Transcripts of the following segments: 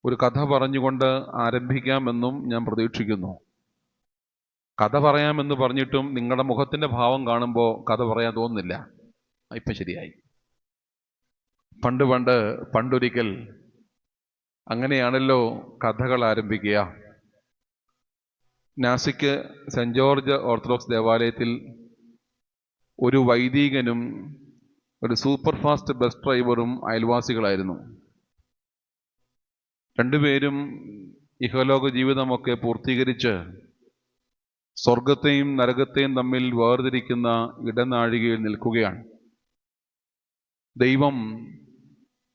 ഒരു കഥ പറഞ്ഞുകൊണ്ട് ആരംഭിക്കാമെന്നും ഞാൻ പ്രതീക്ഷിക്കുന്നു. കഥ പറയാമെന്ന് പറഞ്ഞിട്ടും നിങ്ങളുടെ മുഖത്തിന്റെ ഭാവം കാണുമ്പോൾ കഥ പറയാൻ തോന്നുന്നില്ല. ഇപ്പം ശരിയായി. പണ്ടൊരിക്കൽ അങ്ങനെയാണല്ലോ കഥകൾ ആരംഭിക്കുക. നാസിക്ക് സെന്റ് ജോർജ് ഓർത്തഡോക്സ് ദേവാലയത്തിൽ ഒരു വൈദികനും ഒരു സൂപ്പർ ഫാസ്റ്റ് ബസ് ഡ്രൈവറും അയൽവാസികളായിരുന്നു. രണ്ടുപേരും ഇഹലോക ജീവിതമൊക്കെ പൂർത്തീകരിച്ച് സ്വർഗത്തെയും നരകത്തെയും തമ്മിൽ വേർതിരിക്കുന്ന ഇടനാഴികയിൽ നിൽക്കുകയാണ്. ദൈവം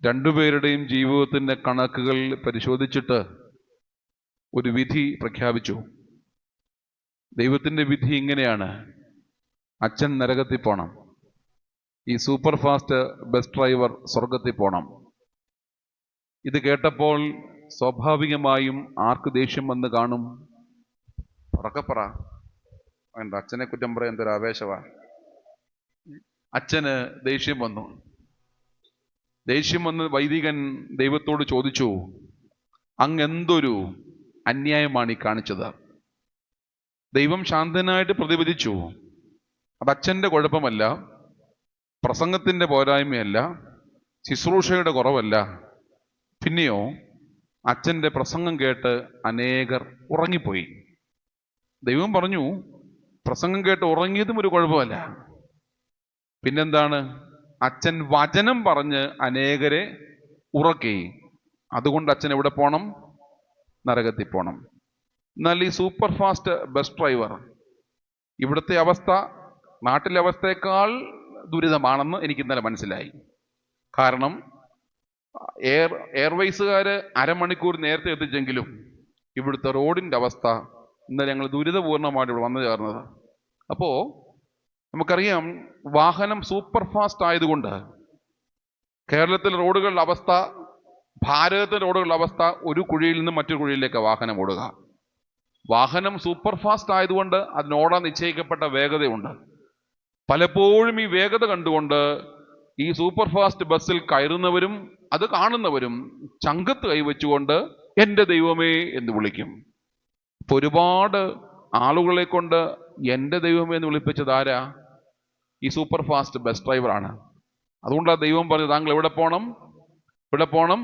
രണ്ടുപേരുടെയും ജീവിതത്തിൻ്റെ കണക്കുകൾ പരിശോധിച്ചിട്ട് ഒരു വിധി പ്രഖ്യാപിച്ചു. ദൈവത്തിൻ്റെ വിധി ഇങ്ങനെയാണ്: അച്ഛൻ നരകത്തിൽ പോണം, ഈ സൂപ്പർ ഫാസ്റ്റ് ബസ് ഡ്രൈവർ സ്വർഗത്തിൽ പോണം. ഇത് കേട്ടപ്പോൾ സ്വാഭാവികമായും ആർക്ക് ദേഷ്യം വന്ന് കാണും? ഉറക്കപ്പറ. വേണ്ട, അച്ഛനെ കുറ്റം പറയാൻ എന്തൊരു ആവേശമാ. അച്ഛന് ദേഷ്യം വന്നു. വൈദികൻ ദൈവത്തോട് ചോദിച്ചു, അങ്ങെന്തൊരു അന്യായമാണ് ഈ കാണിച്ചത്? ദൈവം ശാന്തനായിട്ട് പ്രതിപദിച്ചു, അത് അച്ഛൻ്റെ കുഴപ്പമല്ല, പ്രസംഗത്തിൻ്റെ പോരായ്മയല്ല, ശുശ്രൂഷയുടെ കുറവല്ല, പിന്നെയോ അച്ഛൻ്റെ പ്രസംഗം കേട്ട് അനേകർ ഉറങ്ങിപ്പോയി. ദൈവം പറഞ്ഞു, പ്രസംഗം കേട്ട് ഉറങ്ങിയതും ഒരു കുഴപ്പമല്ല, പിന്നെന്താണ്? അച്ഛൻ വചനം പറഞ്ഞ് അനേകരെ ഉറക്കി. അതുകൊണ്ട് അച്ഛൻ എവിടെ പോണം? നരകത്തിൽ പോണം. എന്നാൽ ഈ സൂപ്പർ ഫാസ്റ്റ് ബസ് ഡ്രൈവർ, ഇവിടുത്തെ അവസ്ഥ നാട്ടിലെ അവസ്ഥയേക്കാൾ ദുരിതമാണെന്ന് എനിക്ക് ഇന്നലെ മനസ്സിലായി. കാരണം എയർവേസുകാർ അരമണിക്കൂർ നേരത്തെ എത്തിച്ചെങ്കിലും ഇവിടുത്തെ റോഡിൻ്റെ അവസ്ഥ ഇന്നലെ ഞങ്ങൾ ദുരിതപൂർണമായിട്ട് ഇവിടെ വന്നു ചേർന്നത്. അപ്പോൾ നമുക്കറിയാം, വാഹനം സൂപ്പർ ഫാസ്റ്റ് ആയതുകൊണ്ട് കേരളത്തിലെ റോഡുകളുടെ അവസ്ഥ, ഭാരതത്തിലെ റോഡുകളുടെ അവസ്ഥ, ഒരു കുഴിയിൽ നിന്ന് മറ്റൊരു കുഴിയിലേക്ക് വാഹനം ഓടുക. വാഹനം സൂപ്പർ ഫാസ്റ്റ് ആയതുകൊണ്ട് അതിനോടാൻ നിശ്ചയിക്കപ്പെട്ട വേഗതയുണ്ട്. പലപ്പോഴും ഈ വേഗത കണ്ടുകൊണ്ട് ഈ സൂപ്പർ ഫാസ്റ്റ് ബസ്സിൽ കയറുന്നവരും അത് കാണുന്നവരും ചങ്കത്ത് കൈവച്ചുകൊണ്ട് എൻ്റെ ദൈവമേ എന്ന് വിളിക്കും. ഇപ്പൊ ഒരുപാട് ആളുകളെ കൊണ്ട് എൻ്റെ ദൈവമേ എന്ന് വിളിപ്പിച്ചത് ആരാ? ഈ സൂപ്പർ ഫാസ്റ്റ് ബസ് ഡ്രൈവറാണ്. അതുകൊണ്ടാണ് ദൈവം പറഞ്ഞത്, താങ്കൾ എവിടെ പോണം? ഇവിടെ പോണം,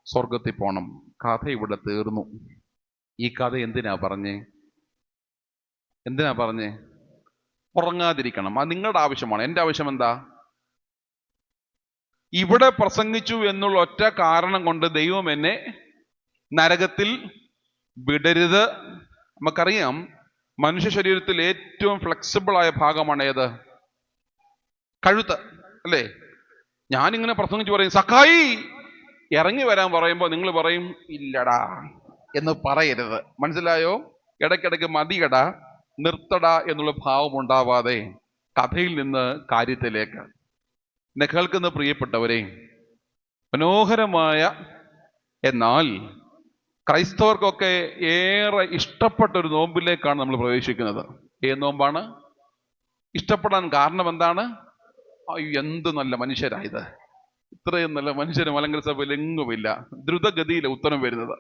സ്വർഗത്തിൽ പോണം. കഥ ഇവിടെ തീർന്നു. ഈ കഥ എന്തിനാ പറഞ്ഞേ? ഉറങ്ങാതിരിക്കണം. അത് നിങ്ങളുടെ ആവശ്യമാണ്. എൻ്റെ ആവശ്യം എന്താ? ഇവിടെ പ്രസംഗിച്ചു എന്നുള്ള ഒറ്റ കാരണം കൊണ്ട് ദൈവം എന്നെ നരകത്തിൽ വിടരുത്. നമുക്കറിയാം, മനുഷ്യ ശരീരത്തിൽ ഏറ്റവും ഫ്ലെക്സിബിൾ ആയ ഭാഗമാണ് ഏത്? കഴുത്ത്, അല്ലേ? ഞാനിങ്ങനെ പ്രസംഗിച്ച് പറയും, സഖായി ഇറങ്ങി വരാൻ പറയുമ്പോൾ നിങ്ങൾ പറയും, ഇല്ലടാ എന്ന് പറയരുത്. മനസ്സിലായോ? ഇടയ്ക്കിടയ്ക്ക് മതിയടാ, നിർത്തടാ എന്നുള്ള ഭാവം ഉണ്ടാവാതെ കഥയിൽ നിന്ന് കാര്യത്തിലേക്ക്. എന്നെ കേൾക്കുന്ന പ്രിയപ്പെട്ടവരെ, മനോഹരമായ എന്നാൽ ക്രൈസ്തവർക്കൊക്കെ ഏറെ ഇഷ്ടപ്പെട്ട ഒരു നോമ്പിലേക്കാണ് നമ്മൾ പ്രവേശിക്കുന്നത്. ഏത് നോമ്പാണ്? ഇഷ്ടപ്പെടാൻ കാരണം എന്താണ്? എന്ത് നല്ല മനുഷ്യരായത്! ഇത്രയും നല്ല മനുഷ്യര് മലങ്കര സഭയിൽ എങ്ങുമില്ല. ദ്രുതഗതിയിലെ ഉത്തരം വരുന്നത്,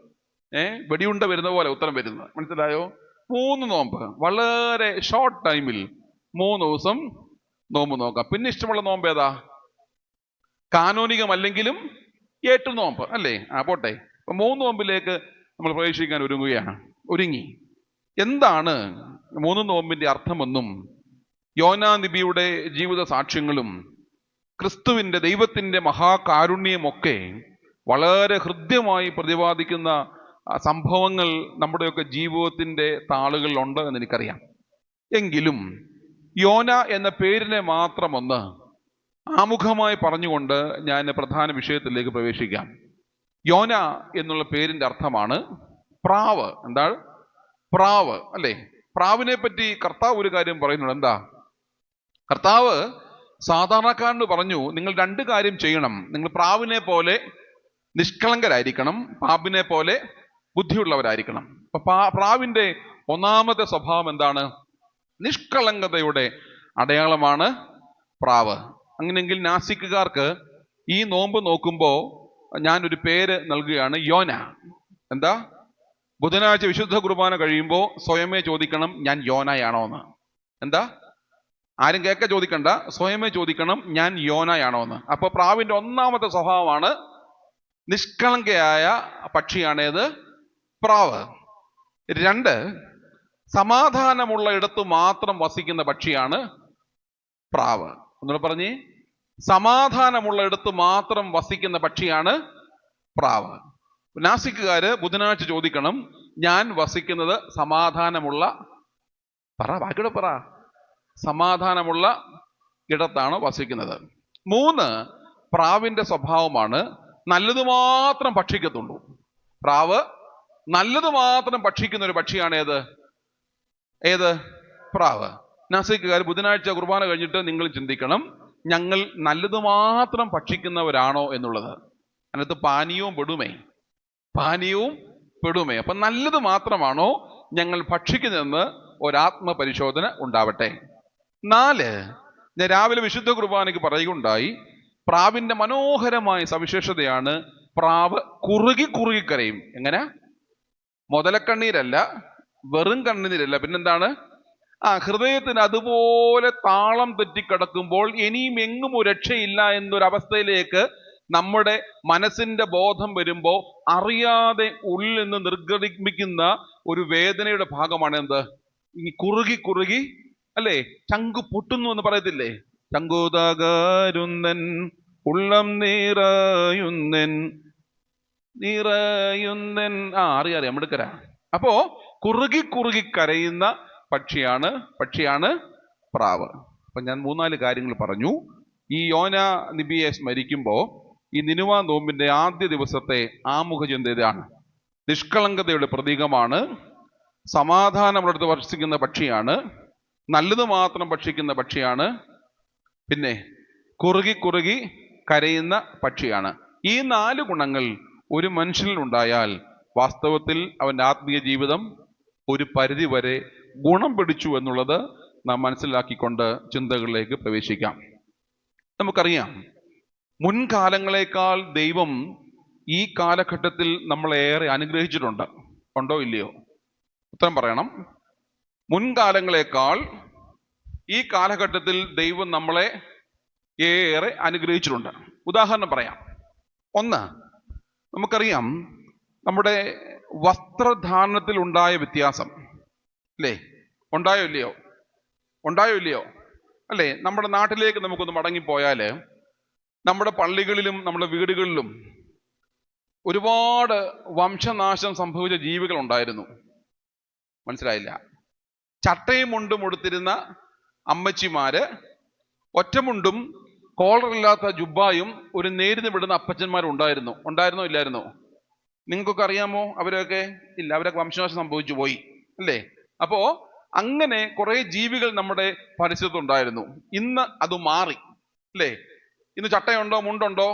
വെടിയുണ്ട വരുന്ന പോലെ ഉത്തരം വരുന്നത്. മനസ്സിലായോ? 3 നോമ്പ്, വളരെ ഷോർട്ട് ടൈമിൽ 3 ദിവസം നോമ്പ് നോക്കാം. പിന്നെ ഇഷ്ടമുള്ള നോമ്പ് ഏതാ? കാനോനികമല്ലെങ്കിലും 8 നോമ്പ്, അല്ലേ? പോട്ടെ. അപ്പൊ 3 നോമ്പിലേക്ക് നമ്മൾ പ്രവേശിക്കാൻ ഒരുങ്ങി. എന്താണ് 3 നോമ്പിന്റെ അർത്ഥമെന്നും യോനാ നബിയുടെ ജീവിത സാക്ഷ്യങ്ങളും ക്രിസ്തുവിന്റെ ദൈവത്തിന്റെ മഹാകാരുണ്യമൊക്കെ വളരെ ഹൃദ്യമായി പ്രതിപാദിക്കുന്ന സംഭവങ്ങൾ നമ്മുടെയൊക്കെ ജീവിതത്തിന്റെ താളുകളിലുണ്ട് എന്ന് എനിക്കറിയാം. എങ്കിലും യോന എന്ന പേരിനെ മാത്രം ഒന്ന് ആമുഖമായി പറഞ്ഞുകൊണ്ട് ഞാൻ പ്രധാന വിഷയത്തിലേക്ക് പ്രവേശിക്കാം. യോന എന്നുള്ള പേരിന്റെ അർത്ഥമാണ് പ്രാവ്. എന്താണ്? പ്രാവ്, അല്ലേ? പ്രാവിനെ പറ്റി കർത്താവ് ഒരു കാര്യം പറയുന്നുണ്ട്. എന്താ? കർത്താവ് സാധാരണക്കാരന് പറഞ്ഞു, നിങ്ങൾ 2 കാര്യം ചെയ്യണം. നിങ്ങൾ പ്രാവിനെ പോലെ നിഷ്കളങ്കരായിരിക്കണം, പാമ്പിനെ പോലെ ബുദ്ധിയുള്ളവരായിരിക്കണം. അപ്പൊ പ്രാവിന്റെ ഒന്നാമത്തെ സ്വഭാവം എന്താണ്? നിഷ്കളങ്കതയുടെ അടയാളമാണ് പ്രാവ്. അങ്ങനെയെങ്കിൽ നാസിക്കുകാർക്ക് ഈ നോമ്പ് നോക്കുമ്പോൾ ഞാനൊരു പേര് നൽകുകയാണ്, യോന. എന്താ? ബുധനാഴ്ച വിശുദ്ധ കുർബാന കഴിയുമ്പോൾ സ്വയമേ ചോദിക്കണം, ഞാൻ യോനയാണോ എന്ന്. എന്താ? ആരും കേൾക്ക ചോദിക്കണ്ട, സ്വയമേ ചോദിക്കണം, ഞാൻ യോനയാണോ എന്ന്. അപ്പൊ പ്രാവിന്റെ ഒന്നാമത്തെ സ്വഭാവമാണ് നിഷ്കളങ്കയായ പക്ഷിയാണേത്? പ്രാവ്. 2, സമാധാനമുള്ള ഇടത്ത് മാത്രം വസിക്കുന്ന പക്ഷിയാണ് പ്രാവ്. ഒന്നുകൂടെ പറഞ്ഞേ, സമാധാനമുള്ള ഇടത്ത് മാത്രം വസിക്കുന്ന പക്ഷിയാണ് പ്രാവ്. നാസിക്കുകാര് ബുധനാഴ്ച ചോദിക്കണം, ഞാൻ വസിക്കുന്നത് സമാധാനമുള്ള, ബാക്കിയുടെ പറ, സമാധാനമുള്ള ഇടത്താണ് വസിക്കുന്നത്. 3, പ്രാവിന്റെ സ്വഭാവമാണ് നല്ലത് മാത്രം ഭക്ഷിക്കത്തുള്ളൂ. പ്രാവ് നല്ലത് മാത്രം ഭക്ഷിക്കുന്ന ഒരു പക്ഷിയാണ് ഏത്? പ്രാവ്. നാസിക്കുകാർ ബുധനാഴ്ച കുർബാന കഴിഞ്ഞിട്ട് നിങ്ങൾ ചിന്തിക്കണം, ഞങ്ങൾ നല്ലത് മാത്രം ഭക്ഷിക്കുന്നവരാണോ എന്നുള്ളത്. അതിനകത്ത് പാനീയവും പെടുമേ. അപ്പൊ നല്ലത് മാത്രമാണോ ഞങ്ങൾ ഭക്ഷിക്കുന്നതെന്ന് ഒരാത്മപരിശോധന ഉണ്ടാവട്ടെ. 4, ഞാൻ രാവിലെ വിശുദ്ധ കുർബാനയ്ക്ക് പറയുകയുണ്ടായി, പ്രാവിന്റെ മനോഹരമായ സവിശേഷതയാണ് പ്രാവ് കുറുകി കരയും. എങ്ങനെ? മുതലക്കണ്ണീരല്ല, വെറും കണ്ണീരല്ല, പിന്നെന്താണ്? ഹൃദയത്തിന് അതുപോലെ താളം തെറ്റിക്കിടക്കുമ്പോൾ ഇനിയും എങ്ങും ഒരു രക്ഷയില്ല എന്നൊരവസ്ഥയിലേക്ക് നമ്മുടെ മനസ്സിന്റെ ബോധം വരുമ്പോ അറിയാതെ ഉള്ളിൽ നിന്ന് നിർഗമിക്കുന്ന ഒരു വേദനയുടെ ഭാഗമാണ് എന്ത്? ഈ കുറുകി അല്ലേ? ചങ്കു പൊട്ടുന്നു എന്ന് പറയത്തില്ലേ? ചങ്കു തകരുന്നൻ ഉള്ളം നിറയുന്നൻ അറിയാം എടുക്കരാ. അപ്പോ കുറുകി കരയുന്ന പക്ഷിയാണ് പ്രാവ്. അപ്പൊ ഞാൻ 3-4 കാര്യങ്ങൾ പറഞ്ഞു. ഈ യോന നിബിയെ സ്മരിക്കുമ്പോ ഈ നിനുവ നോമ്പിന്റെ ആദ്യ ദിവസത്തെ ആമുഖ ചിന്ത ഇതാണ്: നിഷ്കളങ്കതയുടെ പ്രതീകമാണ്, സമാധാനമുള്ളിടത്ത് വസിക്കുന്ന പക്ഷിയാണ്, നല്ലത് മാത്രം ഭക്ഷിക്കുന്ന പക്ഷിയാണ്, പിന്നെ കുറുകി കരയുന്ന പക്ഷിയാണ്. ഈ 4 ഗുണങ്ങൾ ഒരു മനുഷ്യനിൽ ഉണ്ടായാൽ വാസ്തവത്തിൽ അവൻ്റെ ആത്മീയ ജീവിതം ഒരു പരിധി വരെ ഗുണം പിടിച്ചു എന്നുള്ളത് നാം മനസ്സിലാക്കിക്കൊണ്ട് ചിന്തകളിലേക്ക് പ്രവേശിക്കാം. നമുക്കറിയാം, മുൻകാലങ്ങളെക്കാൾ ദൈവം ഈ കാലഘട്ടത്തിൽ നമ്മളേറെ അനുഗ്രഹിച്ചിട്ടുണ്ട്. ഉണ്ടോ ഇല്ലയോ? ഉത്തരം പറയണം. മുൻകാലങ്ങളെക്കാൾ ഈ കാലഘട്ടത്തിൽ ദൈവം നമ്മളെ ഏറെ അനുഗ്രഹിച്ചിട്ടുണ്ട്. ഉദാഹരണം പറയാം. 1, നമുക്കറിയാം നമ്മുടെ വസ്ത്രധാരണത്തിൽ ഉണ്ടായ വ്യത്യാസം അല്ലേ? ഉണ്ടായോ ഇല്ലയോ അല്ലേ? നമ്മുടെ നാട്ടിലേക്ക് നമുക്കൊന്ന് മടങ്ങിപ്പോയാൽ നമ്മുടെ പള്ളികളിലും നമ്മുടെ വീടുകളിലും ഒരുപാട് വംശനാശം സംഭവിച്ച ജീവികൾ ഉണ്ടായിരുന്നു. മനസ്സിലായില്ല? ചട്ടയും മുണ്ടും ഉടുത്തിരുന്ന അമ്മച്ചിമാര്, ഒറ്റമുണ്ടും കോളറില്ലാത്ത ജുബ്ബായും ഒരു നേരിന് വിടുന്ന അപ്പച്ചന്മാരും ഉണ്ടായിരുന്നോ ഇല്ലായിരുന്നോ? നിങ്ങൾക്കൊക്കെ അറിയാമോ അവരൊക്കെ? ഇല്ല, അവരൊക്കെ വംശനാശം സംഭവിച്ചു പോയി അല്ലേ? അപ്പോ അങ്ങനെ കുറെ ജീവികൾ നമ്മുടെ പരിസരത്തുണ്ടായിരുന്നു. ഇന്ന് അത് മാറി അല്ലേ? ഇന്ന് ചട്ടയുണ്ടോ മുണ്ടുണ്ടോ?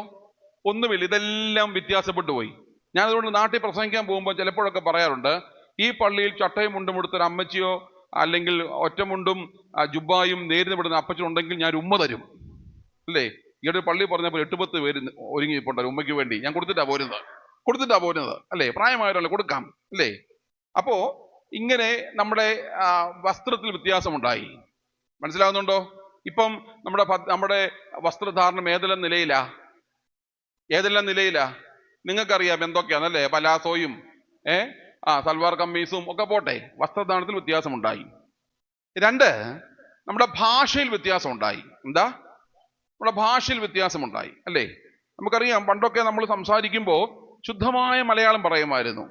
ഒന്നുമില്ല. ഇതെല്ലാം വ്യത്യാസപ്പെട്ടു പോയി. ഞാൻ അതുകൊണ്ട് നാട്ടിൽ പ്രസംഗിക്കാൻ പോകുമ്പോൾ ചിലപ്പോഴൊക്കെ പറയാറുണ്ട്, ഈ പള്ളിയിൽ ചട്ടയും മുണ്ടും എടുത്തൊരു അമ്മച്ചിയോ അല്ലെങ്കിൽ ഒറ്റമുണ്ടും ജുബ്ബായും നേരിന് വിടുന്ന അപ്പച്ചനുണ്ടെങ്കിൽ ഞാൻ ഉമ്മ തരും അല്ലേ? ഈയൊരു പള്ളി പറഞ്ഞപ്പോൾ 8-10 പേര് ഒരുങ്ങിപ്പോണ്ടായിരുന്നു ഉമ്മയ്ക്ക് വേണ്ടി. ഞാൻ കൊടുത്തിട്ടാ പോരുന്നത് അല്ലേ? പ്രായമായവരല്ലേ, കൊടുക്കാം അല്ലേ? അപ്പോ ഇങ്ങനെ നമ്മുടെ വസ്ത്രത്തിൽ വ്യത്യാസമുണ്ടായി. മനസ്സിലാകുന്നുണ്ടോ? ഇപ്പം നമ്മുടെ വസ്ത്രധാരണം ഏതെല്ലാം നിലയിലാ നിങ്ങൾക്കറിയാം എന്തൊക്കെയാണല്ലേ? പലാസോയും സൽവാർ കമ്മീസും ഒക്കെ പോട്ടെ, വസ്ത്രധാരണത്തിൽ വ്യത്യാസമുണ്ടായി. 2, നമ്മുടെ ഭാഷയിൽ വ്യത്യാസമുണ്ടായി. എന്താ? നമ്മുടെ ഭാഷയിൽ വ്യത്യാസമുണ്ടായി അല്ലേ? നമുക്കറിയാം, പണ്ടൊക്കെ നമ്മൾ സംസാരിക്കുമ്പോൾ ശുദ്ധമായ മലയാളം പറയുമായിരുന്നു.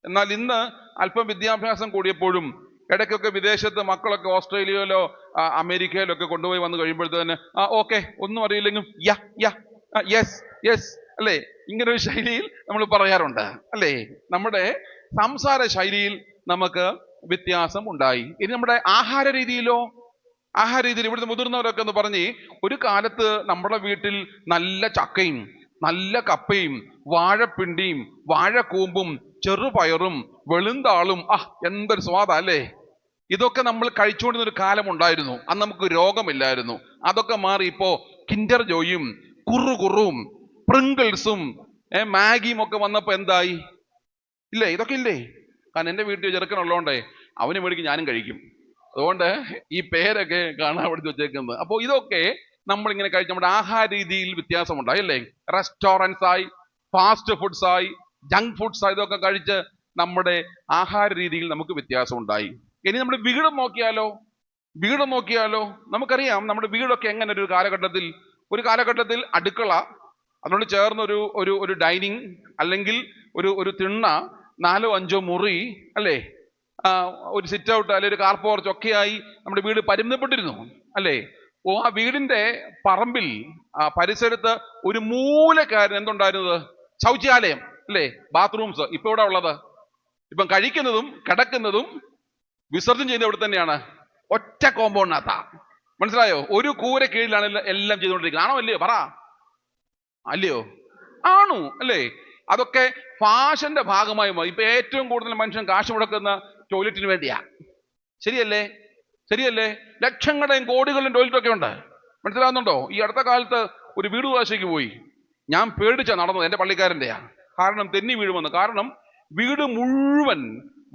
എന്നാൽ ഇന്ന് അല്പം വിദ്യാഭ്യാസം കൂടിയപ്പോഴും ഇടയ്ക്കൊക്കെ വിദേശത്ത് മക്കളൊക്കെ ഓസ്ട്രേലിയയിലോ അമേരിക്കയിലോ ഒക്കെ കൊണ്ടുപോയി വന്നു കഴിയുമ്പോഴത്തേന് ഓക്കെ ഒന്നും അറിയില്ലെങ്കിലും യെസ് അല്ലേ, ഇങ്ങനെ ഒരു ശൈലിയിൽ നമ്മൾ പറയാറുണ്ട് അല്ലേ? നമ്മുടെ സംസാര ശൈലിയിൽ നമുക്ക് വ്യത്യാസം ഉണ്ടായി. ഇനി നമ്മുടെ ആഹാര രീതിയിൽ ഇവിടുത്തെ മുതിർന്നവരൊക്കെ എന്ന് പറഞ്ഞ്, ഒരു കാലത്ത് നമ്മുടെ വീട്ടിൽ നല്ല ചക്കയും നല്ല കപ്പയും വാഴപ്പിണ്ടിയും വാഴക്കൂമ്പും ചെറുപയറും വെളുന്താളും എന്തൊരു സ്വാദാ അല്ലേ? ഇതൊക്കെ നമ്മൾ കഴിച്ചുകൊണ്ടിരുന്ന ഒരു കാലം ഉണ്ടായിരുന്നു. അന്ന് നമുക്ക് രോഗമില്ലായിരുന്നു. അതൊക്കെ മാറി ഇപ്പോ കിൻഡർ ജോയും കുറുകുറും പ്രിങ്കിൾസും മാഗിയും ഒക്കെ വന്നപ്പോ എന്തായി? ഇല്ലേ, ഇതൊക്കെ ഇല്ലേ? കാരണം എൻ്റെ വീട്ടിൽ ചെറുക്കനുള്ളതുകൊണ്ടേ അവന് മേടിക്കും, ഞാനും കഴിക്കും. അതുകൊണ്ട് ഈ പേരൊക്കെ കാണാൻ പഠിച്ച് വെച്ചേക്കുന്നത്. അപ്പോൾ ഇതൊക്കെ നമ്മളിങ്ങനെ കഴിച്ച് നമ്മുടെ ആഹാര രീതിയിൽ വ്യത്യാസമുണ്ടായി അല്ലേ? റെസ്റ്റോറൻറ്റ്സ് ആയി, ഫാസ്റ്റ് ഫുഡ്സ് ആയി, ജങ്ക് ഫുഡ്സ് ആയി, ഇതൊക്കെ കഴിച്ച് നമ്മുടെ ആഹാര രീതിയിൽ നമുക്ക് വ്യത്യാസം ഉണ്ടായി. ഇനി നമ്മുടെ വീട് നോക്കിയാലോ, നമുക്കറിയാം നമ്മുടെ വീടൊക്കെ എങ്ങനെ ഒരു കാലഘട്ടത്തിൽ അടുക്കള, അതിനോട് ചേർന്ന് ഒരു ഡൈനിങ്, അല്ലെങ്കിൽ ഒരു തിണ്ണ, 4-5 മുറി അല്ലേ, ഒരു സിറ്റ് ഔട്ട്, അല്ലെങ്കിൽ ഒരു കാർ പോർച്ച് ഒക്കെയായി നമ്മുടെ വീട് പരിമിതപ്പെട്ടിരുന്നു അല്ലേ? ആ വീടിന്റെ പറമ്പിൽ പരിസരത്ത് ഒരു മൂലക്കാരൻ എന്തുണ്ടായിരുന്നത്? ശൗചാലയം അല്ലേ, ബാത്റൂംസ്. ഇപ്പൊ ഇവിടെ ഉള്ളത്, ഇപ്പം കഴിക്കുന്നതും കിടക്കുന്നതും വിസർജനം ചെയ്യുന്നത് എവിടെ തന്നെയാണ്? ഒറ്റ കോമ്പൗണ്ടിനകത്താ. മനസ്സിലായോ? ഒരു കൂര കീഴിലാണ് എല്ലാം ചെയ്തുകൊണ്ടിരിക്കുന്നത്. ആണോ അല്ലയോ? പറ, അല്ലയോ? ആണു അല്ലേ? അതൊക്കെ ഫാഷന്റെ ഭാഗമായി മാറി. ഇപ്പൊ ഏറ്റവും കൂടുതൽ മനുഷ്യൻ കാശ് മുടക്കുന്ന ടോയ്ലറ്റിന് വേണ്ടിയാ. ശരിയല്ലേ? ലക്ഷങ്ങളുടെയും കോടികളുടെയും ടോയ്ലറ്റ് ഒക്കെ ഉണ്ട്. മനസ്സിലാകുന്നുണ്ടോ? ഈ അടുത്ത കാലത്ത് ഒരു വീട് വാശിക്ക് പോയി, ഞാൻ പേടിച്ചാ നടന്നത്. എന്റെ പള്ളിക്കാരൻ്റെയാ. കാരണം തെന്നി വീഴുമെന്ന്. കാരണം വീട് മുഴുവൻ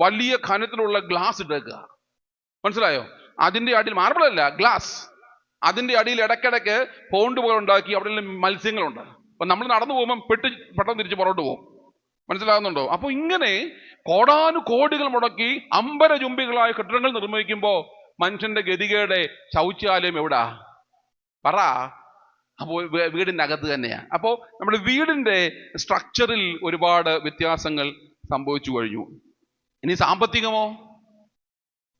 വലിയ ഖനത്തിലുള്ള ഗ്ലാസ് ഇട്ടേക്കുക. മനസ്സിലായോ? അതിന്റെ അടിയിൽ മാർബിളല്ല, ഗ്ലാസ്. അതിന്റെ അടിയിൽ ഇടയ്ക്കിടയ്ക്ക് പോണ്ട് പോലെ ഉണ്ടാക്കി അവിടെ മത്സ്യങ്ങളുണ്ട്. അപ്പൊ നമ്മൾ നടന്നു പോകുമ്പോൾ പെട്ടെന്ന് തിരിച്ച് പുറകോട്ട് പോകും. മനസ്സിലാകുന്നുണ്ടോ? അപ്പൊ ഇങ്ങനെ കോടാനുകോടികൾ മുടക്കി അമ്പരചുംബികളായ കെട്ടിടങ്ങൾ നിർമ്മിക്കുമ്പോ മനുഷ്യന്റെ ഗതികേട് ശൗചാലയം എവിടാ? പറ. അപ്പോൾ വീടിന്റെ അകത്ത് തന്നെയാ. അപ്പോൾ നമ്മുടെ വീടിന്റെ സ്ട്രക്ചറിൽ ഒരുപാട് വ്യത്യാസങ്ങൾ സംഭവിച്ചു കഴിഞ്ഞു. ഇനി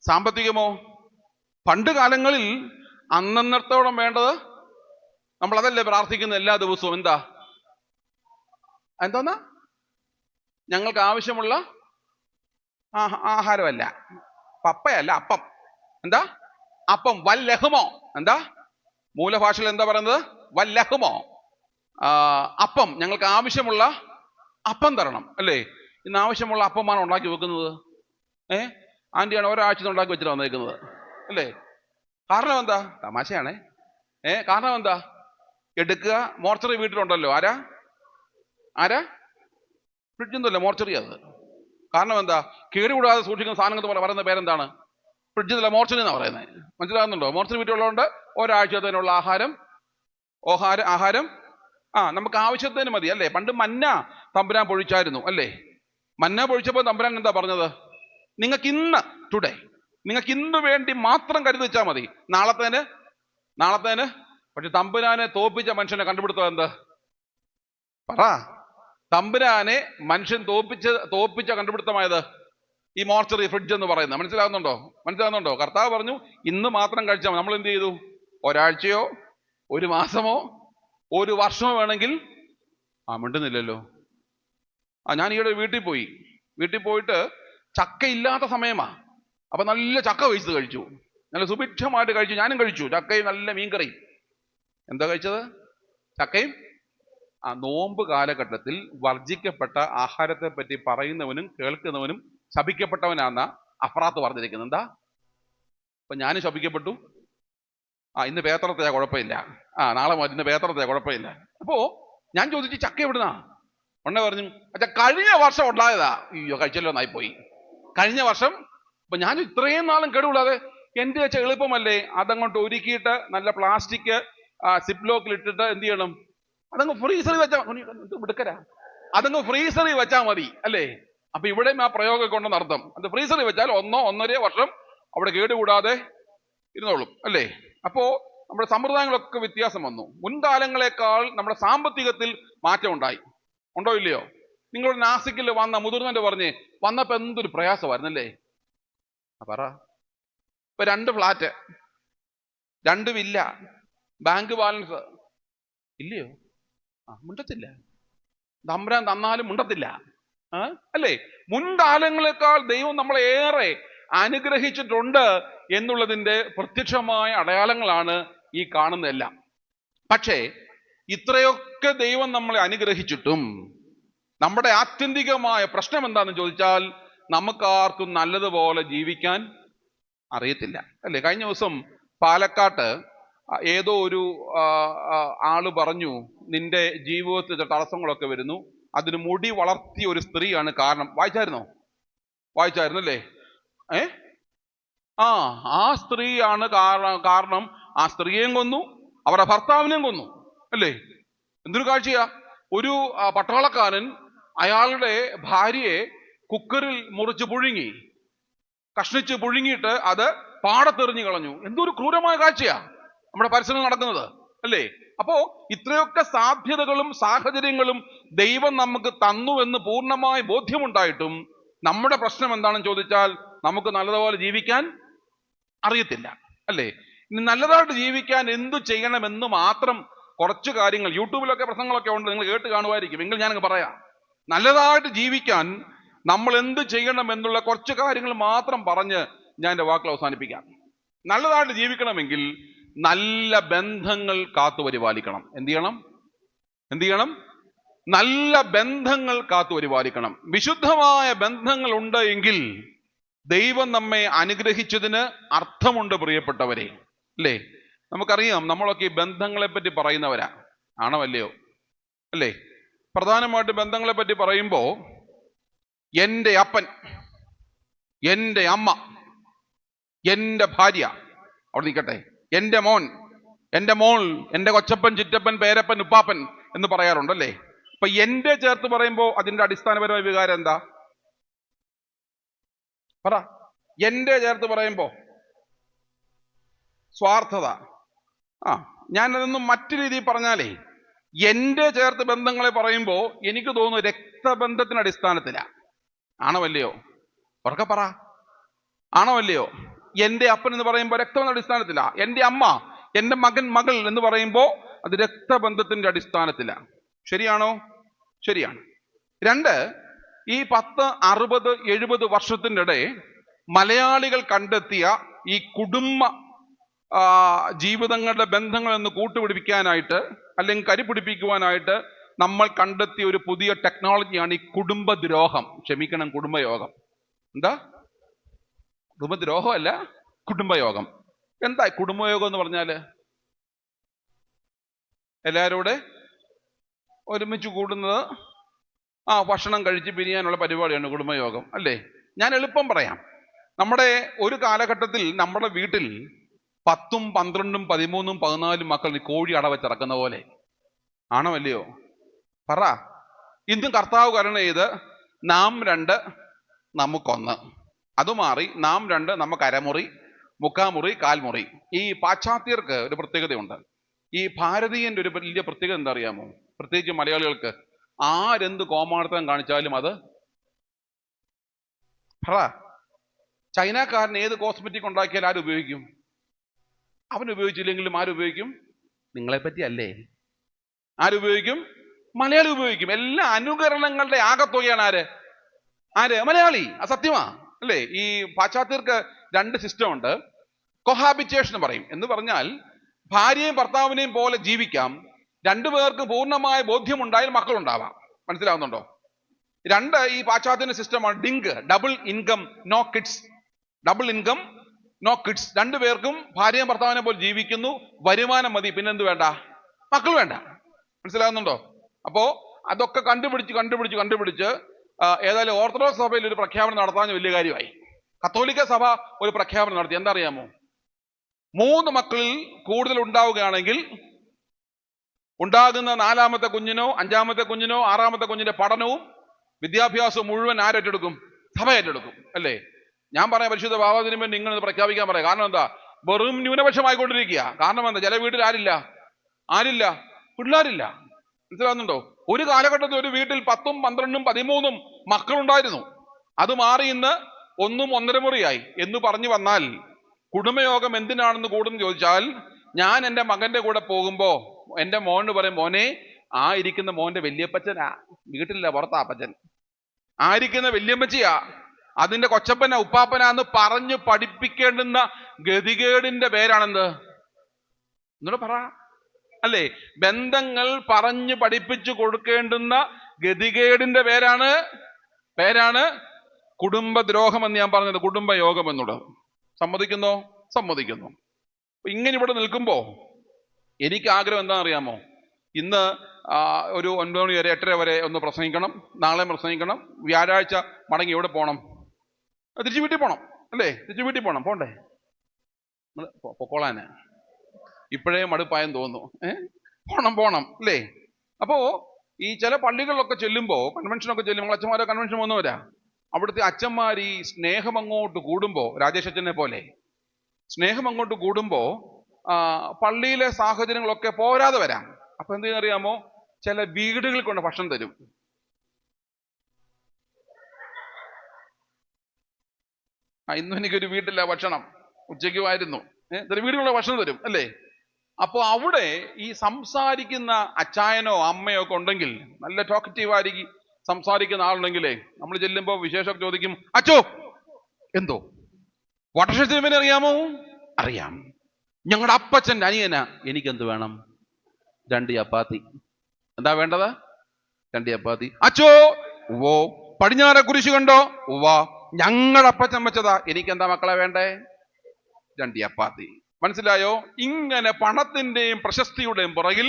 സാമ്പത്തികമോ പണ്ട് കാലങ്ങളിൽ അന്നന്നത്തോളം വേണ്ടത് നമ്മൾ അതല്ലേ പ്രാർത്ഥിക്കുന്ന എല്ലാ ദിവസവും? എന്തോന്നാ? ഞങ്ങൾക്ക് ആവശ്യമുള്ള ആഹാരമല്ല, പപ്പയല്ല, അപ്പം. അപ്പം വല്ലഹുമോ. മൂലഭാഷയിൽ എന്താ പറയുന്നത്? വല്ലഹുമോ. അപ്പം, ഞങ്ങൾക്ക് ആവശ്യമുള്ള അപ്പം തരണം അല്ലേ? ഇന്ന് ആവശ്യമുള്ള അപ്പമാണ് ഉണ്ടാക്കി വെക്കുന്നത്. ആന്റിയാണ് ഒരാഴ്ച ഉണ്ടാക്കി വെച്ചിട്ട് വന്നേക്കുന്നത് അല്ലേ? കാരണം എന്താ? തമാശയാണേ. കാരണം എന്താ? എടുക്കുക, മോർച്ചറി വീട്ടിലുണ്ടല്ലോ. ആരാ? ഫ്രിഡ്ജൊന്നുമല്ല, മോർച്ചറി അത്. കാരണം എന്താ? കേടുകൂടാതെ സൂക്ഷിക്കുന്ന സാധനങ്ങൾ പോലെ പറയുന്ന പേരെന്താണ്? ഫ്രിഡ്ജ് എന്നല്ല, മോർച്ചറി എന്നാ പറയുന്നത്. മനസ്സിലാകുന്നുണ്ടോ? മോർച്ചറി വീട്ടിലുള്ളതുകൊണ്ട് ഒരാഴ്ചത്തേനുള്ള ആഹാരം നമുക്ക് ആവശ്യത്തിന് മതി അല്ലേ? പണ്ട് മന്ന തമ്പുരാൻ പൊഴിച്ചായിരുന്നു അല്ലേ? മന്ന പൊഴിച്ചപ്പോൾ തമ്പുരാൻ എന്താ പറഞ്ഞത്? നിങ്ങൾക്ക് ഇന്ന് വേണ്ടി മാത്രം കരുതി വെച്ചാൽ മതി, നാളത്തേന്. പക്ഷെ തമ്പുരാനെ തോപ്പിച്ച മനുഷ്യനെ കണ്ടുപിടുത്തം എന്ത്? പറ. തമ്പുരാനെ മനുഷ്യൻ തോപ്പിച്ച കണ്ടുപിടുത്തമായത് ഈ മോർച്ചറി, ഫ്രിഡ്ജ് എന്ന് പറയുന്നത്. മനസ്സിലാകുന്നുണ്ടോ? കർത്താവ് പറഞ്ഞു ഇന്ന് മാത്രം കഴിച്ചാൽ മതി. നമ്മൾ എന്ത് ചെയ്തു? ഒരാഴ്ചയോ, ഒരു മാസമോ, ഒരു വർഷമോ വേണമെങ്കിൽ. മിണ്ടുന്നില്ലല്ലോ. ഞാൻ ഈയിടെ വീട്ടിൽ പോയിട്ട് ചക്ക ഇല്ലാത്ത സമയമാ. അപ്പൊ നല്ല ചക്ക വേവിച്ചത് കഴിച്ചു. നല്ല സുഭിക്ഷമായിട്ട് കഴിച്ചു. ഞാനും കഴിച്ചു. ചക്കയും നല്ല മീൻകറിയും. എന്താ കഴിച്ചത്? ചക്കയും. നോമ്പ് കാലഘട്ടത്തിൽ വർജിക്കപ്പെട്ട ആഹാരത്തെ പറ്റി പറയുന്നവനും കേൾക്കുന്നവനും ശപിക്കപ്പെട്ടവനാന്ന അഫ്രാത്ത് പറഞ്ഞിരിക്കുന്നത്. എന്താ? അപ്പൊ ഞാനും ശപിക്കപ്പെട്ടു. ഇന്ന് പേത്രത്തെയാ, കുഴപ്പമില്ല. നാളെ മതി, ഇന്ന് പേത്രത്തെയാ, കുഴപ്പമില്ല. അപ്പോ ഞാൻ ചോദിച്ചു ചക്ക എവിടുന്നാ? ഉടനെ പറഞ്ഞു, അച്ഛാ കഴിഞ്ഞ വർഷം ഉണ്ടായതാ. അയ്യോ, കഴിച്ചല്ലോ, എന്നായിപ്പോയി. കഴിഞ്ഞ വർഷം. അപ്പൊ ഞാൻ ഇത്രയും നാളും കേടുകൂടാതെ, എൻ്റെ വെച്ച എളുപ്പമല്ലേ, അതങ്ങോട്ട് ഒരുക്കിയിട്ട് നല്ല പ്ലാസ്റ്റിക് സിപ്പ് ലോക്കിൽ ഇട്ടിട്ട് എന്ത് ചെയ്യണം? അതങ്ങ് ഫ്രീസറിൽ വെച്ചാൽ അതങ്ങ് ഫ്രീസറിൽ വെച്ചാൽ മതി അല്ലേ? അപ്പൊ ഇവിടെയും ആ പ്രയോഗമൊക്കെ ഉണ്ടെന്ന് അർത്ഥം. അത് ഫ്രീസറിൽ വെച്ചാൽ 1-1.5 വർഷം അവിടെ കേടുകൂടാതെ ഇരുന്നോളും അല്ലേ? അപ്പോ നമ്മുടെ സമ്പ്രദായങ്ങളൊക്കെ വ്യത്യാസം വന്നു. മുൻകാലങ്ങളെക്കാൾ നമ്മുടെ സാമ്പത്തികത്തിൽ മാറ്റം ഉണ്ടായി. ഉണ്ടോ ഇല്ലയോ? നിങ്ങളുടെ നാസിക്കിൽ വന്ന മുതിർന്നവന്റെ വന്നപ്പോ എന്തൊരു പ്രയാസമായിരുന്നല്ലേ? പറ. ഇപ്പൊ 2 ഫ്ലാറ്റ്, 2 വില്ല, ബാങ്ക് ബാലൻസ് ഇല്ലയോ? മുണ്ടത്തില്ല. തമ്പുരാൻ തന്നാലും മുണ്ടത്തില്ല അല്ലേ? മുൻകാലങ്ങളെക്കാൾ ദൈവം നമ്മളെ ഏറെ അനുഗ്രഹിച്ചിട്ടുണ്ട് എന്നുള്ളതിന്റെ പ്രത്യക്ഷമായ അടയാളങ്ങളാണ് ഈ കാണുന്നതെല്ലാം. പക്ഷേ ഇത്രയൊക്കെ ദൈവം നമ്മളെ അനുഗ്രഹിച്ചിട്ടും നമ്മുടെ ആത്യന്തികമായ പ്രശ്നം എന്താണെന്ന് ചോദിച്ചാൽ നമുക്കാർക്കും നല്ലതുപോലെ ജീവിക്കാൻ അറിയത്തില്ല അല്ലേ? കഴിഞ്ഞ ദിവസം പാലക്കാട്ട് ഏതോ ഒരു ആള് പറഞ്ഞു, നിന്റെ ജീവിതത്തിൽ തടസ്സങ്ങളൊക്കെ വരുന്നു, അതിന് മുടി വളർത്തിയ ഒരു സ്ത്രീയാണ് കാരണം. വായിച്ചായിരുന്നു അല്ലേ? ആ സ്ത്രീയാണ് കാരണം ആ സ്ത്രീയെയും കൊന്നു, അവരുടെ ഭർത്താവിനെയും കൊന്നു അല്ലേ? എന്തൊരു കാഴ്ചയാ! ഒരു പട്ടാളക്കാരൻ അയാളുടെ ഭാര്യയെ കുക്കറിൽ മുറിച്ച് പുഴുങ്ങി, കഷ്ണിച്ച് പുഴുങ്ങിയിട്ട് അത് പാടത്തെറിഞ്ഞു കളഞ്ഞു. എന്തൊരു ക്രൂരമായ കാഴ്ചയാ നമ്മുടെ പരിസരങ്ങൾ നടക്കുന്നത് അല്ലേ? അപ്പോ ഇത്രയൊക്കെ സാധ്യതകളും സാഹചര്യങ്ങളും ദൈവം നമുക്ക് തന്നു എന്ന് പൂർണ്ണമായി ബോധ്യമുണ്ടായിട്ടും നമ്മുടെ പ്രശ്നം എന്താണെന്ന് ചോദിച്ചാൽ നമുക്ക് നല്ലതുപോലെ ജീവിക്കാൻ അറിയത്തില്ല അല്ലേ? ഇനി നല്ലതായിട്ട് ജീവിക്കാൻ എന്തു ചെയ്യണമെന്ന് മാത്രം കുറച്ച് കാര്യങ്ങൾ, യൂട്യൂബിലൊക്കെ പ്രസംഗങ്ങളൊക്കെ ഉണ്ട്, നിങ്ങൾ കേട്ട് കാണുമായിരിക്കും, എങ്കിൽ ഞാനങ്ങ് പറയാം. നല്ലതായിട്ട് ജീവിക്കാൻ നമ്മൾ എന്ത് ചെയ്യണം എന്നുള്ള കുറച്ച് കാര്യങ്ങൾ മാത്രം പറഞ്ഞ് ഞാൻ എൻ്റെ വാക്കുകൾ അവസാനിപ്പിക്കാം. നല്ലതായിട്ട് ജീവിക്കണമെങ്കിൽ നല്ല ബന്ധങ്ങൾ കാത്തുപരിപാലിക്കണം. എന്ത് ചെയ്യണം? നല്ല ബന്ധങ്ങൾ കാത്തുപരിപാലിക്കണം. വിശുദ്ധമായ ബന്ധങ്ങൾ ഉണ്ട് എങ്കിൽ ദൈവം നമ്മെ അനുഗ്രഹിച്ചതിന് അർത്ഥമുണ്ട് പ്രിയപ്പെട്ടവരെ, അല്ലേ? നമുക്കറിയാം, നമ്മളൊക്കെ ഈ ബന്ധങ്ങളെ പറ്റി പറയുന്നവരാ, ആണോ അല്ലയോ? അല്ലേ? പ്രധാനമായിട്ട് ബന്ധങ്ങളെ പറ്റി പറയുമ്പോ എൻ്റെ അപ്പൻ, എൻ്റെ അമ്മ, എൻ്റെ ഭാര്യ, അവിടെ നിൽക്കട്ടെ, എൻ്റെ മോൻ, എൻ്റെ മോൾ, എൻ്റെ കൊച്ചപ്പൻ, ചിറ്റപ്പൻ, പേരപ്പൻ, ഉപ്പാപ്പൻ എന്ന് പറയാറുണ്ടല്ലേ? അപ്പൊ എൻ്റെ ചേർത്ത് പറയുമ്പോ അതിന്റെ അടിസ്ഥാനപരമായ വികാരം എന്താ? പറ. എൻ്റെ ചേർത്ത് പറയുമ്പോ സ്വാർത്ഥത. ഞാനതൊന്നും മറ്റു രീതിയിൽ പറഞ്ഞാലേ, എൻ്റെ ചേർത്ത് ബന്ധങ്ങളെ പറയുമ്പോ എനിക്ക് തോന്നുന്നു രക്തബന്ധത്തിന് അടിസ്ഥാനത്തിലാ. ആണോ അല്ലയോ? ഉറക്കെ പറ. ആണോ അല്ലയോ? എൻ്റെ അപ്പൻ എന്ന് പറയുമ്പോൾ രക്തബന്ധ അടിസ്ഥാനത്തിലാ. എൻ്റെ അമ്മ, എൻ്റെ മകൻ, മകൾ എന്ന് പറയുമ്പോൾ അത് രക്തബന്ധത്തിന്റെ അടിസ്ഥാനത്തിലാണ്. ശരിയാണോ? ശരിയാണ്. രണ്ട്, ഈ 10, 60, 70 വർഷത്തിനിടെ മലയാളികൾ കണ്ടെത്തിയ ഈ കുടുംബ ജീവിതങ്ങളുടെ ബന്ധങ്ങൾ എന്ന് കൂട്ടുപിടിപ്പിക്കാനായിട്ട് അല്ലെങ്കിൽ കരിപിടിപ്പിക്കുവാനായിട്ട് നമ്മൾ കണ്ടെത്തിയ ഒരു പുതിയ ടെക്നോളജിയാണ് ഈ കുടുംബദ്രോഹം. ക്ഷമിക്കണം, കുടുംബയോഗം. എന്താ? കുടുംബദ്രോഹം അല്ല, കുടുംബയോഗം. എന്താ കുടുംബയോഗം എന്ന് പറഞ്ഞാല്? എല്ലാവരും കൂടെ ഒരുമിച്ച് കൂടുന്നത്, ഭക്ഷണം കഴിച്ച് പിരിയാനുള്ള പരിപാടിയാണ് കുടുംബയോഗം അല്ലേ? ഞാൻ എളുപ്പം പറയാം. നമ്മുടെ ഒരു കാലഘട്ടത്തിൽ നമ്മുടെ വീട്ടിൽ 10, 12, 13, 14 മക്കൾ കോഴി അടവച്ചിറക്കുന്ന പോലെ. ആണോ അല്ലയോ? പറ. ഇന്നും കർത്താവ് കരുണ ചെയ്ത് നാം 2 നമുക്കൊന്ന്, അത് മാറി നാം 2 നമുക്ക് അരമുറി, മുക്കാമുറി, കാൽമുറി. ഈ പാശ്ചാത്യർക്ക് ഒരു പ്രത്യേകതയുണ്ട്. ഈ ഭാരതീയന്റെ ഒരു വലിയ പ്രത്യേകത എന്താ അറിയാമോ? പ്രത്യേകിച്ച് മലയാളികൾക്ക്, ആരെന്ത് കോമാളിത്തം കാണിച്ചാലും അത് പറ. ചൈനക്കാരൻ ഏത് കോസ്മെറ്റിക് ഉണ്ടാക്കിയാൽ ആരും ഉപയോഗിക്കും? അവൻ ഉപയോഗിച്ചില്ലെങ്കിലും ആരുപയോഗിക്കും? നിങ്ങളെപ്പറ്റി അല്ലേ? ആരുപയോഗിക്കും? മലയാളി ഉപയോഗിക്കും. എല്ലാ അനുകരണങ്ങളുടെ ആകത്തുകയാണ് ആര്? മലയാളി. സത്യമാ അല്ലേ? ഈ പാശ്ചാത്യർക്ക് 2 സിസ്റ്റം ഉണ്ട്. കൊഹാബിറ്റേഷൻ പറയും. എന്ന് പറഞ്ഞാൽ ഭാര്യയും ഭർത്താവിനെയും പോലെ ജീവിക്കാം, 2 പേർക്ക് പൂർണ്ണമായ ബോധ്യമുണ്ടായാൽ മക്കളുണ്ടാവാം. മനസ്സിലാവുന്നുണ്ടോ? 2, ഈ പാശ്ചാത്യന്റെ സിസ്റ്റമാണ് DINK, double income no kids. Double income no kids. 2 പേർക്കും ഭാര്യയും ഭർത്താവിനെ പോലെ ജീവിക്കുന്നു, വരുമാനം മതി, പിന്നെന്ത് വേണ്ട? മക്കൾ വേണ്ട. മനസ്സിലാകുന്നുണ്ടോ? അപ്പോ അതൊക്കെ കണ്ടുപിടിച്ച് ഏതായാലും ഓർത്തഡോക്സ് സഭയിൽ ഒരു പ്രഖ്യാപനം നടത്താൻ വലിയ കാര്യമായി. കത്തോലിക്ക സഭ ഒരു പ്രഖ്യാപനം നടത്തി. എന്താ അറിയാമോ? 3 മക്കളിൽ കൂടുതൽ ഉണ്ടാവുകയാണെങ്കിൽ ഉണ്ടാകുന്ന 4ാമത്തെ കുഞ്ഞിനോ 5ാമത്തെ കുഞ്ഞിനോ 6ാമത്തെ കുഞ്ഞിന്റെ പഠനവും വിദ്യാഭ്യാസവും മുഴുവൻ ആരേറ്റെടുക്കും? സഭ ഏറ്റെടുക്കും അല്ലേ? ഞാൻ പറയാം, പരിശുദ്ധ ബാബാതിരുമേൽ നിങ്ങൾ പ്രഖ്യാപിക്കാൻ പറയാം. കാരണം എന്താ? വെറും ന്യൂനപക്ഷമായിക്കൊണ്ടിരിക്കുക. കാരണം എന്താ? ചില വീട്ടിൽ ആരില്ല, പിള്ളേരില്ല. മനസ്സിലാകുന്നുണ്ടോ? ഒരു കാലഘട്ടത്തിൽ ഒരു വീട്ടിൽ 10, 12, 13 മക്കളുണ്ടായിരുന്നു. അത് മാറി ഇന്ന് 1, 1.5 മുറിയായി എന്ന് പറഞ്ഞു വന്നാൽ കുടുംബയോഗം എന്തിനാണെന്ന് കൂടുന്നു ചോദിച്ചാൽ, ഞാൻ എൻ്റെ മകന്റെ കൂടെ പോകുമ്പോ എൻ്റെ മോന് പറയും, മോനെ, ആ ഇരിക്കുന്ന മോന്റെ വല്യപ്പച്ചനാ, വീട്ടിലില്ല, പുറത്താ അപ്പച്ചൻ. ആയിരിക്കുന്ന വല്യമ്മച്ചിയാ, അതിന്റെ കൊച്ചപ്പനാ, ഉപ്പാപ്പനാന്ന് പറഞ്ഞു പഠിപ്പിക്കേണ്ടുന്ന ഗതികേടിന്റെ പേരാണെന്ത്? എന്നോട് പറ അല്ലേ? ബന്ധങ്ങൾ പറഞ്ഞു പഠിപ്പിച്ചു കൊടുക്കേണ്ടുന്ന ഗതികേടിന്റെ പേരാണ് കുടുംബദ്രോഹം എന്ന് ഞാൻ പറഞ്ഞത്, കുടുംബയോഗം എന്നുള്ളത്. സമ്മതിക്കുന്നു. ഇങ്ങനെ ഇവിടെ നിൽക്കുമ്പോ എനിക്ക് ആഗ്രഹം എന്താണെന്ന് അറിയാമോ? ഇന്ന് ഒരു 9 മണി വരെ 8:30 വരെ ഒന്ന് പ്രസംഗിക്കണം, നാളെ പ്രസംഗിക്കണം, വ്യാഴാഴ്ച മടങ്ങി എവിടെ പോകണം? തിരിച്ചു വീട്ടിൽ പോകണം അല്ലേ? തിരിച്ചു വീട്ടിൽ പോകണം, പോണ്ടേ? പൊക്കോളാന് ഇപ്പോഴേ മടുപ്പായെന്ന് തോന്നുന്നു. പോണം അല്ലേ? അപ്പോ ഈ ചില പള്ളികളിലൊക്കെ ചെല്ലുമ്പോ, കൺവെൻഷനൊക്കെ ചെല്ലുമ്പോൾ, അച്ഛന്മാരെ കൺവെൻഷൻ വന്നവരാ, അവിടുത്തെ അച്ഛന്മാർ ഈ സ്നേഹം അങ്ങോട്ട് കൂടുമ്പോ, രാജേഷ് അച്ഛനെ പോലെ സ്നേഹം അങ്ങോട്ട് കൂടുമ്പോ പള്ളിയിലെ സാഹചര്യങ്ങളൊക്കെ പോരാതെ വരാം. അപ്പൊ എന്ത് ചെയ്യുന്നറിയാമോ? ചില വീടുകളിൽ കൊണ്ട് ഭക്ഷണം തരും. ഇന്നും എനിക്കൊരു വീട്ടില്ല ഭക്ഷണം, ഉച്ചയ്ക്കുമായിരുന്നു. വീടുകളിലെ ഭക്ഷണം തരും അല്ലേ? അപ്പൊ അവിടെ ഈ സംസാരിക്കുന്ന അച്ചായനോ അമ്മയോ ഒക്കെ ഉണ്ടെങ്കിൽ, നല്ല ടോക്കറ്റീവായിരിക്കും സംസാരിക്കുന്ന ആളുണ്ടെങ്കിലേ, നമ്മൾ ചെല്ലുമ്പോ വിശേഷമൊക്കെ ചോദിക്കും. അച്ചോ എന്തോ വട്ടശ്ശേരിമേനെ അറിയാമോ? അറിയാം. ഞങ്ങളുടെ അപ്പച്ചൻ്റെ അനിയനാ. എനിക്കെന്ത് വേണം? 2 ചപ്പാത്തി. എന്താ വേണ്ടത്? 2 ചപ്പാത്തി. അച്ചോ ഉവ്വോ. പടിഞ്ഞാറെ കുരിശ് കണ്ടോ? ഉവ്വാ. ഞങ്ങളുടെ അപ്പച്ചൻ വെച്ചതാ. എനിക്കെന്താ മക്കളെ വേണ്ടേ? 2 ചപ്പാത്തി. മനസ്സിലായോ? ഇങ്ങനെ പണത്തിന്റെയും പ്രശസ്തിയുടെയും പുറകിൽ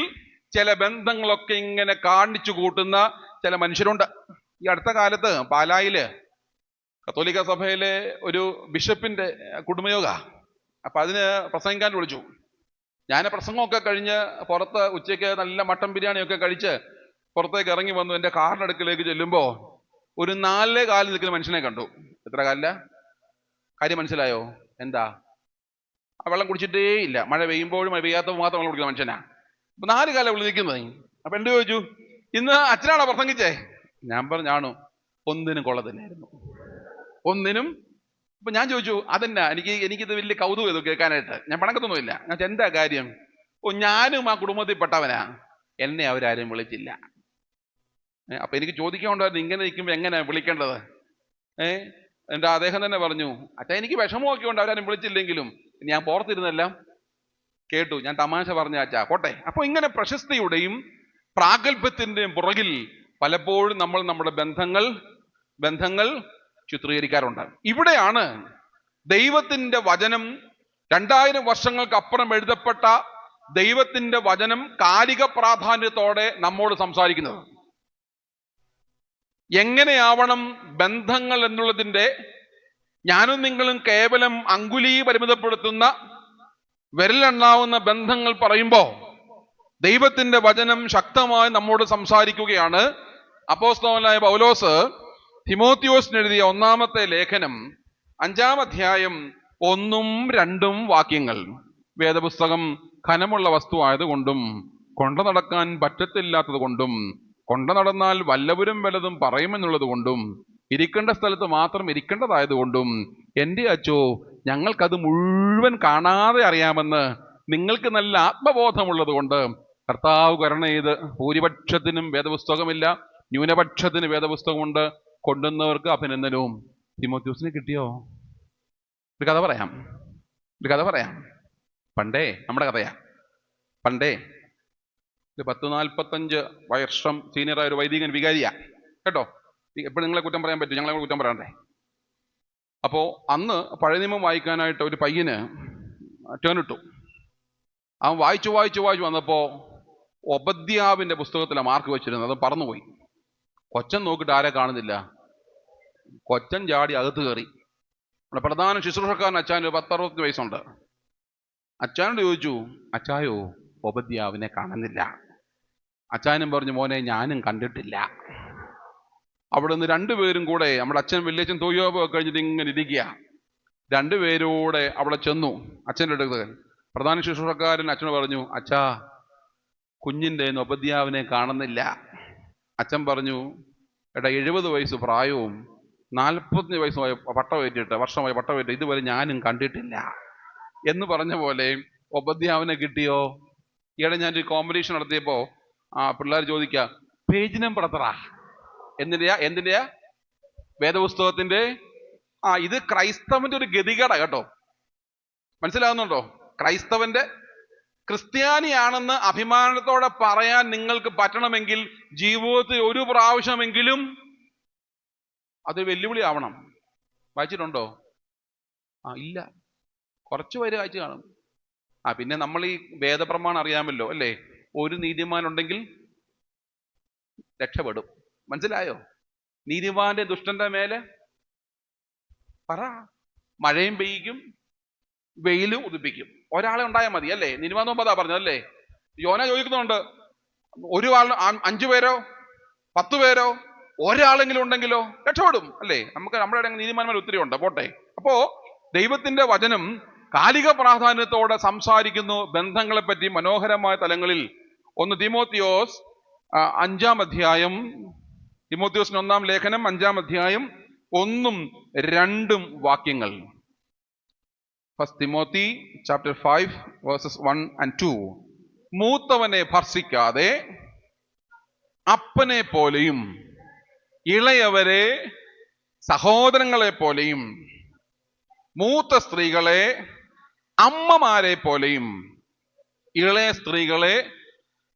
ചില ബന്ധങ്ങളൊക്കെ ഇങ്ങനെ കാണിച്ചു കൂട്ടുന്ന ചില മനുഷ്യരുണ്ട്. ഈ അടുത്ത കാലത്ത് പാലായില് കത്തോലിക്ക സഭയിലെ ഒരു ബിഷപ്പിന്റെ കുടുംബയോഗ. അപ്പൊ അതിന് പ്രസംഗിക്കാൻ വിളിച്ചു. ഞാൻ പ്രസംഗമൊക്കെ കഴിഞ്ഞ് പുറത്ത് ഉച്ചയ്ക്ക് നല്ല മട്ടൻ ബിരിയാണിയൊക്കെ കഴിച്ച് പുറത്തേക്ക് ഇറങ്ങി വന്നു. എൻ്റെ കാറിൻ്റെ അടുക്കിലേക്ക് ചെല്ലുമ്പോ ഒരു 4 കാലിൽ നിൽക്കുന്ന മനുഷ്യനെ കണ്ടു. എത്ര കാലില? കാര്യം മനസ്സിലായോ? എന്താ? വെള്ളം കുടിച്ചിട്ടേ ഇല്ല. മഴ പെയ്യുമ്പോഴും മഴ പെയ്യാത്ത മാത്രം വെള്ളം കുടിക്കുന്ന മനുഷ്യനാ. അപ്പൊ 4 കാലം ഉള്ളിൽ നിൽക്കുന്നത്. അപ്പൊ എന്ത് ചോദിച്ചു? ഇന്ന് അച്ഛനാണോ പ്രസംഗിച്ചേ? ഞാൻ പറഞ്ഞാണു. ഒന്നിനും കൊള്ളത്തില്ലായിരുന്നു, ഒന്നിനും. അപ്പൊ ഞാൻ ചോദിച്ചു, അതെന്നാ? എനിക്കിത് വലിയ കൗതുകം ഇത് കേൾക്കാനായിട്ട്. ഞാൻ പണക്കത്തൊന്നുമില്ല. ഞാൻ എന്താ കാര്യം? ഞാനും ആ കുടുംബത്തിൽ പെട്ടവനാ, എന്നെ അവരാരും വിളിച്ചില്ല. അപ്പൊ എനിക്ക് ചോദിക്കാനുണ്ടായിരുന്നു, ഇങ്ങനെ നിൽക്കുമ്പോ എങ്ങനെയാ വിളിക്കേണ്ടത്? എന്നിട്ട് അദ്ദേഹം തന്നെ പറഞ്ഞു, അച്ഛാ എനിക്ക് വിഷമമൊക്കെ ഉണ്ട് അവരാരും വിളിച്ചില്ലെങ്കിലും. ഞാൻ പുറത്തിരുന്നെല്ലാം കേട്ടു. ഞാൻ തമാശ പറഞ്ഞ അച്ഛാ, പോട്ടെ. അപ്പൊ ഇങ്ങനെ പ്രശസ്തിയുടെയും പ്രാഗൽഭ്യത്തിന്റെയും പുറകിൽ പലപ്പോഴും നമ്മൾ നമ്മുടെ ബന്ധങ്ങൾ ചിത്രീകരിക്കാറുണ്ട്. ഇവിടെയാണ് ദൈവത്തിന്റെ വചനം, 2000 വർഷങ്ങൾക്കപ്പുറം എഴുതപ്പെട്ട ദൈവത്തിന്റെ വചനം കാലിക പ്രാധാന്യത്തോടെ നമ്മോട് സംസാരിക്കുന്നത്. എങ്ങനെയാവണം ബന്ധങ്ങൾ എന്നുള്ളതിന്റെ, ഞാനും നിങ്ങളും കേവലം അങ്കുലി പരിമിതപ്പെടുത്തുന്ന വിരലെണ്ണാവുന്ന ബന്ധങ്ങൾ പറയുമ്പോ ദൈവത്തിന്റെ വചനം ശക്തമായി നമ്മോട് സംസാരിക്കുകയാണ്. അപ്പോസ്തലനായ പൗലോസ് തിമോത്തിയോസിന് എഴുതിയ 1-ാമത്തെ ലേഖനം 5-ാം അധ്യായം 1-2 വാക്യങ്ങൾ. വേദപുസ്തകം ഘനമുള്ള വസ്തു ആയതുകൊണ്ടും കൊണ്ടു നടക്കാൻ പറ്റത്തില്ലാത്തത് കൊണ്ടും കൊണ്ടു നടന്നാൽ വല്ലവരും വല്ലതും പറയുമെന്നുള്ളത് കൊണ്ടും ഇരിക്കേണ്ട സ്ഥലത്ത് മാത്രം ഇരിക്കേണ്ടതായതുകൊണ്ടും എൻ്റെ അച്ചോ, ഞങ്ങൾക്കത് മുഴുവൻ കാണാതെ അറിയാമെന്ന് നിങ്ങൾക്ക് നല്ല ആത്മബോധമുള്ളത് കൊണ്ട് കർത്താവ് കരുണ ചെയ്ത്, ഭൂരിപക്ഷത്തിനും വേദപുസ്തകമില്ല, ന്യൂനപക്ഷത്തിന് വേദപുസ്തകമുണ്ട്, കൊണ്ടുവന്നവർക്ക് അഭിനന്ദനവും. തിമോത്തിയോസിന് കിട്ടിയോ? ഒരു കഥ പറയാം. പണ്ടേ, നമ്മുടെ കഥയാ. പണ്ടേ 10-45 വർഷം സീനിയറായ ഒരു വൈദികൻ വികാരിയാ കേട്ടോ. എപ്പോഴും നിങ്ങളെ കുറ്റം പറയാൻ പറ്റും, ഞങ്ങളെ കുറ്റം പറയണ്ടേ? അപ്പോ അന്ന് പഴയ നിയമം വായിക്കാനായിട്ട് ഒരു പയ്യന് ടേണിട്ടു. അവൻ വായിച്ചു വന്നപ്പോ ഒബദ്യാവിന്റെ പുസ്തകത്തിലാണ് മാർക്ക് വെച്ചിരുന്നത്. അത് പറന്നുപോയി. കൊച്ചൻ നോക്കിയിട്ട് ആരെ കാണുന്നില്ല. കൊച്ചൻ ചാടി അകത്ത് കയറി. നമ്മുടെ പ്രധാന ശുശ്രൂഷക്കാരൻ അച്ചായന് 10-60 വയസ്സുണ്ട്. അച്ചായനോട് ചോദിച്ചു, അച്ചായോ ഒബദ്യാവിനെ കാണുന്നില്ല? അച്ചായനും പറഞ്ഞു, മോനെ ഞാനും കണ്ടിട്ടില്ല. അവിടെ നിന്ന് 2 പേരും കൂടെ, നമ്മുടെ അച്ഛൻ വലിയച്ഛൻ തോയ്യോബ് കഴിഞ്ഞിട്ട് ഇങ്ങനെ ഇരിക്കുക, 2 പേരൂടെ അവിടെ ചെന്നു അച്ഛൻ്റെ അടുത്ത്. പ്രധാന ശുശ്രൂഷക്കാരൻ അച്ഛനോട് പറഞ്ഞു, അച്ഛാ കുഞ്ഞിൻ്റെ ഒബദ്യാവിനെ കാണുന്നില്ല. അച്ഛൻ പറഞ്ഞു, എടാ 70 വയസ്സ് പ്രായവും 45 വയസ്സുമായി വർഷമായി പട്ടമേറ്റിട്ട് ഇതുവരെ ഞാനും കണ്ടിട്ടില്ല എന്ന് പറഞ്ഞ പോലെ ഒബദ്യാവിനെ കിട്ടിയോ? ഈയിടെ ഞാനൊരു കോമ്പറ്റീഷൻ നടത്തിയപ്പോ പിള്ളേർ ചോദിക്കുക, പേജ് നമ്പർ എത്ര? എന്തിന്റെയാ? വേദപുസ്തകത്തിന്റെ. ഇത് ക്രൈസ്തവന്റെ ഒരു ഗതികേടാ കേട്ടോ. മനസ്സിലാകുന്നുണ്ടോ? ക്രിസ്ത്യാനിയാണെന്ന് അഭിമാനത്തോടെ പറയാൻ നിങ്ങൾക്ക് പറ്റണമെങ്കിൽ ജീവിതത്തിൽ ഒരു പ്രാവശ്യമെങ്കിലും അത് വെല്ലുവിളി ആവണം. വായിച്ചിട്ടുണ്ടോ? ഇല്ല, കുറച്ചു പേര് വായിച്ചു കാണും. പിന്നെ നമ്മൾ ഈ വേദപ്രമാണം അറിയാമല്ലോ അല്ലേ? ഒരു നീതിമാനുണ്ടെങ്കിൽ രക്ഷപ്പെടും. മനസ്സിലായോ? നീതിമാന്റെ ദുഷ്ടന്റെ മേലെ പറ, മഴയും പെയ്യിക്കും, വെയിലും ഉദിപ്പിക്കും. ഒരാളെ ഉണ്ടായാൽ മതി അല്ലേ? നീതിമാൻ നോമ്പതാ പറഞ്ഞത് അല്ലേ? യോന ചോദിക്കുന്നുണ്ട്, ഒരു ആൾ 5 പേരോ 10 പേരോ ഒരാളെങ്കിലും ഉണ്ടെങ്കിലോ രക്ഷപ്പെടും അല്ലേ? നമുക്ക് നമ്മുടെ നീതിമാന്മാർ ഒത്തിരി ഉണ്ട്, പോട്ടെ. അപ്പോ ദൈവത്തിന്റെ വചനം കാലിക പ്രാധാന്യത്തോടെ സംസാരിക്കുന്നു ബന്ധങ്ങളെ പറ്റി മനോഹരമായ തലങ്ങളിൽ. 1 തീമോത്തിയോസ് 5-ാം അധ്യായം, തീമോത്തിയോസിന് 1-ാം ലേഖനം 5-ാം അധ്യായം 1-2 വാക്യങ്ങൾ. 1 Timothy chapter 5 verses 1 and 2. മൂത്തവനെ ഭർഷിക്കാതെ അപ്പനെ പോലെയും ഇളയവരെ സഹോദരങ്ങളെ പോലെയും മൂത്ത സ്ത്രീകളെ അമ്മമാരെ പോലെയും ഇളയ സ്ത്രീകളെ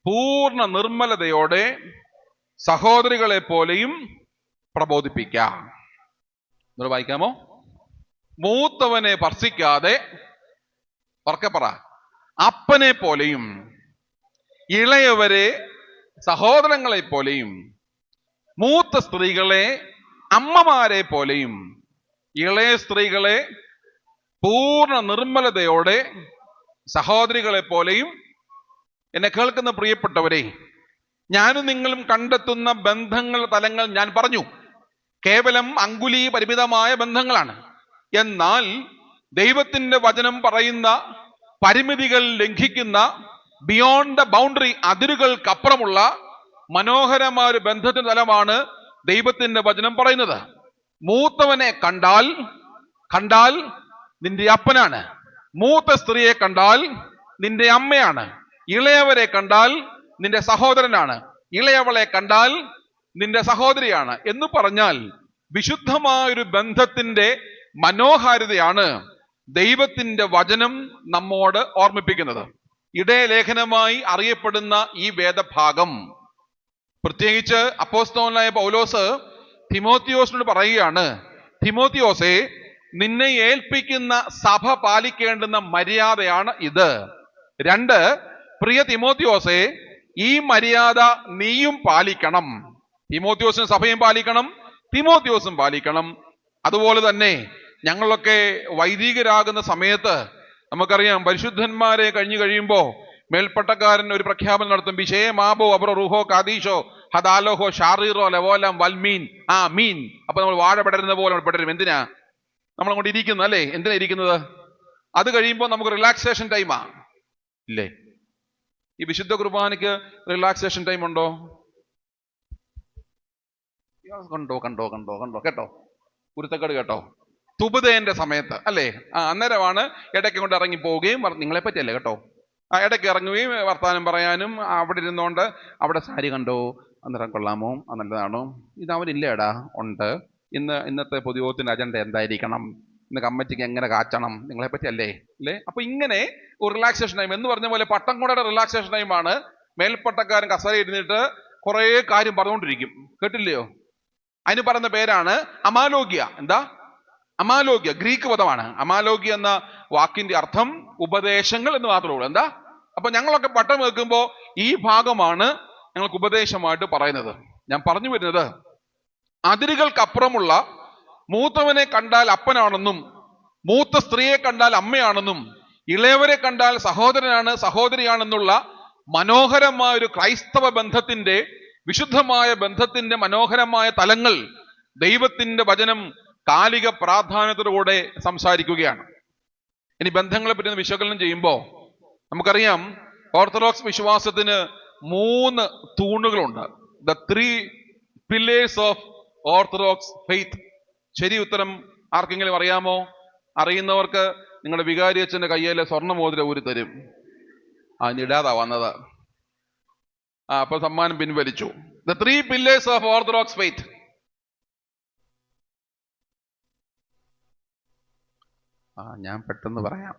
പൂർണ്ണ നിർമ്മലതയോടെ സഹോദരികളെ പോലെയും പ്രബോധിപ്പിക്കാം. നിങ്ങൾ വായിക്കാമോ? മൂത്തവനെ ഭർഷിക്കാതെ, ഉറക്കെ പറ, അപ്പനെ പോലെയും ഇളയവരെ സഹോദരങ്ങളെ പോലെയും മൂത്ത സ്ത്രീകളെ അമ്മമാരെ പോലെയും ഇളയ സ്ത്രീകളെ പൂർണ്ണ നിർമ്മലതയോടെ സഹോദരികളെ പോലെയും. എന്നെ കേൾക്കുന്ന പ്രിയപ്പെട്ടവരെ, ഞാനും നിങ്ങളും കണ്ടെത്തുന്ന ബന്ധങ്ങൾ തലങ്ങൾ ഞാൻ പറഞ്ഞു, കേവലം അങ്കുലി പരിമിതമായ ബന്ധങ്ങളാണ്. എന്നാൽ ദൈവത്തിന്റെ വചനം പറയുന്ന പരിമിതികൾ ലംഘിക്കുന്ന, ബിയോണ്ട് ദ ബൗണ്ടറി, അതിരുകൾക്കപ്പുറമുള്ള മനോഹരമായ ഒരു ബന്ധത്തിന്റെ തലമാണ് ദൈവത്തിന്റെ വചനം പറയുന്നത്. മൂത്തവനെ കണ്ടാൽ നിന്റെ അപ്പനാണ്, മൂത്ത സ്ത്രീയെ കണ്ടാൽ നിന്റെ അമ്മയാണ്, ഇളയവരെ കണ്ടാൽ നിന്റെ സഹോദരനാണ്, ഇളയവളെ കണ്ടാൽ നിന്റെ സഹോദരിയാണ് എന്ന് പറഞ്ഞാൽ വിശുദ്ധമായൊരു ബന്ധത്തിന്റെ മനോഹാരിതയാണ് ദൈവത്തിന്റെ വചനം നമ്മോട് ഓർമ്മിപ്പിക്കുന്നത്. ഇടയലേഖനമായി അറിയപ്പെടുന്ന ഈ വേദഭാഗം, പ്രത്യേകിച്ച് അപ്പോസ്തലനായ പൗലോസ് തിമോത്തിയോസിനോട് പറയുകയാണ്, തിമോത്തിയോസേ, നിന്നെ ഏൽപ്പിക്കുന്ന സഭ പാലിക്കേണ്ടുന്ന മര്യാദയാണ് ഇത്. 2, പ്രിയ തിമോത്തിയോസേ, ഈ മര്യാദ നീയും പാലിക്കണം. തിമോത്തിയോസും സഭയും പാലിക്കണം, തിമോത്തിയോസും പാലിക്കണം. അതുപോലെ തന്നെ ഞങ്ങളൊക്കെ വൈദികരാകുന്ന സമയത്ത് നമുക്കറിയാം, പരിശുദ്ധന്മാരെ കഴിഞ്ഞു കഴിയുമ്പോൾ മേൽപ്പട്ടക്കാരൻ ഒരു പ്രഖ്യാപനം നടത്തും, വിഷയ മാബോ അബ്രോ റുഹോ കാദീഷോ ഹദാലോഹോ ഷാറീറോ ലവോലം വൽമീൻ മീൻ. അപ്പൊ നമ്മൾ വാഴ പെടരുന്ന പോലെ പെടരും. എന്തിനാ നമ്മളങ്ങോട്ട് ഇരിക്കുന്നത് അല്ലേ? എന്തിനാ ഇരിക്കുന്നത്? അത് കഴിയുമ്പോൾ നമുക്ക് റിലാക്സേഷൻ ടൈമാ ഇല്ലേ? ഈ വിശുദ്ധ കുർബാനയ്ക്ക് റിലാക്സേഷൻ ടൈം ഉണ്ടോ? കണ്ടോ കേട്ടോ, കുരുത്തക്കേട് കേട്ടോ. തുബുദേന്റെ സമയത്ത് അല്ലേ, അന്നേരമാണ് ഇടയ്ക്ക് കൊണ്ട് ഇറങ്ങി പോവുകയും, നിങ്ങളെ പറ്റിയല്ലേ കേട്ടോ, ഇടയ്ക്ക് ഇറങ്ങുകയും വർത്താനം പറയാനും, അവിടെ ഇരുന്നോണ്ട് അവിടെ സാരി കണ്ടോ, അന്നേരം കൊള്ളാമോ, നല്ലതാണോ, ഇത് അവനില്ലേടാ, ഉണ്ട്, ഇന്നത്തെ പൊതുയോഗത്തിന്റെ അജണ്ട എന്തായിരിക്കണം, ഇന്ന് കമ്മിറ്റിക്ക് എങ്ങനെ കാച്ചണം, നിങ്ങളെ പറ്റിയല്ലേ അല്ലേ? അപ്പൊ ഇങ്ങനെ ഒരു റിലാക്സേഷൻ ടൈം എന്ന് പറഞ്ഞ പോലെ പട്ടംകൊടയുടെ റിലാക്സേഷൻ ടൈമാണ്. മേൽപ്പട്ടക്കാരൻ കസേര ഇരുന്നിട്ട് കുറെ കാര്യം പറഞ്ഞുകൊണ്ടിരിക്കും, കേട്ടില്ലയോ? അതിന് പറയുന്ന പേരാണ് അമാലോഗ്യ. എന്താ അമാലോഗ്യ? ഗ്രീക്ക് പദമാണ്. അമാലോഗ്യ എന്ന വാക്കിന്റെ അർത്ഥം ഉപദേശങ്ങൾ എന്ന് മാത്രമേ ഉള്ളൂ. എന്താ? അപ്പൊ ഞങ്ങളൊക്കെ പട്ടം വെക്കുമ്പോൾ ഈ ഭാഗമാണ് ഞങ്ങൾക്ക് ഉപദേശമായിട്ട് പറയുന്നത്. ഞാൻ പറഞ്ഞു വരുന്നത്, അതിരുകൾക്കപ്പുറമുള്ള, മൂത്തവനെ കണ്ടാൽ അപ്പനാണെന്നും മൂത്ത സ്ത്രീയെ കണ്ടാൽ അമ്മയാണെന്നും ഇളയവരെ കണ്ടാൽ സഹോദരനാണ് സഹോദരിയാണെന്നുള്ള മനോഹരമായ ഒരു ക്രൈസ്തവ ബന്ധത്തിന്റെ, വിശുദ്ധമായ ബന്ധത്തിന്റെ മനോഹരമായ തലങ്ങൾ ദൈവത്തിന്റെ വചനം കാലിക പ്രാധാന്യത്തോടുകൂടെ സംസാരിക്കുകയാണ്. ഇനി ബന്ധങ്ങളെ പറ്റി വിശകലനം ചെയ്യുമ്പോൾ നമുക്കറിയാം, ഓർത്തഡോക്സ് വിശ്വാസത്തിന് 3 തൂണുകളുണ്ട്. The 3 pillars of orthodox faith. ശരി ഉത്തരം ആർക്കെങ്കിലും അറിയാമോ? അറിയുന്നവർക്ക് നിങ്ങളുടെ വികാരി അച്ഛന്റെ കയ്യിലെ സ്വർണ്ണമോതിരം ഊരി തരും. അതിനിടാതാ വന്നത്. അപ്പൊ സമ്മാനം പിൻവലിച്ചു. The 3 pillars of orthodox faith. ഞാൻ പെട്ടെന്ന് പറയാം,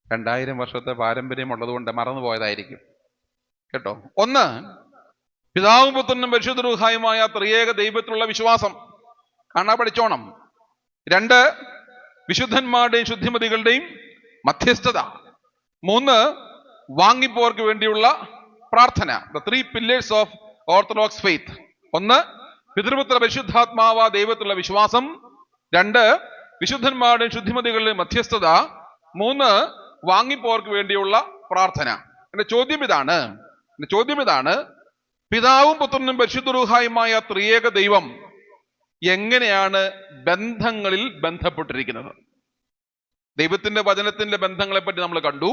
2000 വർഷത്തെ പാരമ്പര്യം ഉള്ളതുകൊണ്ട് മറന്നുപോയതായിരിക്കും കേട്ടോ. 1, പിതാവും പുത്രനും പരിശുദ്ധ റൂഹായുമായ ത്രിയേക ദൈവത്തിലുള്ള വിശ്വാസം, കാണാ പഠിച്ചോണം. 2, വിശുദ്ധന്മാരുടെയും ശുദ്ധിമതികളുടെയും മധ്യസ്ഥത. 3, വാങ്ങിപ്പോർക്ക് വേണ്ടിയുള്ള പ്രാർത്ഥന. The 3 pillars of orthodox faith. ഒന്ന്, പിതൃപുത്ര പരിശുദ്ധാത്മാവ ദൈവത്തിലുള്ള വിശ്വാസം. രണ്ട്, വിശുദ്ധന്മാരുടെ ശുദ്ധിമതികളുടെ മധ്യസ്ഥത. മൂന്ന്, വാങ്ങിപ്പോർക്ക് വേണ്ടിയുള്ള പ്രാർത്ഥന. എന്റെ ചോദ്യം ഇതാണ്, പിതാവും പുത്രനും പരിശുദ്ധ റൂഹായുമായ ത്രിയേക ദൈവം എങ്ങനെയാണ് ബന്ധങ്ങളിൽ ബന്ധപ്പെട്ടിരിക്കുന്നത്? ദൈവത്തിന്റെ വചനത്തിന്റെ ബന്ധങ്ങളെ പറ്റി നമ്മൾ കണ്ടു.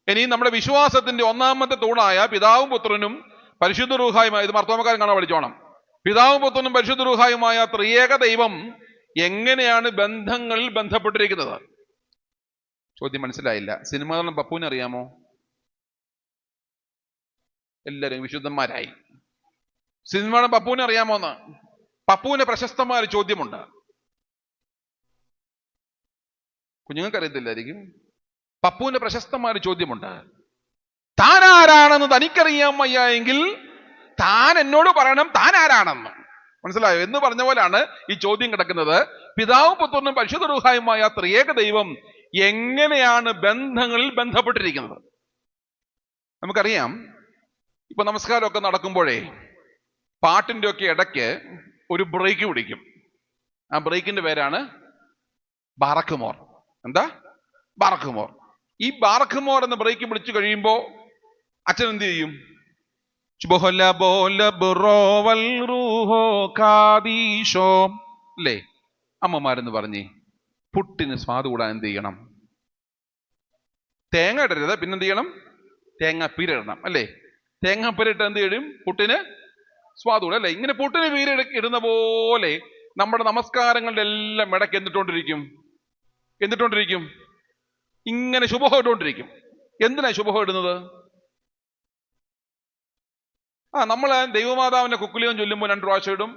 ഇനി നമ്മുടെ വിശ്വാസത്തിന്റെ ഒന്നാമത്തെ തൂണായ പിതാവും പുത്രനും പരിശുദ്ധ റൂഹായുമായ, ഇത് മർത്തോമക്കാരൻ കാണാൻ പഠിച്ചോണം, പിതാവും പുത്രനും പരിശുദ്ധ റൂഹായുമായ ത്രിയേക ദൈവം എങ്ങനെയാണ് ബന്ധങ്ങളിൽ ബന്ധപ്പെട്ടിരിക്കുന്നത്? ചോദ്യം മനസ്സിലായില്ല. സിനിമകളിലും പപ്പുവിനെ അറിയാമോ? എല്ലാവരും വിശുദ്ധന്മാരായി. സിനിമയുടെ പപ്പുവിനെ അറിയാമോന്ന്? പപ്പുവിന് പ്രശസ്തമായ ഒരു ചോദ്യമുണ്ട്. കുഞ്ഞുങ്ങൾക്ക് അറിയത്തില്ലായിരിക്കും. പപ്പുവിന്റെ പ്രശസ്തമായ ഒരു ചോദ്യമുണ്ട്. താൻ ആരാണെന്ന് തനിക്കറിയാൻ വയ്യ എങ്കിൽ താൻ എന്നോട് പറയണം താൻ ആരാണെന്ന്. മനസ്സിലായോ? എന്ന് പറഞ്ഞ പോലാണ് ഈ ചോദ്യം കിടക്കുന്നത്. പിതാവും പുത്രനും പരിശുദ്ധ റൂഹായുമായ ത്രിയേക ദൈവം എങ്ങനെയാണ് ബന്ധങ്ങളിൽ ബന്ധപ്പെട്ടിരിക്കുന്നത്? നമുക്കറിയാം, ഇപ്പൊ നമസ്കാരമൊക്കെ നടക്കുമ്പോഴേ പാട്ടിന്റെ ഒക്കെ ഇടയ്ക്ക് ഒരു ബ്രേക്ക് പിടിക്കും. ആ ബ്രേക്കിന്റെ പേരാണ് ബാറക്കുമോർ. എന്താ? ബാറക്കുമോർ. ഈ ബാറക്കുമോർ എന്ന ബ്രേക്ക് പിടിച്ചു കഴിയുമ്പോ അച്ഛൻ എന്ത് ചെയ്യും? അല്ലേ? അമ്മമാരെന്ന് പറഞ്ഞേ, പുട്ടിന് സ്വാദ് കൂടാൻ എന്ത് ചെയ്യണം? തേങ്ങ ഇടരുത്, പിന്നെന്ത് ചെയ്യണം? തേങ്ങാപ്പീരിടണം. അല്ലേ? തേങ്ങാപ്പീരിട്ട് എന്ത് ചെയ്യും? പുട്ടിന് സ്വാദ് കൂടെ. അല്ലേ? ഇങ്ങനെ പുട്ടിന് പീര് ഇടുന്ന പോലെ നമ്മുടെ നമസ്കാരങ്ങളുടെ എല്ലാം ഇടയ്ക്ക് എന്നിട്ടോണ്ടിരിക്കും ഇങ്ങനെ ശുഭഹം ഇട്ടുകൊണ്ടിരിക്കും. എന്തിനാ ശുഭഹം ഇടുന്നത്? നമ്മള് ദൈവമാതാവിന്റെ കുക്കുലിയം ചൊല്ലുമ്പോൾ 2 പ്രാവശ്യം ഇടും,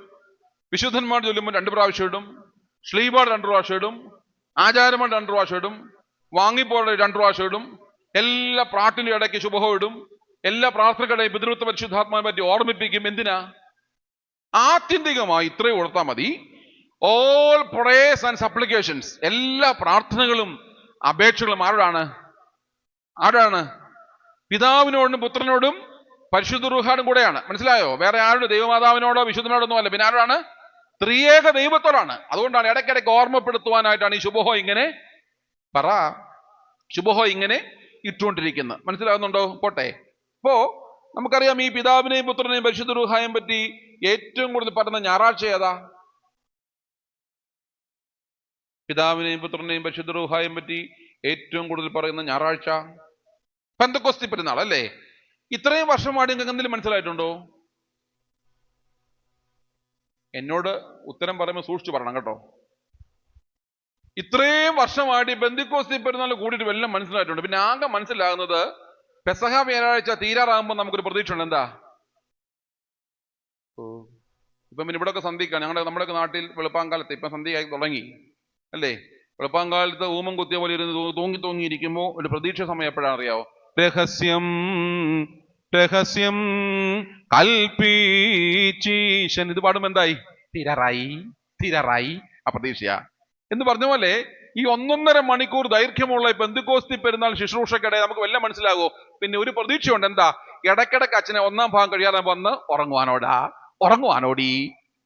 വിശുദ്ധന്മാർ ചൊല്ലുമ്പോൾ 2 പ്രാവശ്യം ഇടും, ശ്ലീബാട് 2 പ്രാവശ്യം ഇടും, ആചാരമാർ 2 പ്രാവശ്യം ഇടും, വാങ്ങിപ്പോടെ 2 പ്രാവശ്യം ഇടും, എല്ലാ പ്രാർത്ഥനയുടെ ഇടയ്ക്ക് ശുഭഹം ഇടും, എല്ലാ പ്രാർത്ഥനകളുടെയും പിതൃത്വ പരിശുദ്ധാത്മാവിനെ പറ്റി ഓർമ്മിപ്പിക്കും. എന്തിനാ? ആത്യന്തികമായി ഇത്രയും ഓർത്താൽ മതി. ഓൾ പ്രേയേഴ്സ് ആൻഡ് സപ്ലിക്കേഷൻസ്, എല്ലാ പ്രാർത്ഥനകളും അപേക്ഷകളും ആരാണ്? പിതാവിനോടും പുത്രനോടും പരിശുദ്ധ റൂഹാടും കൂടെയാണ്. മനസ്സിലായോ? വേറെ ആരുടെ? ദൈവമാതാവിനോടോ വിശുദ്ധനോടൊന്നും അല്ല. പിന്നെ ആരാണ്? ത്രിയേക ദൈവത്തോടാണ്. അതുകൊണ്ടാണ് ഇടയ്ക്കിടയ്ക്ക് ഓർമ്മപ്പെടുത്തുവാനായിട്ടാണ് ഈ ശുഭഹോ ഇങ്ങനെ ഇട്ടുകൊണ്ടിരിക്കുന്നത്. മനസ്സിലാകുന്നുണ്ടോ? പോട്ടെ. അപ്പോ നമുക്കറിയാം, ഈ പിതാവിനെയും പുത്രനെയും പരിശുദ്ധ റൂഹായെയും പറ്റി ഏറ്റവും കൂടുതൽ പറയുന്ന ഞായറാഴ്ച ഏതാ? പിതാവിനെയും പുത്രനെയും പരിശുദ്ധ റൂഹായെയും പറ്റി ഏറ്റവും കൂടുതൽ പറയുന്ന ഞായറാഴ്ച പെന്തക്കോസ്തി പെരുന്നാൾ. അല്ലേ? ഇത്രയും വർഷമായിട്ട് നിങ്ങൾക്ക് എന്തെങ്കിലും മനസ്സിലായിട്ടുണ്ടോ? എന്നോട് ഉത്തരം പറയുമ്പോൾ സൂക്ഷിച്ചു പറയണം കേട്ടോ. ഇത്രയും വർഷമായിട്ട് ഈ പെന്തക്കോസ്തി പെരുന്നാൾ കൂടിയിട്ട് വല്ലതും മനസ്സിലായിട്ടുണ്ട്? പിന്നെ ആകെ മനസ്സിലാകുന്നത് പെസഹ വ്യാഴാഴ്ച തീരാറാകുമ്പോൾ നമുക്കൊരു പ്രതീക്ഷ ഉണ്ട്. എന്താ? ഇപ്പം പിന്നെ ഇവിടെയൊക്കെ സന്ധിക്കാണ്. നമ്മുടെയൊക്കെ നാട്ടിൽ വെളുപ്പാങ്കാലത്ത് ഇപ്പം സന്ധിയായി തുടങ്ങി. അല്ലേ? വെളുപ്പാങ്കാലത്ത് ഊമം കുത്തിയ പോലെ ഇരുന്ന് തൂങ്ങിയിരിക്കുമ്പോൾ ഒരു പ്രതീക്ഷ സമയം എപ്പോഴാണ് അറിയാവോ? രഹസ്യം കൽപ്പീശൻ. ഇത് പാടുമ്പോ എന്തായി? തീരാറായി അപ്രതീക്ഷയാ എന്ന് പറഞ്ഞ പോലെ ഈ 1.5 മണിക്കൂർ ദൈർഘ്യമുള്ള പെന്തക്കോസ്തി പെരുന്നാൾ ശുശ്രൂഷക്കിടെ നമുക്ക് വല്ല മനസ്സിലാകോ? പിന്നെ ഒരു പ്രതീക്ഷയുണ്ട്. എന്താ? ഇടയ്ക്കിടയ്ക്ക് അച്ഛനെ 1-ാം ഭാഗം കഴിയാതെ വന്ന് ഉറങ്ങുവാനോടി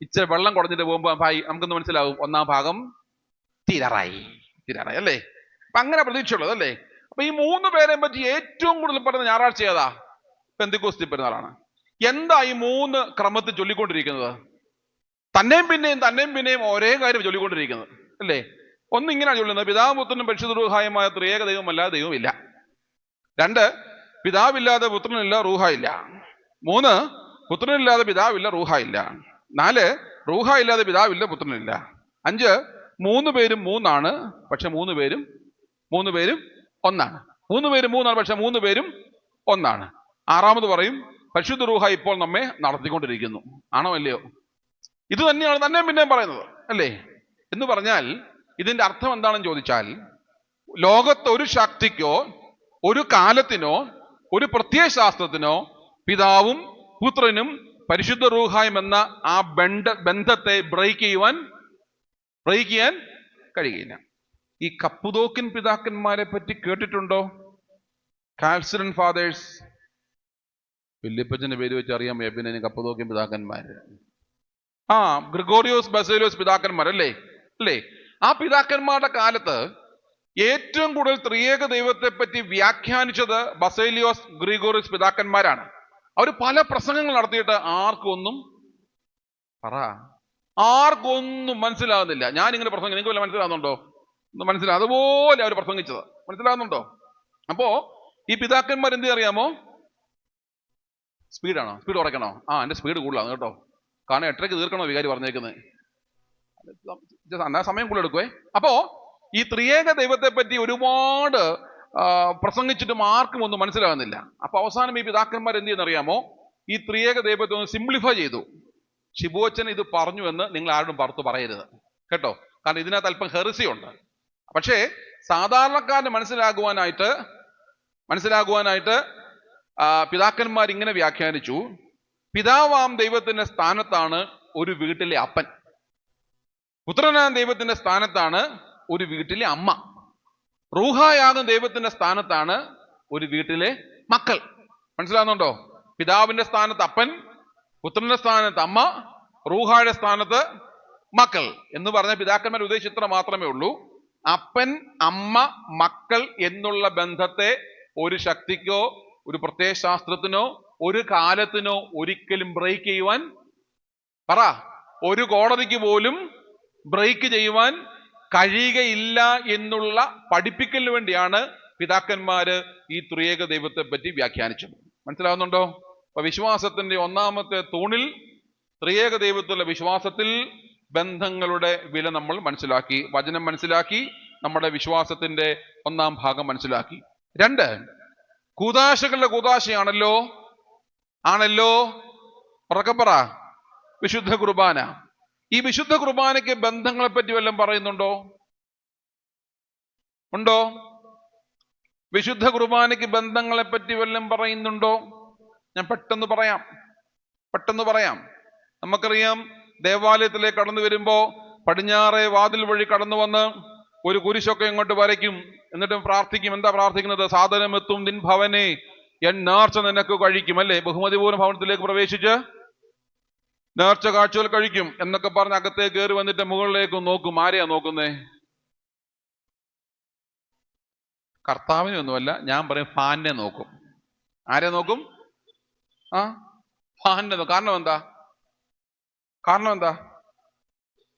ഇച്ചിരി വെള്ളം കുടഞ്ഞിട്ട് പോകുമ്പോ നമുക്കൊന്ന് മനസ്സിലാവും 1-ാം ഭാഗം തീരാറായി. അല്ലേ? അപ്പൊ അങ്ങനെ പ്രതീക്ഷയുള്ളത്. അല്ലേ? അപ്പൊ ഈ 3 പേരെയും പറ്റി ഏറ്റവും കൂടുതൽ പറയുന്ന ഞായറാഴ്ച ഏതാ? പെന്തക്കോസ്തി പെരുന്നാളാണ്. എന്താ ഈ 3 ക്രമത്തിൽ ചൊല്ലിക്കൊണ്ടിരിക്കുന്നത്? തന്നെയും പിന്നെയും ഒരേ കാര്യം ചൊല്ലിക്കൊണ്ടിരിക്കുന്നത്. അല്ലേ? ഒന്നിങ്ങനെയാണ് ചൊല്ലുന്നത്: പിതാവും പുത്രനും പരിശുദ്ധ റൂഹായുമായ ത്രിയേക ദൈവമല്ലാതെ ദൈവമില്ല. 2, പിതാവില്ലാതെ പുത്രനില്ല, റൂഹായില്ല. 3, പുത്രനില്ലാതെ പിതാവില്ല, റൂഹായില്ല. 4, റൂഹായില്ലാതെ പിതാവില്ല, പുത്രനില്ല. 5, 3 പേരും 3 പക്ഷെ 3 പേരും ഒന്നാണ്. 3 പേരും 3 പക്ഷെ 3 പേരും ഒന്നാണ്. 6-ാമത് പറയും, പരിശുദ്ധ റൂഹ ഇപ്പോൾ നമ്മെ നടത്തിക്കൊണ്ടിരിക്കുന്നു. ആണോ അല്ലയോ? ഇത് തന്നെയാണ് തന്നെ പിന്നെയും പറയുന്നത്. അല്ലേ? എന്ന് പറഞ്ഞാൽ ഇതിന്റെ അർത്ഥം എന്താണെന്ന് ചോദിച്ചാൽ, ലോകത്ത് ഒരു ശക്തിക്കോ ഒരു കാലത്തിനോ ഒരു പ്രത്യയശാസ്ത്രത്തിനോ പിതാവും പുത്രനും പരിശുദ്ധ റൂഹായും എന്ന ആ ബന്ധത്തെ ബ്രേക്ക് ചെയ്യാൻ കഴിയില്ല. ഈ കപ്പുതോക്കിൻ പിതാക്കന്മാരെ പറ്റി കേട്ടിട്ടുണ്ടോ? Chalcedon fathers. വല്യപ്പച്ചന്റെ പേര് വെച്ച് അറിയാൻ വയ്യ, പിന്നെ കപ്പദോക്യം പിതാക്കന്മാര്. ഗ്രിഗോറിയോസ് ബസേലിയോസ് പിതാക്കന്മാരല്ലേ അല്ലേ? ആ പിതാക്കന്മാരുടെ കാലത്ത് ഏറ്റവും കൂടുതൽ ത്രിയേക ദൈവത്തെ പറ്റി വ്യാഖ്യാനിച്ചത് ബസേലിയോസ് ഗ്രിഗോറിയോസ് പിതാക്കന്മാരാണ്. അവർ പല പ്രസംഗങ്ങൾ നടത്തിയിട്ട് ആർക്കൊന്നും മനസ്സിലാകുന്നില്ല. ഞാൻ ഇങ്ങനെ പ്രസംഗം, നിങ്ങൾക്ക് വല്ല മനസ്സിലാകുന്നുണ്ടോ? മനസ്സിലാകും. അതുപോലെ അവർ പ്രസംഗിച്ചത് മനസ്സിലാകുന്നുണ്ടോ? അപ്പോ ഈ പിതാക്കന്മാർ എന്ത് അറിയാമോ? സ്പീഡ് കുറയ്ക്കണോ? എന്റെ സ്പീഡ് കൂടുതലാണ് കേട്ടോ, കാരണം 8:30 തീർക്കണോ വികാരി പറഞ്ഞേക്കുന്നത്. എന്നാ സമയം കൂടുതൽ എടുക്കുവേ. അപ്പോ ഈ ത്രിയേക ദൈവത്തെ പറ്റി ഒരുപാട് പ്രസംഗിച്ചിട്ടും ആർക്കും ഒന്നും മനസ്സിലാകുന്നില്ല. അപ്പൊ അവസാനം ഈ പിതാക്കന്മാർ എന്ത് ചെയ്യുന്നറിയാമോ? ഈ ത്രിയേക ദൈവത്തെ ഒന്ന് സിംപ്ലിഫൈ ചെയ്തു. ഷിബുവച്ചൻ ഇത് പറഞ്ഞു എന്ന് നിങ്ങൾ ആരോടും പുറത്ത് പറയരുത് കേട്ടോ, കാരണം ഇതിനകത്ത് അല്പം ഹെറിസി ഉണ്ട്. പക്ഷേ സാധാരണക്കാരന് മനസ്സിലാകുവാനായിട്ട് പിതാക്കന്മാർ ഇങ്ങനെ വ്യാഖ്യാനിച്ചു: പിതാവാം ദൈവത്തിന്റെ സ്ഥാനത്താണ് ഒരു വീട്ടിലെ അപ്പൻ, പുത്രനാം ദൈവത്തിന്റെ സ്ഥാനത്താണ് ഒരു വീട്ടിലെ അമ്മ, റൂഹായാകും ദൈവത്തിന്റെ സ്ഥാനത്താണ് ഒരു വീട്ടിലെ മക്കൾ. മനസ്സിലാകുന്നുണ്ടോ? പിതാവിന്റെ സ്ഥാനത്ത് അപ്പൻ, പുത്രന്റെ സ്ഥാനത്ത് അമ്മ, റൂഹായുടെ സ്ഥാനത്ത് മക്കൾ എന്ന് പറഞ്ഞ പിതാക്കന്മാർ ഉദ്ദേശിച്ച ഇത്ര മാത്രമേ ഉള്ളൂ. അപ്പൻ, അമ്മ, മക്കൾ എന്നുള്ള ബന്ധത്തെ ഒരു ശക്തിക്കോ ഒരു പ്രത്യയ ശാസ്ത്രത്തിനോ ഒരു കാലത്തിനോ ഒരിക്കലും ബ്രേക്ക് ചെയ്യുവാൻ ഒരു കോടതിക്ക് പോലും ബ്രേക്ക് ചെയ്യുവാൻ കഴിയുകയില്ല എന്നുള്ള പഠിപ്പിക്കലിന് വേണ്ടിയാണ് പിതാക്കന്മാര് ഈ ത്രിയേക ദൈവത്തെ പറ്റി വ്യാഖ്യാനിച്ചത്. മനസ്സിലാവുന്നുണ്ടോ? അപ്പൊ വിശ്വാസത്തിന്റെ ഒന്നാമത്തെ തൂണിൽ, ത്രിയേക ദൈവത്തിലുള്ള വിശ്വാസത്തിൽ ബന്ധങ്ങളുടെ വില നമ്മൾ മനസ്സിലാക്കി, വചനം മനസ്സിലാക്കി, നമ്മുടെ വിശ്വാസത്തിന്റെ ഒന്നാം ഭാഗം മനസ്സിലാക്കി. 2, കൂദാശകളുടെ കൂദാശയാണല്ലോ ഉറക്കപ്പറ വിശുദ്ധ കുർബാന. ഈ വിശുദ്ധ കുർബാനയ്ക്ക് ബന്ധങ്ങളെ പറ്റി വല്ലതും പറയുന്നുണ്ടോ? ഉണ്ടോ? വിശുദ്ധ കുർബാനയ്ക്ക് ബന്ധങ്ങളെ പറ്റി വല്ലതും പറയുന്നുണ്ടോ? ഞാൻ പെട്ടെന്ന് പറയാം. നമുക്കറിയാം, ദേവാലയത്തിലേക്ക് കടന്നു വരുമ്പോ പടിഞ്ഞാറേ വാതിൽ വഴി കടന്നു വന്ന് ഒരു കുരിശൊക്കെ ഇങ്ങോട്ട് വരയ്ക്കും, എന്നിട്ട് പ്രാർത്ഥിക്കും. എന്താ പ്രാർത്ഥിക്കുന്നത്? സാധനമെത്തും നിൻ ഭവനെ എൻ നേർച്ച നിനക്ക് കഴിക്കും, അല്ലേ? ബഹുമതിപൂർവ്വ ഭവനത്തിലേക്ക് പ്രവേശിച്ച് നേർച്ച കാഴ്ചകൾ കഴിക്കും എന്നൊക്കെ പറഞ്ഞ് അകത്തേക്ക് കയറി വന്നിട്ട് മുകളിലേക്ക് നോക്കും. ആരെയാ നോക്കുന്നേ? കർത്താവിനെ ഒന്നുമല്ല, ഞാൻ പറയും ഫാനിനെ നോക്കും. ആരെ നോക്കും? ഫാനിനെ നോക്കും. കാരണം എന്താ?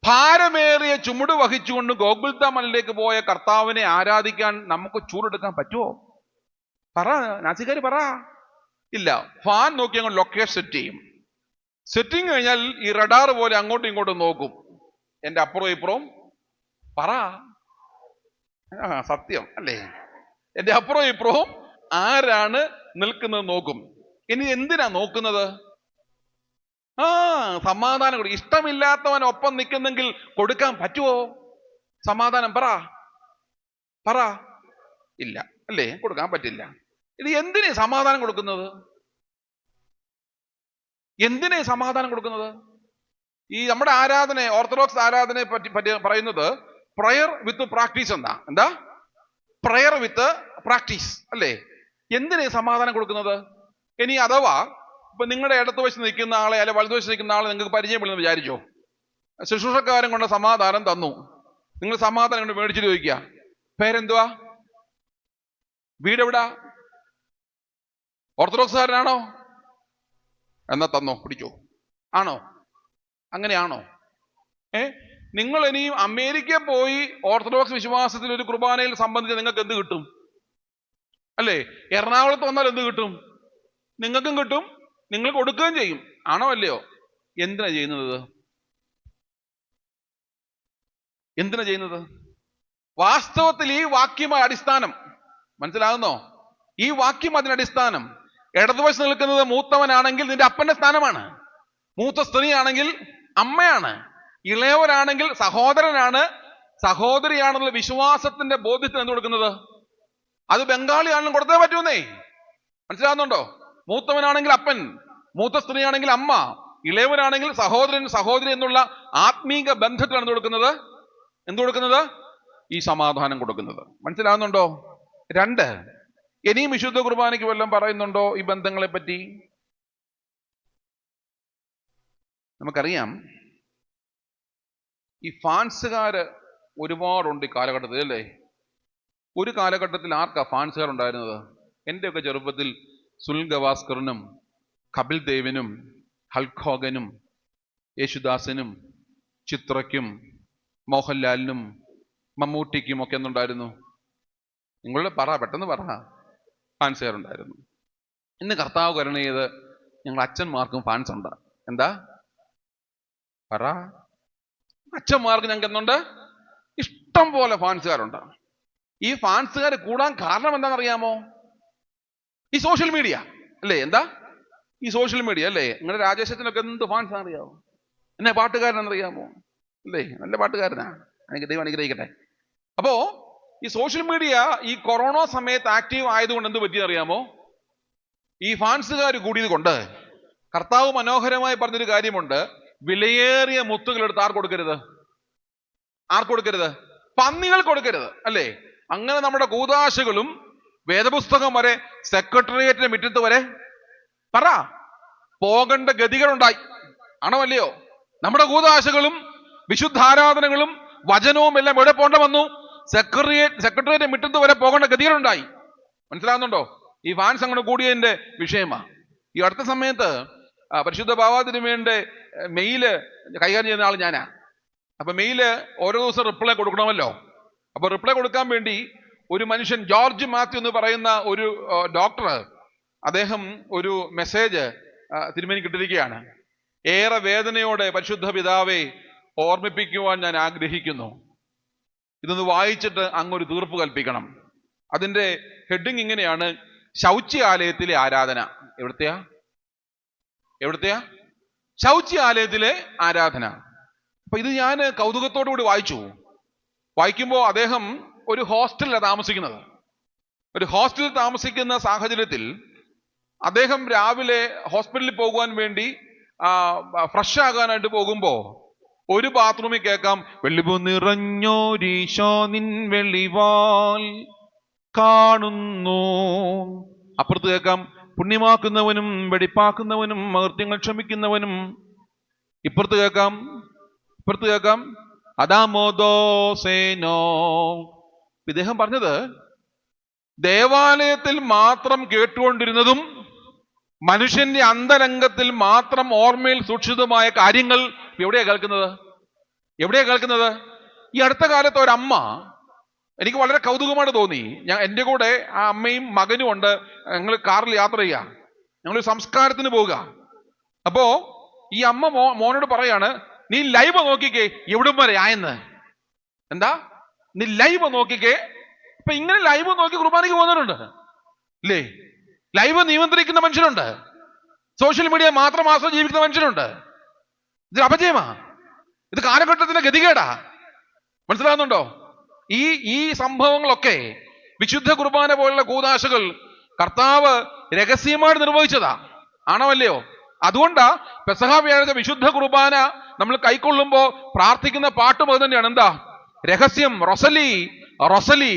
ഭാരമേറിയ ചുമട് വഹിച്ചുകൊണ്ട് ഗോകുൽത്ത മലയിലേക്ക് പോയ കർത്താവിനെ ആരാധിക്കാൻ നമുക്ക് ചൂടെടുക്കാൻ പറ്റുമോ? നാസിക്കാര് ഇല്ല. ഫാൻ നോക്കി അങ്ങ് ലൊക്കേഷൻ സെറ്റ് ചെയ്യും. സെറ്റിങ് കഴിഞ്ഞാൽ ഈ റഡാർ പോലെ അങ്ങോട്ടും ഇങ്ങോട്ടും നോക്കും. എന്റെ അപ്പുറവും ഇപ്പുറവും സത്യം അല്ലേ? എന്റെ അപ്പുറവും ഇപ്പുറവും ആരാണ് നിൽക്കുന്നത് നോക്കും. ഇനി എന്തിനാ നോക്കുന്നത്? സമാധാനം കൊടുക്കും. ഇഷ്ടമില്ലാത്തവൻ ഒപ്പം നിൽക്കുന്നെങ്കിൽ കൊടുക്കാൻ പറ്റുമോ സമാധാനം? പറ ഇല്ല അല്ലേ? കൊടുക്കാൻ പറ്റില്ല. ഇത് എന്തിനാ സമാധാനം കൊടുക്കുന്നത്? ഈ നമ്മുടെ ആരാധന, ഓർത്തഡോക്സ് ആരാധനയെ പറ്റി പറയുന്നത് പ്രയർ വിത്ത് പ്രാക്ടീസ് എന്താ പ്രയർ വിത്ത് പ്രാക്ടീസ് അല്ലേ? എന്തിനാ സമാധാനം കൊടുക്കുന്നത്? ഇനി അഥവാ ഇപ്പൊ നിങ്ങളുടെ ഇടത്തുവശത്ത് നിൽക്കുന്ന ആളെ അല്ലെ വലതുവശത്ത് നിൽക്കുന്ന ആളെ നിങ്ങൾക്ക് പരിചയപ്പെടുന്നു വിചാരിച്ചോ. ശുശ്രൂഷക്കാരൻ കൊണ്ട് സമാധാനം തന്നു, നിങ്ങൾ സമാധാനം കൊണ്ട് മേടിച്ചിട്ട് ചോദിക്കുക, പേരെന്തുവാ, വീടെവിടാ, ഓർത്തഡോക്സുകാരനാണോ? എന്നാ തന്നോ, പിടിച്ചോ. ആണോ? അങ്ങനെയാണോ? നിങ്ങൾ ഇനിയും അമേരിക്കയിൽ പോയി ഓർത്തഡോക്സ് വിശ്വാസത്തിൽ ഒരു കുർബാനയിൽ സംബന്ധിച്ച് നിങ്ങൾക്ക് എന്ത് കിട്ടും? അല്ലേ? എറണാകുളത്ത് വന്നാൽ എന്ത് കിട്ടും? നിങ്ങൾക്കും കിട്ടും, നിങ്ങൾ കൊടുക്കുകയും ചെയ്യും. ആണോ അല്ലയോ? എന്തിനാ ചെയ്യുന്നത്? വാസ്തവത്തിൽ ഈ വാക്യം അടിസ്ഥാനം മനസ്സിലാകുന്നോ? ഈ വാക്യം അതിനടിസ്ഥാനം. ഇടതുവശത്ത് നിൽക്കുന്നത് മൂത്തവനാണെങ്കിൽ നിന്റെ അപ്പന്റെ സ്ഥാനമാണ്, മൂത്ത സ്ത്രീയാണെങ്കിൽ അമ്മയാണ്, ഇളയവരാണെങ്കിൽ സഹോദരനാണ്, സഹോദരിയാണെന്നുള്ള വിശ്വാസത്തിന്റെ ബോധ്യത്തിന് എന്ത് കൊടുക്കുന്നത്? അത് ബംഗാളിയാണെങ്കിലും കൊടുത്തേ പറ്റൂന്നേ. മനസ്സിലാകുന്നുണ്ടോ? മൂത്തവനാണെങ്കിൽ അപ്പൻ, മൂത്ത സ്ത്രീയാണെങ്കിൽ അമ്മ, ഇളയവനാണെങ്കിൽ സഹോദരൻ സഹോദരി എന്നുള്ള ആത്മീക ബന്ധത്തിലാണ് എന്ത് കൊടുക്കുന്നത്? ഈ സമാധാനം കൊടുക്കുന്നത്. മനസ്സിലാകുന്നുണ്ടോ? 2, ഇനിയും വിശുദ്ധ കുർബാനയ്ക്ക് വല്ലതും പറയുന്നുണ്ടോ ഈ ബന്ധങ്ങളെ പറ്റി? നമുക്കറിയാം ഈ ഫാൻസുകാര് ഒരുപാടുണ്ട് ഈ കാലഘട്ടത്തിൽ, അല്ലേ? ഒരു കാലഘട്ടത്തിൽ ആർക്കാ ഫാൻസുകാർ ഉണ്ടായിരുന്നത്? എൻ്റെയൊക്കെ ചെറുപ്പത്തിൽ സുനിൽ ഗവാസ്കറിനും കപിൽ ദേവിനും ഹൾക്ക് ഹോഗനും യേശുദാസിനും ചിത്രയ്ക്കും മോഹൻലാലിനും മമ്മൂട്ടിക്കും ഒക്കെ എന്തുണ്ടായിരുന്നു? നിങ്ങളുടെ പെട്ടെന്ന് പറ. ഫാൻസുകാരുണ്ടായിരുന്നു. ഇന്ന് കർത്താവ് കരുണ ചെയ്ത് ഞങ്ങൾ അച്ഛന്മാർക്കും ഫാൻസ് ഉണ്ട്. എന്താ പറ? അച്ഛന്മാർക്ക് ഞങ്ങൾക്ക് എന്തുണ്ട്? ഇഷ്ടം പോലെ ഫാൻസുകാരുണ്ട്. ഈ ഫാൻസുകാർ കൂടാൻ കാരണം എന്താണെന്നറിയാമോ? ഈ സോഷ്യൽ മീഡിയ അല്ലേ? എന്താ ഈ സോഷ്യൽ മീഡിയ അല്ലേ? നിങ്ങളുടെ രാജേഷത്തിനൊക്കെ എന്ത് ഫാൻസ് അറിയാമോ? എന്നെ പാട്ടുകാരനെന്നറിയാമോ? അല്ലേ? നല്ല പാട്ടുകാരനാ, എനിക്ക് ദൈവം അനുഗ്രഹിക്കട്ടെ. അപ്പോ ഈ സോഷ്യൽ മീഡിയ ഈ കൊറോണ സമയത്ത് ആക്റ്റീവ് ആയതുകൊണ്ട് എന്ത് പറ്റിയെന്നറിയാമോ? ഈ ഫാൻസുകാർ കൂടിയത് കൊണ്ട് കർത്താവ് മനോഹരമായി പറഞ്ഞൊരു കാര്യമുണ്ട്. വിലയേറിയ മുത്തുകൾ എടുത്ത് ആർക്ക് കൊടുക്കരുത്? പന്നികൾ കൊടുക്കരുത്, അല്ലേ? അങ്ങനെ നമ്മുടെ കൂദാശകളും വേദപുസ്തകം വരെ സെക്രട്ടേറിയറ്റിന്റെ മുറ്റത്ത് വരെ പോകേണ്ട ഗതികളുണ്ടായി. ആണോ അല്ലയോ? നമ്മുടെ കൂദാശകളും വിശുദ്ധാരാധനകളും വചനവും എല്ലാം എവിടെ പോകേണ്ട വന്നു? സെക്രട്ടേറിയറ്റ് മുറ്റത്ത് വരെ പോകേണ്ട ഗതികളുണ്ടായി. മനസ്സിലാകുന്നുണ്ടോ? ഈ ഫാൻസ് അങ്ങനെ കൂടിയതിന്റെ വിഷയമാ. ഈ അടുത്ത സമയത്ത് പരിശുദ്ധ ബാവാതിരുമേന്റെ മെയില് കൈകാര്യം ചെയ്യുന്ന ആൾ ഞാനാ. അപ്പൊ മെയില് ഓരോ ദിവസം റിപ്ലൈ കൊടുക്കണമല്ലോ. അപ്പൊ റിപ്ലൈ കൊടുക്കാൻ വേണ്ടി ഒരു മനുഷ്യൻ ജോർജ് മാത്യു എന്ന് പറയുന്ന ഒരു ഡോക്ടർ, അദ്ദേഹം ഒരു മെസ്സേജ് തിരുമേനിക്ക് ഇട്ടിരിക്കുകയാണ്. ഏറെ വേദനയോടെ പരിശുദ്ധ പിതാവെ ഓർമ്മിപ്പിക്കുവാൻ ഞാൻ ആഗ്രഹിക്കുന്നു. ഇതൊന്ന് വായിച്ചിട്ട് അങ്ങൊരു തീർപ്പ് കൽപ്പിക്കണം. അതിന്റെ ഹെഡിങ് ഇങ്ങനെയാണ്: ശൗച്യാലയത്തിലെ ആരാധന. എവിടത്തെയാ? ശൗച്യാലയത്തിലെ ആരാധന. അപ്പൊ ഇത് ഞാൻ കൗതുകത്തോടു കൂടി വായിക്കുമ്പോൾ അദ്ദേഹം ഒരു ഹോസ്റ്റലിലാണ് താമസിക്കുന്നത്. ഒരു ഹോസ്റ്റലിൽ താമസിക്കുന്ന സാഹചര്യത്തിൽ അദ്ദേഹം രാവിലെ ഹോസ്പിറ്റലിൽ പോകുവാൻ വേണ്ടി ഫ്രഷ് ആകാനായിട്ട് പോകുമ്പോ ഒരു ബാത്റൂമിൽ കേൾക്കാം, വെള്ളിപൂ നിറഞ്ഞോരീശോ നിൻ വെള്ളിവാൽ കാണുന്നു. അപ്പുറത്ത് കേൾക്കാം, പുണ്യമാക്കുന്നവനും വെടിപ്പാക്കുന്നവനും മഹൃത്യങ്ങൾ ക്ഷമിക്കുന്നവനും. ഇപ്പുറത്ത് കേൾക്കാം അദാമോദോസേനോ. ഇദ്ദേഹം പറഞ്ഞത് ദേവാലയത്തിൽ മാത്രം കേട്ടുകൊണ്ടിരുന്നതും മനുഷ്യന്റെ അന്തരംഗത്തിൽ മാത്രം ഓർമ്മയിൽ സൂക്ഷിതമായ കാര്യങ്ങൾ എവിടെയാ കേൾക്കുന്നത്? ഈ അടുത്ത കാലത്ത് ഒരമ്മ, എനിക്ക് വളരെ കൗതുകമായിട്ട് തോന്നി. എൻ്റെ കൂടെ ആ അമ്മയും മകനും ഉണ്ട്. ഞങ്ങൾ കാറിൽ യാത്ര ചെയ്യുക, ഞങ്ങളൊരു സംസ്കാരത്തിന് പോവുക. അപ്പോ ഈ അമ്മ മോനോട് പറയാണ്, നീ ലൈവ് നോക്കിക്കേ എവിടം വരെ ആയെന്ന്. എന്താ? നീ ലൈവ് നോക്കിക്കേ. ഇപ്പൊ ഇങ്ങനെ ലൈവ് നോക്കി കുർബാനയ്ക്ക് പോകുന്നവരുണ്ട്, അല്ലേ? ലൈവ് നിയന്ത്രിക്കുന്ന മനുഷ്യരുണ്ട്, സോഷ്യൽ മീഡിയ മാത്രം ആശ്രയിച്ച് ജീവിക്കുന്ന മനുഷ്യരുണ്ട്. ഇത് അപജയമാ, ഇത് കാലഘട്ടത്തിന്റെ ഗതികേടാ. മനസ്സിലാകുന്നുണ്ടോ? ഈ സംഭവങ്ങളൊക്കെ വിശുദ്ധ കുർബാന പോലുള്ള കൂദാശകൾ കർത്താവ് രഹസ്യമായിട്ട് നിർവഹിച്ചതാ. ആണോ അല്ലയോ? അതുകൊണ്ടാ പെസഹ വ്യാഴാഴ്ച വിശുദ്ധ കുർബാന നമ്മൾ കൈക്കൊള്ളുമ്പോ പ്രാർത്ഥിക്കുന്ന പാട്ടും അത് തന്നെയാണ്. എന്താ? രഹസ്യം, റൊസലി റൊസലി,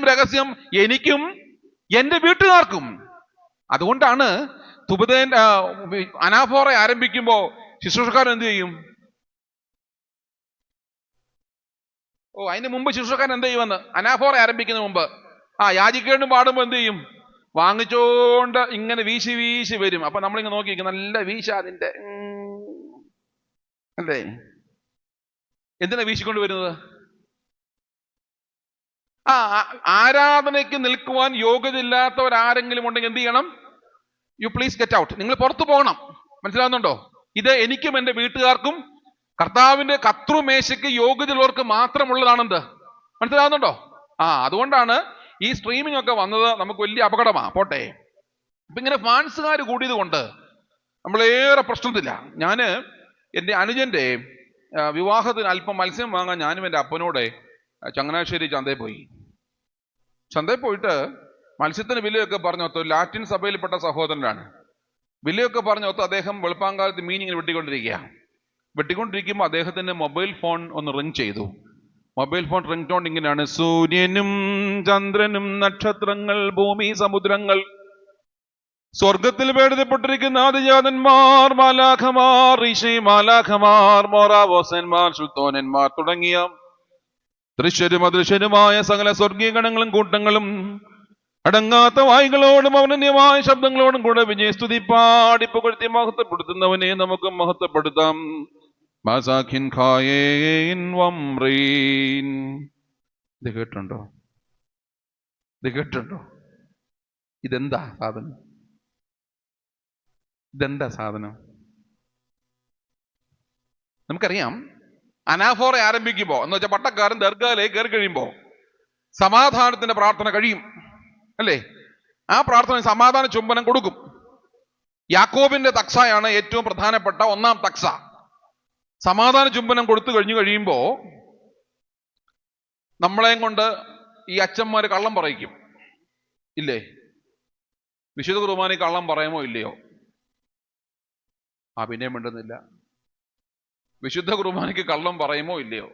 രഹസ്യം എനിക്കും എന്റെ വീട്ടുകാർക്കും. അതുകൊണ്ടാണ് തുബദേൻ അനാഫോറ ആരംഭിക്കുമ്പോ ശുശ്രൂഷക്കാരൻ എന്ത് ചെയ്യും? അതിന് മുമ്പ് ശുശ്രൂഷക്കാരൻ എന്ത് ചെയ്യുമെന്ന്, അനാഫോറ ആരംഭിക്കുന്ന മുമ്പ് യാചിക്കേണ്ടും പാടുമ്പോ എന്ത് ചെയ്യും? വാങ്ങിച്ചോണ്ട് ഇങ്ങനെ വീശി വരും. അപ്പൊ നമ്മളിങ്ങനെ നോക്കിയിരിക്കും, നല്ല വീശ അതിന്റെ, അല്ലേ? എന്തിനാ വീശിക്കൊണ്ട് വരുന്നത്? ആരാധനയ്ക്ക് നിൽക്കുവാൻ യോഗ്യതയില്ലാത്തവരാരെങ്കിലും ഉണ്ടെങ്കിൽ എന്ത് ചെയ്യണം? You please get out. നിങ്ങൾ പുറത്തു പോകണം. മനസ്സിലാകുന്നുണ്ടോ? ഇത് എനിക്കും എന്റെ വീട്ടുകാർക്കും കർത്താവിന്റെ കർത്തൃമേശയ്ക്ക് യോഗ്യതയുള്ളവർക്ക് മാത്രമുള്ളതാണെന്ത്. മനസ്സിലാകുന്നുണ്ടോ? അതുകൊണ്ടാണ് ഈ സ്ട്രീമിംഗ് ഒക്കെ വന്നത്. നമുക്ക് വലിയ അപകടമാ. പോട്ടെ. അപ്പൊ ഇങ്ങനെ ഫാൻസുകാർ കൂടിയത് കൊണ്ട് നമ്മളേറെ പ്രശ്നത്തില്ല. ഞാന് എൻ്റെ അനുജന്റെ വിവാഹത്തിന് അല്പം മത്സ്യം വാങ്ങാൻ ഞാനും എൻ്റെ അപ്പനോടെ ചങ്ങനാശ്ശേരി ചന്തയിൽ പോയിട്ട് മത്സ്യത്തിന് വിലയൊക്കെ പറഞ്ഞൊത്തു. ലാറ്റിൻ സഭയിൽപ്പെട്ട സഹോദരനാണ്. വിലയൊക്കെ പറഞ്ഞൊത്തു അദ്ദേഹം വെളുപ്പാങ്കാലത്ത് മീനിങ്ങനെ വെട്ടിക്കൊണ്ടിരിക്കുമ്പോൾ അദ്ദേഹത്തിന്റെ മൊബൈൽ ഫോൺ ഒന്ന് റിങ് ചെയ്തു. മൊബൈൽ ഫോൺ റിങ് ടോൺ ഇങ്ങനെയാണ്: സൂര്യനും ചന്ദ്രനും നക്ഷത്രങ്ങൾ ഭൂമി സമുദ്രങ്ങൾ. സ്വർഗത്തിൽ പേടിതപ്പെട്ടിരിക്കുന്ന ആദിജാതന്മാർ, മാലാഖമാർ, മാലാഖമാർ, മോറാവോസന്മാർ, സുൽത്തോനന്മാർ തുടങ്ങിയ ദൃശ്യരും അദൃശ്യരുമായ സകല സ്വർഗീയ ഗണങ്ങളും കൂട്ടങ്ങളും അടങ്ങാത്ത വായുകളോടും അവനന്യമായ ശബ്ദങ്ങളോടും കൂടെ വിജയസ്തുതി പാടി പുകഴ്ത്തി മഹത്വപ്പെടുത്തുന്നവനെ നമുക്ക് മഹത്വപ്പെടുത്താം. ഇത് കേട്ടുണ്ടോ? ഇതെന്താ സാധനം? നമുക്കറിയാം, അനാഫോറ ആരംഭിക്കുമ്പോ എന്ന് വെച്ചാൽ പട്ടക്കാരൻ ദർഗയിലേക്ക് കയറി കഴിയുമ്പോ സമാധാനത്തിന്റെ പ്രാർത്ഥന കഴിയും, അല്ലേ? ആ പ്രാർത്ഥന സമാധാന ചുംബനം കൊടുക്കും. യാക്കോബിന്റെ തക്സയാണ് ഏറ്റവും പ്രധാനപ്പെട്ട ഒന്നാം തക്സ. സമാധാന ചുംബനം കൊടുത്തു കഴിയുമ്പോ നമ്മളെയും കൊണ്ട് ഈ അച്ഛന്മാര് കള്ളം പറയിക്കും, ഇല്ലേ? വിശുദ്ധ കുർബാന കള്ളം പറയുമോ ഇല്ലയോ? പിന്നെയും മിണ്ടുന്നില്ല. വിശുദ്ധ കുർബാനയ്ക്ക് കള്ളം പറയുമോ ഇല്ലയോ?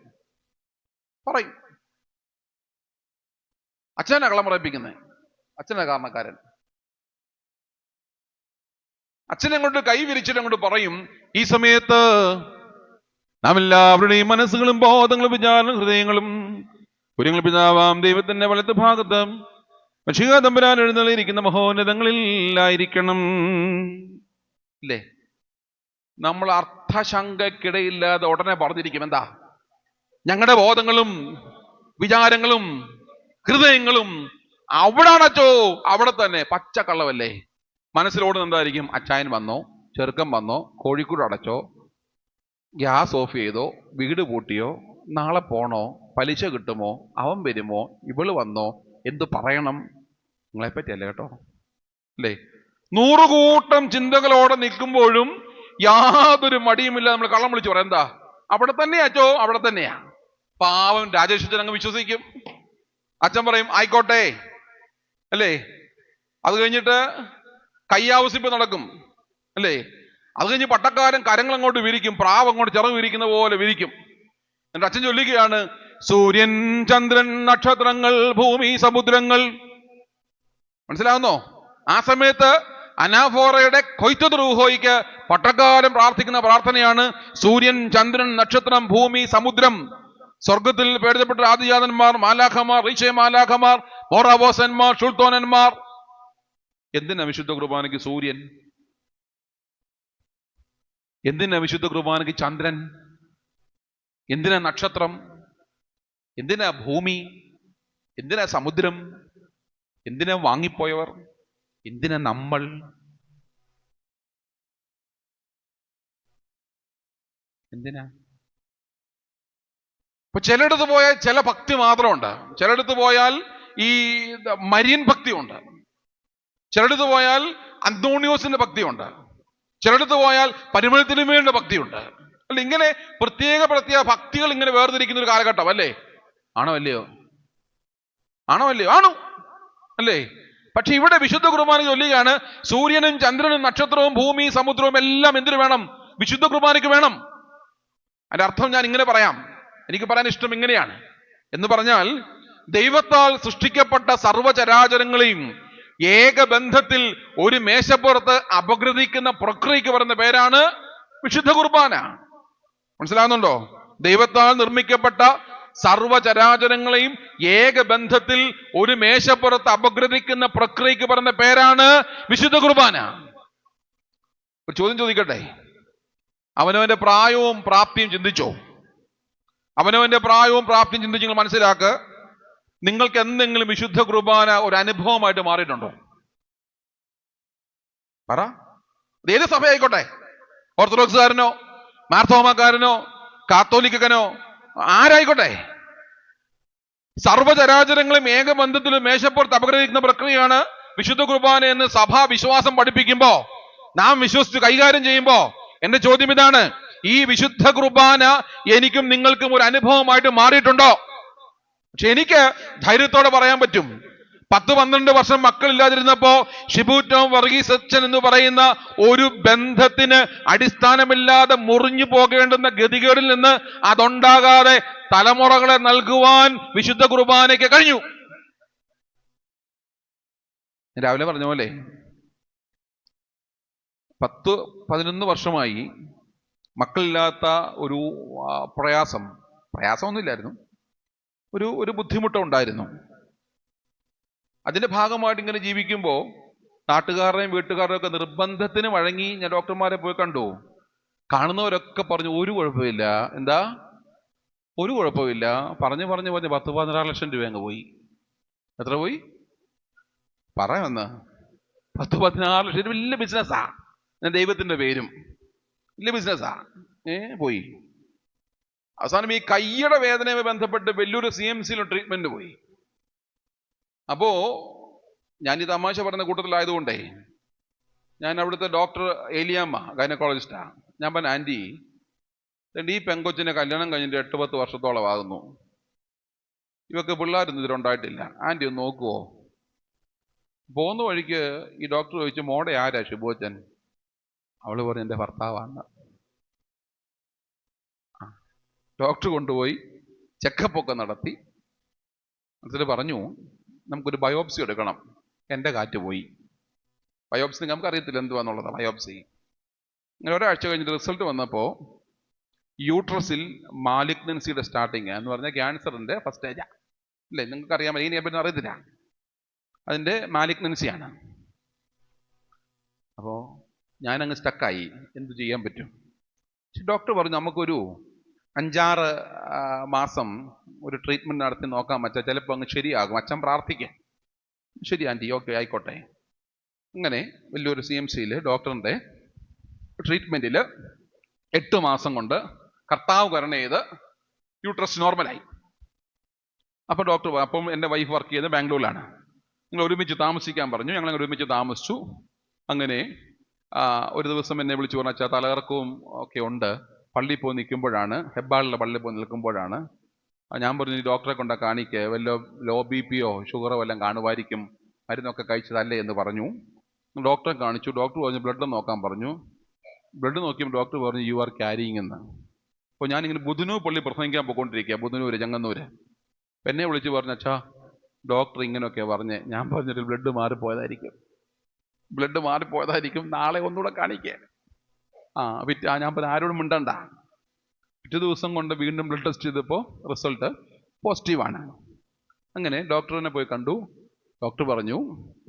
പറയും. അച്ഛനാ കള്ളം പറയിപ്പിക്കുന്നത്, അച്ഛനാ കാരണക്കാരൻ. അച്ഛനങ്ങോട്ട് കൈ വിരിച്ചിട്ട് അങ്ങോട്ട് പറയും, ഈ സമയത്ത് നാം എല്ലാവരുടെയും മനസ്സുകളും ബോധങ്ങളും വിചാരങ്ങളും ഹൃദയങ്ങളും കുര്യങ്ങൾ പിതാവാം ദൈവത്തിന്റെ വലത്ത് ഭാഗത്ത് മശീഹ തമ്പുരാൻ എഴുന്നള്ളിയിരിക്കുന്ന മഹോന്നതങ്ങളിലായിരിക്കണം, ഇല്ലേ? നമ്മൾ അർത്ഥശങ്കക്കിടയില്ലാതെ ഉടനെ പറഞ്ഞിരിക്കും, എന്താ? ഞങ്ങളുടെ ബോധങ്ങളും വിചാരങ്ങളും ഹൃദയങ്ങളും അവിടാണച്ചോ, അവിടെ തന്നെ. പച്ചക്കള്ളവല്ലേ? മനസ്സിലോടുന്ന എന്തായിരിക്കും? അച്ചായൻ വന്നോ, ചെറുക്കം വന്നോ, കോഴിക്കോട് അടച്ചോ, ഗ്യാസ് ഓഫ് ചെയ്തോ, വീട് പൂട്ടിയോ, നാളെ പോണോ, പലിശ കിട്ടുമോ, അവൻ വരുമോ, ഇവള് വന്നോ, എന്തു പറയണം? നിങ്ങളെപ്പറ്റിയല്ലേ കേട്ടോ, അല്ലേ? 100 കൂട്ടം ചിന്തകളോടെ നിൽക്കുമ്പോഴും യാതൊരു മടിയുമില്ല നമ്മൾ കള്ളം വിളിച്ചു പറയാം, എന്താ? അവിടെ തന്നെയാ അച്ചോ, അവിടെ തന്നെയാ. പാവം രാജേഷ് അച്ഛൻ അങ്ങ് വിശ്വസിക്കും. അച്ഛൻ പറയും ആയിക്കോട്ടെ, അല്ലേ? അത് കഴിഞ്ഞിട്ട് കയ്യാവസിപ്പ് നടക്കും, അല്ലേ? അത് കഴിഞ്ഞ് പട്ടക്കാരൻ കരങ്ങൾ അങ്ങോട്ട് വിരിക്കും, പ്രാവ് അങ്ങോട്ട് ചിറക് വിരിക്കുന്ന പോലെ വിരിക്കും. എന്നിട്ട് അച്ഛൻ ചൊല്ലുകയാണ്, സൂര്യൻ, ചന്ദ്രൻ, നക്ഷത്രങ്ങൾ, ഭൂമി, സമുദ്രങ്ങൾ. മനസ്സിലാവുന്നോ? ആ സമയത്ത് അനാഫോറയുടെ കൊയ്ത്തുദ്രൂഹോയ്ക്ക് പട്ടക്കാരൻ പ്രാർത്ഥിക്കുന്ന പ്രാർത്ഥനയാണ് സൂര്യൻ, ചന്ദ്രൻ, നക്ഷത്രം, ഭൂമി, സമുദ്രം. സ്വർഗത്തിൽ പേടിതപ്പെട്ട ആദിജാതന്മാർ, മാലാഖമാർ, മാലാഖമാർ, മോറാവോസന്മാർ, ഷുൾത്തോനന്മാർ. എന്തിനാ വിശുദ്ധ കുർബാനയ്ക്ക് സൂര്യൻ? എന്തിനാ വിശുദ്ധ കുർബാനയ്ക്ക് ചന്ദ്രൻ? എന്തിനാ നക്ഷത്രം? എന്തിനാ ഭൂമി? എന്തിനാ സമുദ്രം? എന്തിനാ വാങ്ങിപ്പോയവർ? എന്തിനാ നമ്മൾ? എന്തിനാ? ഇപ്പൊ ചിലയിടത്ത് പോയാൽ ചില ഭക്തി മാത്രമുണ്ട്, ചിലയിടത്ത് പോയാൽ ഈ മരിയൻ ഭക്തിയുണ്ട്, ചിലയിടത്ത് പോയാൽ അന്തോണിയോസിന്റെ ഭക്തിയുണ്ട്, ചിലയിടത്ത് പോയാൽ പരിമളത്തിനുമേന്റെ ഭക്തിയുണ്ട്, അല്ല? ഇങ്ങനെ പ്രത്യേക ഭക്തികൾ ഇങ്ങനെ വേർതിരിക്കുന്ന ഒരു കാലഘട്ടം, അല്ലേ? ആണോ അല്ലയോ? ആണു, അല്ലേ? പക്ഷെ ഇവിടെ വിശുദ്ധ കുർബാന ചൊല്ലുകയാണ്, സൂര്യനും ചന്ദ്രനും നക്ഷത്രവും ഭൂമി സമുദ്രവും എല്ലാം എന്തിനു വേണം? വിശുദ്ധ കുർബാനയ്ക്ക് വേണം. അതിന്റെ അർത്ഥം ഞാൻ ഇങ്ങനെ പറയാം, എനിക്ക് പറയാൻ ഇഷ്ടം ഇങ്ങനെയാണ്. എന്ന് പറഞ്ഞാൽ, ദൈവത്താൽ സൃഷ്ടിക്കപ്പെട്ട സർവചരാചരങ്ങളെയും ഏകബന്ധത്തിൽ ഒരു മേശപ്പുറത്ത് അപഗ്രഥിക്കുന്ന പ്രക്രിയക്ക് പറയുന്ന പേരാണ് വിശുദ്ധ കുർബാന. മനസ്സിലാവുന്നുണ്ടോ? ദൈവത്താൽ നിർമ്മിക്കപ്പെട്ട സർവചരാചരങ്ങളെയും ഏകബന്ധത്തിൽ ഒരു മേശപ്പുറത്ത് അപഗ്രഥിക്കുന്ന പ്രക്രിയക്ക് പറയുന്ന പേരാണ് വിശുദ്ധ കുർബാന. ഒരു ചോദ്യം ചോദിക്കട്ടെ, അവനവന്റെ പ്രായവും പ്രാപ്തിയും ചിന്തിച്ചോ? അവനവന്റെ പ്രായവും പ്രാപ്തിയും ചിന്തിച്ച് നിങ്ങൾ മനസ്സിലാക്കുക, നിങ്ങൾക്ക് എന്തെങ്കിലും വിശുദ്ധ കുർബാന ഒരു അനുഭവമായിട്ട് മാറിയിട്ടുണ്ടോ? പറ. ഏത് സഭയായിക്കോട്ടെ, ഓർത്തഡോക്സുകാരനോ മാർത്തോമാക്കാരനോ കാത്തോലിക്കനോ ആരായിക്കോട്ടെ, സർവചരാചരങ്ങളും ഏകബന്ധത്തിലും മേശപ്പുറത്ത് അപഗ്രഹിക്കുന്ന പ്രക്രിയയാണ് വിശുദ്ധ കുർബാന എന്ന് സഭാ വിശ്വാസം പഠിപ്പിക്കുമ്പോ, നാം വിശ്വസിച്ച് കൈകാര്യം ചെയ്യുമ്പോ എന്റെ ചോദ്യം ഇതാണ്, ഈ വിശുദ്ധ കുർബാന എനിക്കും നിങ്ങൾക്കും ഒരു അനുഭവമായിട്ട് മാറിയിട്ടുണ്ടോ? പക്ഷെ എനിക്ക് ധൈര്യത്തോടെ പറയാൻ പറ്റും, 10-12 വർഷം മക്കളില്ലാതിരുന്നപ്പോ ഷിബു ടോം വർഗീസ് അച്ഛൻ എന്ന് പറയുന്ന ഒരു ബന്ധത്തിന് അടിസ്ഥാനമില്ലാതെ മുറിഞ്ഞു പോകേണ്ടുന്ന ഗതികേടിൽ നിന്ന് അതുണ്ടാകാതെ തലമുറകളെ നൽകുവാൻ വിശുദ്ധ കുർബാനയ്ക്ക് കഴിഞ്ഞു. രാവിലെ പറഞ്ഞ പോലെ 10-11 വർഷമായി മക്കളില്ലാത്ത ഒരു പ്രയാസമൊന്നുമില്ലായിരുന്നു, ഒരു ബുദ്ധിമുട്ടുണ്ടായിരുന്നു. അതിന്റെ ഭാഗമായിട്ട് ഇങ്ങനെ ജീവിക്കുമ്പോൾ നാട്ടുകാരുടെയും വീട്ടുകാരുടെയും ഒക്കെ നിർബന്ധത്തിന് വഴങ്ങി ഞാൻ ഡോക്ടർമാരെ പോയി കണ്ടു. കാണുന്നവരൊക്കെ പറഞ്ഞു ഒരു കുഴപ്പമില്ല. എന്താ ഒരു കുഴപ്പമില്ല? പറഞ്ഞു 10-16 ലക്ഷം രൂപ അങ്ങ് പോയി. എത്ര പോയി പറയാമെന്ന്? 10-16 ലക്ഷം. വലിയ ബിസിനസ്സാ, ഞാൻ ദൈവത്തിന്റെ പേരും വലിയ ബിസിനസ്സാ പോയി. അവസാനം ഈ കൈയുടെ വേദനയുമായി ബന്ധപ്പെട്ട് വലിയൊരു CMC-യിലും ട്രീറ്റ്മെന്റ് പോയി. അപ്പോ ഞാൻ ഈ തമാശ പറയുന്ന കൂട്ടത്തിലായതുകൊണ്ടേ ഞാൻ അവിടുത്തെ ഡോക്ടർ ഏലിയാമ്മ ഗൈനക്കോളജിസ്റ്റാ. ഞാൻ പറഞ്ഞ ആൻറ്റി, ഈ പെങ്കൊച്ചിനെ കല്യാണം കഴിഞ്ഞിട്ട് 8-10 വർഷത്തോളം ആകുന്നു, ഇവക്ക് പിള്ളേരൊന്നും ഇതിലുണ്ടായിട്ടില്ല, ആൻറ്റി ഒന്ന് നോക്കുവോ? പോകുന്ന വഴിക്ക് ഈ ഡോക്ടർ ചോദിച്ചു, മോടെ ആരാ ശുഭോച്ചൻ? അവള് പറഞ്ഞു എൻ്റെ ഭർത്താവാണ്. ഡോക്ടർ കൊണ്ടുപോയി ചെക്കപ്പ് ഒക്കെ നടത്തി. എന്നിട്ട് പറഞ്ഞു നമുക്കൊരു ബയോപ്സി എടുക്കണം. എൻ്റെ കാറ്റ് പോയി. ബയോപ്സി നമുക്ക് അറിയത്തില്ല എന്തുവാന്നുള്ളത്. ബയോപ്സി ഇങ്ങനെ ഒരാഴ്ച കഴിഞ്ഞിട്ട് റിസൾട്ട് വന്നപ്പോൾ യൂട്രസിൽ മാലിഗ്നൻസിയുടെ സ്റ്റാർട്ടിങ് എന്ന് പറഞ്ഞാൽ ക്യാൻസറിന്റെ ഫസ്റ്റ് സ്റ്റേജാ അല്ലേ? നിങ്ങൾക്ക് അറിയാൻ പറ്റില്ല, ഇനി അറിയത്തില്ല. അതിന്റെ മാലിഗ്നൻസിയാണ്. അപ്പോൾ ഞാനങ്ങ് സ്റ്റക്കായി, എന്ത് ചെയ്യാൻ പറ്റും? പക്ഷെ ഡോക്ടർ പറഞ്ഞു നമുക്കൊരു 5-6 മാസം ഒരു ട്രീറ്റ്മെന്റ് നടത്തി നോക്കാൻ പറ്റാ, ചിലപ്പോൾ അങ്ങ് ശരിയാകും, അച്ഛൻ പ്രാർത്ഥിക്കാം. ശരി ആൻറ്റി, ഓക്കെ ആയിക്കോട്ടെ. അങ്ങനെ വലിയൊരു CMC-യിൽ ഡോക്ടറിന്റെ ട്രീറ്റ്മെന്റിൽ 8 മാസം കൊണ്ട് കർത്താവ് കരുണ ചെയ്ത് യൂട്രസ് നോർമലായി. അപ്പോൾ ഡോക്ടർ, അപ്പം എൻ്റെ വൈഫ് വർക്ക് ചെയ്യുന്നത് ബാംഗ്ലൂരിലാണ്, നിങ്ങൾ ഒരുമിച്ച് താമസിക്കാൻ പറഞ്ഞു. ഞങ്ങൾ ഒരുമിച്ച് താമസിച്ചു. അങ്ങനെ ഒരു ദിവസം എന്നെ വിളിച്ചു പറഞ്ഞു, അച്ഛാ തലകറക്കവും ഒക്കെ ഉണ്ട്, പള്ളിയിൽ പോയി നിൽക്കുമ്പോഴാണ്, ഹെബ്ബാളിലെ പള്ളിയിൽ പോയി നിൽക്കുമ്പോഴാണ്. ഞാൻ പറഞ്ഞു ഈ ഡോക്ടറെ കൊണ്ടാ കാണിക്കുക, വല്ല ലോ BP-യോ ഷുഗറോ വല്ലതും കാണുമായിരിക്കും, മരുന്നൊക്കെ കഴിച്ചതല്ലേ എന്ന് പറഞ്ഞു. ഡോക്ടറെ കാണിച്ചു. ഡോക്ടർ പറഞ്ഞു ബ്ലഡ് നോക്കാൻ പറഞ്ഞു. ബ്ലഡ് നോക്കിയപ്പോൾ ഡോക്ടർ പറഞ്ഞു യു ആർ ക്യാരിയിങ് എന്ന്. അപ്പോൾ ഞാനിങ്ങനെ ബുധനൂർ പള്ളി പ്രസംഗിക്കാൻ പോയിക്കൊണ്ടിരിക്കുക, ബുധനൂർ ചെങ്ങന്നൂര്. എന്നെ വിളിച്ച് പറഞ്ഞു, അച്ഛാ ഡോക്ടർ ഇങ്ങനെയൊക്കെ പറഞ്ഞ്. ഞാൻ പറഞ്ഞിട്ട് ബ്ലഡ് മാറിപ്പോയതായിരിക്കും, നാളെ ഒന്നുകൂടെ കാണിക്കുക. ഞാൻ പറഞ്ഞു ആരോടും മിണ്ടണ്ട. പിറ്റേ ദിവസം കൊണ്ട് വീണ്ടും ബ്ലഡ് ടെസ്റ്റ് ചെയ്തപ്പോൾ റിസൾട്ട് പോസിറ്റീവാണ്. അങ്ങനെ ഡോക്ടറിനെ പോയി കണ്ടു. ഡോക്ടർ പറഞ്ഞു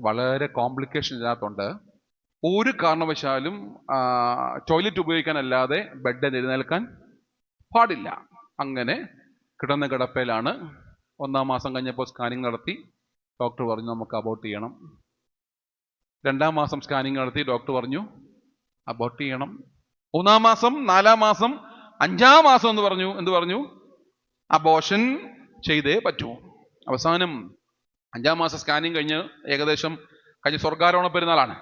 വളരെ കോംപ്ലിക്കേഷൻ ഇതിനകത്തുണ്ട്, ഒരു കാരണവശാലും ടോയ്ലറ്റ് ഉപയോഗിക്കാനല്ലാതെ ബെഡിൽ എഴുന്നേൽക്കാൻ പാടില്ല. അങ്ങനെ കിടന്ന കിടപ്പയിലാണ്. 1-ാം മാസം കഴിഞ്ഞപ്പോൾ സ്കാനിങ് നടത്തി. ഡോക്ടർ പറഞ്ഞു നമുക്ക് അബോർട്ട് ചെയ്യണം. 2-ാം മാസം സ്കാനിങ് നടത്തി. ഡോക്ടർ പറഞ്ഞു അബോർട്ട് ചെയ്യണം. 3-ാം മാസം, 4-ാം മാസം, 5-ാം മാസം എന്ത് പറഞ്ഞു അബോർഷൻ ചെയ്തേ പറ്റൂ. അവസാനം 5-ാം മാസം സ്കാനിങ് കഴിഞ്ഞ് ഏകദേശം കഴിഞ്ഞ സ്വർഗാരോഹണ പെരുന്നാളാണ്.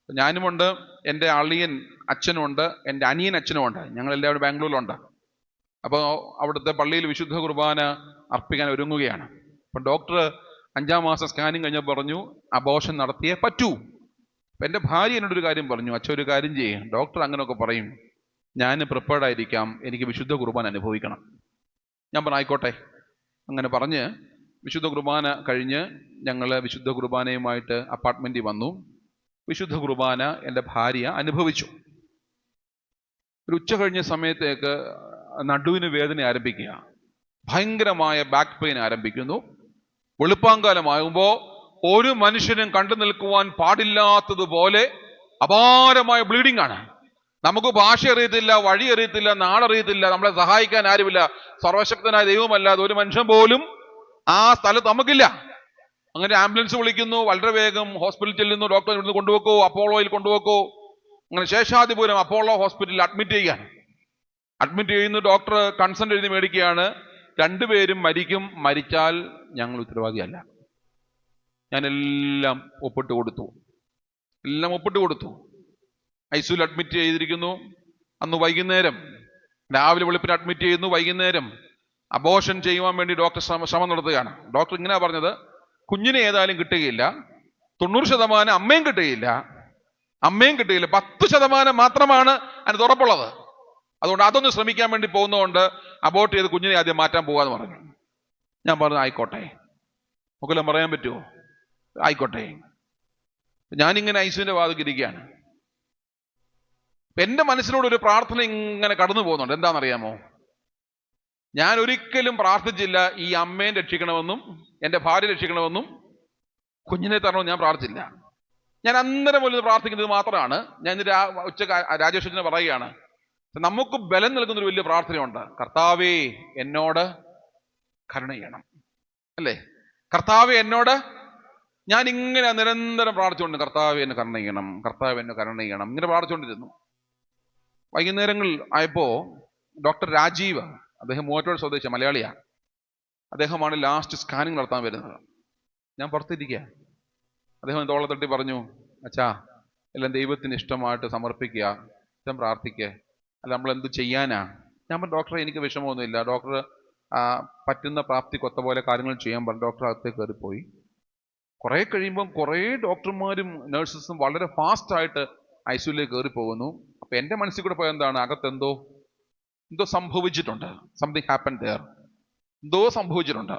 ഞാനുമുണ്ട്, എൻ്റെ അളിയൻ അച്ഛനുമുണ്ട്, എൻ്റെ അനിയൻ അച്ഛനുമുണ്ട്, ഞങ്ങളെല്ലാവരും ബാംഗ്ലൂരിലുണ്ട്. അപ്പോൾ അവിടുത്തെ പള്ളിയിൽ വിശുദ്ധ കുർബാന അർപ്പിക്കാൻ ഒരുങ്ങുകയാണ്. അപ്പം ഡോക്ടർ 5-ാം മാസം സ്കാനിങ് കഴിഞ്ഞപ്പോൾ പറഞ്ഞു അബോർഷൻ നടത്തിയേ പറ്റൂ. അപ്പം എൻ്റെ ഭാര്യ എന്നോടൊരു കാര്യം പറഞ്ഞു, അച്ഛൻ ഒരു കാര്യം ചെയ്യും, ഡോക്ടർ അങ്ങനെയൊക്കെ പറയും, ഞാൻ പ്രിപ്പയർഡ് ആയിരിക്കാം, എനിക്ക് വിശുദ്ധ കുർബാന അനുഭവിക്കണം. ഞാൻ പറഞ്ഞു ആയിക്കോട്ടെ. അങ്ങനെ പറഞ്ഞ് വിശുദ്ധ കുർബാന കഴിഞ്ഞ് ഞങ്ങൾ വിശുദ്ധ കുർബാനയുമായിട്ട് അപ്പാർട്ട്മെൻറ്റിൽ വന്നു. വിശുദ്ധ കുർബാന എൻ്റെ ഭാര്യ അനുഭവിച്ചു. ഒരു ഉച്ച കഴിഞ്ഞ സമയത്തേക്ക് നടുവിന് വേദന ആരംഭിക്കുക, ഭയങ്കരമായ ബാക്ക് പെയിൻ ആരംഭിക്കുന്നു. വെളുപ്പാങ്കാലമാകുമ്പോൾ ഒരു മനുഷ്യനും കണ്ടു നിൽക്കുവാൻ പാടില്ലാത്തതുപോലെ അപാരമായ ബ്ലീഡിംഗ് ആണ്. നമുക്ക് ഭാഷ അറിയത്തില്ല, വഴി അറിയത്തില്ല, നാളറിയത്തില്ല, നമ്മളെ സഹായിക്കാൻ ആരുമില്ല. സർവശക്തനായ ദൈവമല്ലാതെ ഒരു മനുഷ്യൻ പോലും ആ സ്ഥലത്ത് നമുക്കില്ല. അങ്ങനെ ആംബുലൻസ് വിളിക്കുന്നു, വളരെ വേഗം ഹോസ്പിറ്റലിൽ ചെല്ലുന്നു. ഡോക്ടർ ഇവിടുന്ന് കൊണ്ടുപോക്കോ, അപ്പോളോയിൽ കൊണ്ടുപോക്കോ. അങ്ങനെ ശേഷാതിപുരം അപ്പോളോ ഹോസ്പിറ്റലിൽ അഡ്മിറ്റ് ചെയ്യുന്നു. ഡോക്ടർ കൺസെന്റ് എഴുതി മേടിക്കുകയാണ്, 2 പേരും മരിക്കും, മരിച്ചാൽ ഞങ്ങൾ ഉത്തരവാദിയല്ല. ഞാൻ എല്ലാം ഒപ്പിട്ട് കൊടുത്തു. ICUവിൽ അഡ്മിറ്റ് ചെയ്തിരിക്കുന്നു. അന്ന് വൈകുന്നേരം, രാവിലെ വെളുപ്പിന് അഡ്മിറ്റ് ചെയ്യുന്നു, വൈകുന്നേരം അബോർഷൻ ചെയ്യുവാൻ വേണ്ടി ഡോക്ടർ ശ്രമം നടത്തുകയാണ്. ഡോക്ടർ ഇങ്ങനെയാ പറഞ്ഞത്, കുഞ്ഞിനെ ഏതായാലും കിട്ടുകയില്ല, 90% അമ്മയും കിട്ടുകയില്ല, 10% മാത്രമാണ് അതിന് ഉറപ്പുള്ളത്. അതുകൊണ്ട് അതൊന്ന് ശ്രമിക്കാൻ വേണ്ടി പോകുന്നതുകൊണ്ട് അബോർട്ട് ചെയ്ത് കുഞ്ഞിനെ ആദ്യം മാറ്റാൻ പോകാന്ന് പറഞ്ഞു. ഞാൻ പറഞ്ഞു ആയിക്കോട്ടെ, നമുക്കെല്ലാം പറയാൻ പറ്റുമോ? ആയിക്കോട്ടെ. ഞാനിങ്ങനെ ICUവിന്റെ വാതിൽക്ക് ഇരിക്കുകയാണ്. എന്റെ മനസ്സിലൂടെ ഒരു പ്രാർത്ഥന ഇങ്ങനെ കടന്നു പോകുന്നുണ്ട്. എന്താണെന്നറിയാമോ? ഞാൻ ഒരിക്കലും പ്രാർത്ഥിച്ചില്ല ഈ അമ്മയെ രക്ഷിക്കണമെന്നും എൻ്റെ ഭാര്യ രക്ഷിക്കണമെന്നും കുഞ്ഞിനെ തരണമെന്ന് ഞാൻ പ്രാർത്ഥിച്ചില്ല. ഞാൻ അന്നേരം പോലും പ്രാർത്ഥിക്കുന്നത് മാത്രമാണ്. ഞാൻ ഇന്ന് ഉച്ചക്ക് രാജേഷിനെ പറയുകയാണ്, നമുക്ക് ബലം നൽകുന്ന ഒരു വലിയ പ്രാർത്ഥനയുണ്ട്. കർത്താവേ എന്നോട് കരുണ ചെയ്യണം, അല്ലേ? കർത്താവേ എന്നോട്, ഞാൻ ഇങ്ങനെ നിരന്തരം പ്രാർത്ഥിച്ചുകൊണ്ട് കർത്താവേ എന്നെ കരുണ ചെയ്യണം, കർത്താവ് എന്നെ കരുണ ചെയ്യണം, ഇങ്ങനെ പ്രാർത്ഥിച്ചുകൊണ്ടിരുന്നു. വൈകുന്നേരങ്ങളിൽ ആയപ്പോ ഡോക്ടർ രാജീവ്, അദ്ദേഹം മൂവാറ്റുപുഴ സ്വദേശി, മലയാളിയാണ്. അദ്ദേഹമാണ് ലാസ്റ്റ് സ്കാനിങ് നടത്താൻ വരുന്നത്. ഞാൻ പുറത്തിരിക്കുക. അദ്ദേഹം തോളെ തട്ടി പറഞ്ഞു, അച്ഛാ എല്ലാം ദൈവത്തിന് ഇഷ്ടമായിട്ട് സമർപ്പിക്കുക, ഞാൻ പ്രാർത്ഥിക്കുക, അല്ല നമ്മൾ എന്ത് ചെയ്യാനാ? ഞാൻ പറഞ്ഞു, ഡോക്ടറെ എനിക്ക് വിഷമമൊന്നുമില്ല, ഡോക്ടർ പറ്റുന്ന പ്രാപ്തിക്കൊത്ത പോലെ കാര്യങ്ങൾ ചെയ്യാൻ പറഞ്ഞു. ഡോക്ടർ അകത്തേക്ക് കയറിപ്പോയി. കുറെ കഴിയുമ്പം കുറേ ഡോക്ടർമാരും നഴ്സസും വളരെ ഫാസ്റ്റായിട്ട് ഐസിയുലേക്ക് കയറി പോകുന്നു. അപ്പൊ എൻ്റെ മനസ്സിൽ കൂടെ പോയ എന്താണ്, അകത്തെന്തോ സംഭവിച്ചിട്ടുണ്ട്, സംതിങ് ഹാപ്പൻ ദെയർ, എന്തോ സംഭവിച്ചിട്ടുണ്ട്.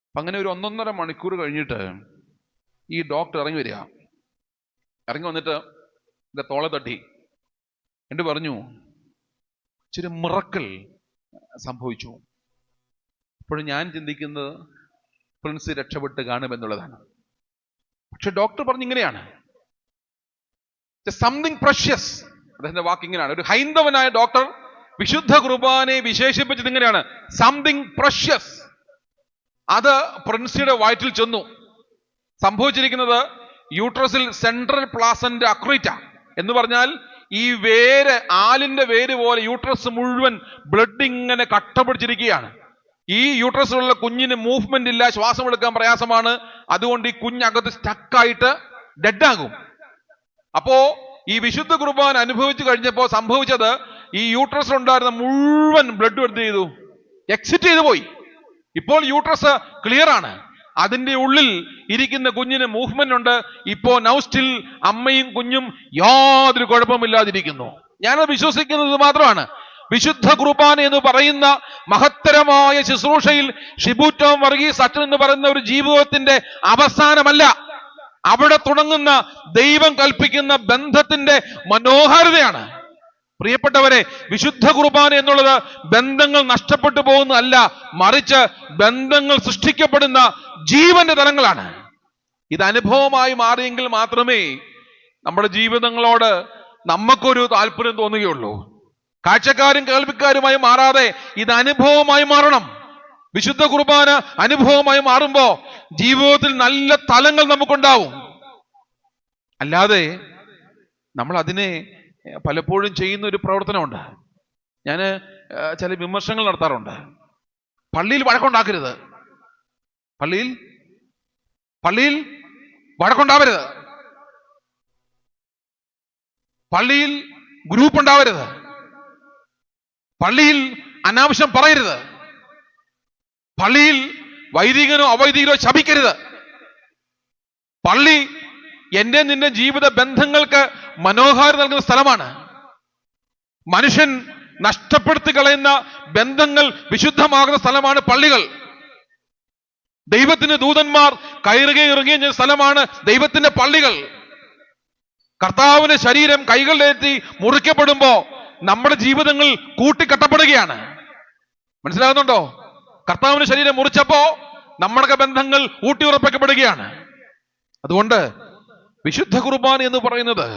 അപ്പൊ അങ്ങനെ ഒരു 1.5 മണിക്കൂർ കഴിഞ്ഞിട്ട് ഈ ഡോക്ടർ ഇറങ്ങി വരിക. ഇറങ്ങി വന്നിട്ട് എൻ്റെ തോളെ തട്ടി എന്നിട്ട് പറഞ്ഞു, ഇച്ചിരി മിറക്കിൾ സംഭവിച്ചു. അപ്പോഴും ഞാൻ ചിന്തിക്കുന്നത് പ്രിൻസ് രക്ഷപ്പെട്ട് കാണുമെന്നുള്ളതാണ്. പക്ഷെ ഡോക്ടർ പറഞ്ഞിങ്ങനെയാണ്, സംതിങ് പ്രഷ്യസ്. അദ്ദേഹത്തിന്റെ വാക്ക് ഇങ്ങനെയാണ്. ഒരു ഹൈന്ദവനായ ഡോക്ടർ വിശുദ്ധ കുർബാനയെ വിശേഷിപ്പിച്ചത് ഇങ്ങനെയാണ്, സംതിങ് പ്രഷ്യസ്. അത് പ്രിൻസിയുടെ വയറ്റിൽ ചെന്നു. സംഭവിച്ചിരിക്കുന്നത് യൂട്രസിൽ സെൻട്രൽ പ്ലാസന്റ അക്രീറ്റ എന്ന് പറഞ്ഞാൽ ഈ വേര്, ആലിന്റെ വേര് പോലെ യൂട്രസ് മുഴുവൻ ബ്ലഡ് ഇങ്ങനെ കട്ട പിടിച്ചിരിക്കുകയാണ്. ഈ യൂട്രസിലുള്ള കുഞ്ഞിന് മൂവ്മെന്റ് ഇല്ല, ശ്വാസം എടുക്കാൻ പ്രയാസമാണ്. അതുകൊണ്ട് ഈ കുഞ്ഞകത്ത് സ്റ്റക്കായിട്ട് ഡെഡാകും. അപ്പോ ഈ വിശുദ്ധ കുർബാന അനുഭവിച്ചു കഴിഞ്ഞപ്പോൾ സംഭവിച്ചത്, ഈ യൂട്രസിലുണ്ടായിരുന്ന മുഴുവൻ ബ്ലഡ് എന്ത് ചെയ്തു? എക്സിറ്റ് ചെയ്തു പോയി. ഇപ്പോൾ യൂട്രസ് ക്ലിയർ ആണ്. അതിന്റെ ഉള്ളിൽ ഇരിക്കുന്ന കുഞ്ഞിന് മൂവ്മെന്റ് ഉണ്ട്. ഇപ്പോ നൗ സ്റ്റിൽ അമ്മയും കുഞ്ഞും യാതൊരു കുഴപ്പമില്ലാതിരിക്കുന്നു. ഞാനത് വിശ്വസിക്കുന്നത് മാത്രമാണ്. വിശുദ്ധ കുർബാന എന്ന് പറയുന്ന മഹത്തരമായ ശുശ്രൂഷയിൽ ഷിബു ടോം വർഗീസ് അച്ഛൻ എന്ന് പറയുന്ന ഒരു ജീവിതത്തിന്റെ അവസാനമല്ല, അവിടെ തുടങ്ങുന്ന ദൈവം കൽപ്പിക്കുന്ന ബന്ധത്തിന്റെ മനോഹാരിതയാണ്. പ്രിയപ്പെട്ടവരെ, വിശുദ്ധ കുർബാന എന്നുള്ളത് ബന്ധങ്ങൾ നഷ്ടപ്പെട്ടു പോകുന്നതല്ല, മറിച്ച് ബന്ധങ്ങൾ സൃഷ്ടിക്കപ്പെടുന്ന ജീവന്റെ തലങ്ങളാണ്. ഇത് അനുഭവമായി മാറിയെങ്കിൽ മാത്രമേ നമ്മുടെ ജീവിതങ്ങളോട് നമുക്കൊരു താല്പര്യം തോന്നുകയുള്ളൂ. കാഴ്ചക്കാരും കേൾവിക്കാരുമായി മാറാതെ ഇത് അനുഭവമായി മാറണം. വിശുദ്ധ കുർബാന അനുഭവമായി മാറുമ്പോ ജീവിതത്തിൽ നല്ല തലങ്ങൾ നമുക്കുണ്ടാവും. അല്ലാതെ നമ്മൾ അതിനെ പലപ്പോഴും ചെയ്യുന്ന ഒരു പ്രവർത്തനമുണ്ട്. ഞാൻ ചില വിമർശനങ്ങൾ നടത്താറുണ്ട്. പള്ളിയിൽ വഴക്കുണ്ടാക്കരുത്, പള്ളിയിൽ വഴക്കുണ്ടാവരുത്, പള്ളിയിൽ ഗ്രൂപ്പ് ഉണ്ടാവരുത്, പള്ളിയിൽ അനാവശ്യം പറയരുത്, പള്ളിയിൽ വൈദികനോ അവൈദികനോ ശപിക്കരുത്. പള്ളി എന്റെ നിന്റെ ജീവിത ബന്ധങ്ങൾക്ക് മനോഹാരിത നൽകുന്ന സ്ഥലമാണ്. മനുഷ്യൻ നഷ്ടപ്പെടുത്തി കളയുന്ന ബന്ധങ്ങൾ വിശുദ്ധമാകുന്ന സ്ഥലമാണ് പള്ളികൾ. ദൈവത്തിന്റെ ദൂതന്മാർ കയറുകയും ഇറങ്ങുകയും ചെയ്യുന്ന സ്ഥലമാണ് ദൈവത്തിന്റെ പള്ളികൾ. കർത്താവിന്റെ ശരീരം കൈകളിലേറ്റി മുറിക്കപ്പെടുമ്പോ നമ്മുടെ ജീവിതങ്ങൾ കൂട്ടിക്കെട്ടപ്പെടുകയാണ്. മനസ്സിലാകുന്നുണ്ടോ? കർത്താവിന്റെ ശരീരം മുറിച്ചപ്പോ നമ്മുടെ ബന്ധങ്ങൾ ഊട്ടിയുറപ്പിക്കപ്പെടുകയാണ്. അതുകൊണ്ട് വിശുദ്ധ കുർബാന എന്ന് പറയുന്നത്,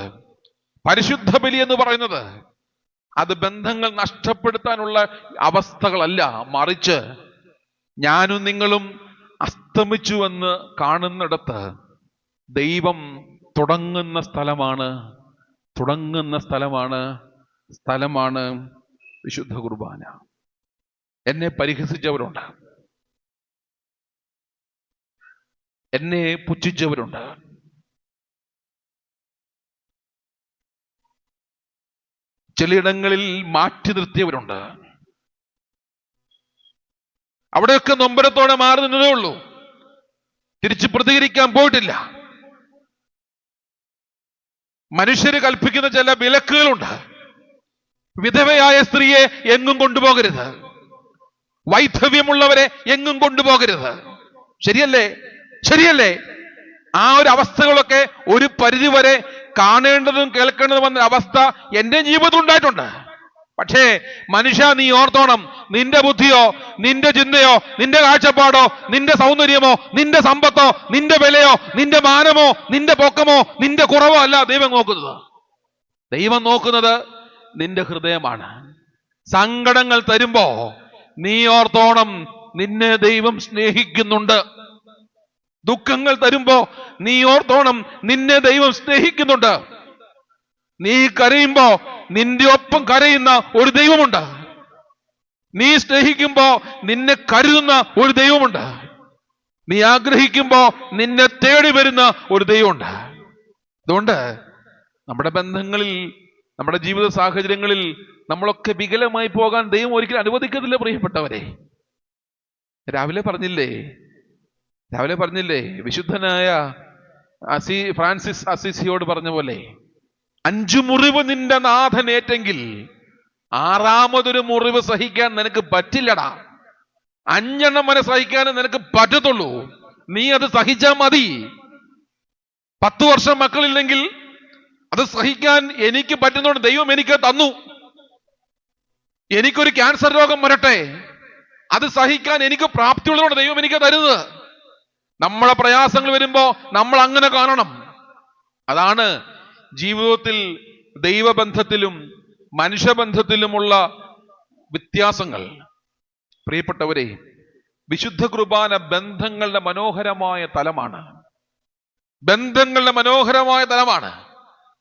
പരിശുദ്ധ ബലി എന്ന് പറയുന്നത്, അത് ബന്ധങ്ങൾ നഷ്ടപ്പെടുത്താനുള്ള അവസ്ഥകളല്ല, മറിച്ച് ഞാനും നിങ്ങളും അസ്തമിച്ചുവെന്ന് കാണുന്നിടത്ത് ദൈവം തുടങ്ങുന്ന സ്ഥലമാണ് വിശുദ്ധ കുർബാന. എന്നെ പരിഹസിച്ചവരുണ്ട്, എന്നെ പുച്ഛിച്ചവരുണ്ട്, ചിലയിടങ്ങളിൽ മാറ്റി നിർത്തിയവരുണ്ട്. അവിടെയൊക്കെ നൊമ്പരത്തോടെ മാറി നിന്നതേ ഉള്ളൂ, തിരിച്ച് പ്രതികരിക്കാൻ പോയിട്ടില്ല. മനുഷ്യര് കൽപ്പിക്കുന്ന ചില വിലക്കുകളുണ്ട്. വിധവയായ സ്ത്രീയെ എങ്ങും കൊണ്ടുപോകരുത്, വൈധവ്യമുള്ളവരെ എങ്ങും കൊണ്ടുപോകരുത്. ശരിയല്ലേ? ആ ഒരു അവസ്ഥകളൊക്കെ ഒരു പരിധിവരെ കാണേണ്ടതും കേൾക്കേണ്ടതും എന്ന അവസ്ഥ എന്റെ ജീവിതത്തിൽ ഉണ്ടായിട്ടുണ്ട്. പക്ഷേ മനുഷ്യ, നീ ഓർത്തോണം, നിന്റെ ബുദ്ധിയോ നിന്റെ ചിന്തയോ നിന്റെ കാഴ്ചപ്പാടോ നിന്റെ സൗന്ദര്യമോ നിന്റെ സമ്പത്തോ നിന്റെ വിലയോ നിന്റെ മാനമോ നിന്റെ പൊക്കമോ നിന്റെ കുറവോ അല്ല ദൈവം നോക്കുന്നത്. ദൈവം നോക്കുന്നത് നിന്റെ ഹൃദയമാണ്. സങ്കടങ്ങൾ തരുമ്പോ നീ ഓർത്തോണം, നിന്നെ ദൈവം സ്നേഹിക്കുന്നുണ്ട്. ദുഃഖങ്ങൾ തരുമ്പോ നീ ഓർത്തോണം, നിന്നെ ദൈവം സ്നേഹിക്കുന്നുണ്ട്. നീ കരയുമ്പോ നിന്റെ ഒപ്പം കരയുന്ന ഒരു ദൈവമുണ്ട്. നീ സ്നേഹിക്കുമ്പോ നിന്നെ കരുതുന്ന ഒരു ദൈവമുണ്ട്. നീ ആഗ്രഹിക്കുമ്പോ നിന്നെ തേടി വരുന്ന ഒരു ദൈവമുണ്ട്. അതുകൊണ്ട് നമ്മുടെ ബന്ധങ്ങളിൽ, നമ്മുടെ ജീവിത സാഹചര്യങ്ങളിൽ നമ്മളൊക്കെ വികലമായി പോകാൻ ദൈവം ഒരിക്കലും അനുവദിക്കത്തില്ല. പ്രിയപ്പെട്ടവരെ, രാവിലെ പറഞ്ഞില്ലേ വിശുദ്ധനായ ഫ്രാൻസിസ് അസിസിയോട് പറഞ്ഞ പോലെ, 5 മുറിവ് നിന്റെ നാഥൻ ഏറ്റെങ്കിൽ 6ാമതൊരു മുറിവ് സഹിക്കാൻ നിനക്ക് പറ്റില്ലടാ. 5 എണ്ണം വരെ സഹിക്കാനേ നിനക്ക് പറ്റത്തുള്ളൂ. നീ അത് സഹിച്ചാൽ മതി. 10 വർഷം മക്കളില്ലെങ്കിൽ അത് സഹിക്കാൻ എനിക്ക് പറ്റുന്നതുകൊണ്ട് ദൈവം എനിക്ക് തന്നു. എനിക്കൊരു ക്യാൻസർ രോഗം വരട്ടെ, അത് സഹിക്കാൻ എനിക്ക് പ്രാപ്തിയുള്ളതുകൊണ്ട് ദൈവം എനിക്ക് തരുന്നത്. നമ്മളെ പ്രയാസങ്ങൾ വരുമ്പോ നമ്മൾ അങ്ങനെ കാണണം. അതാണ് ജീവിതത്തിൽ ദൈവബന്ധത്തിലും മനുഷ്യബന്ധത്തിലുമുള്ള വ്യത്യാസങ്ങൾ. പ്രിയപ്പെട്ടവരെ, വിശുദ്ധ കുർബാന ബന്ധങ്ങളുടെ മനോഹരമായ തലമാണ്.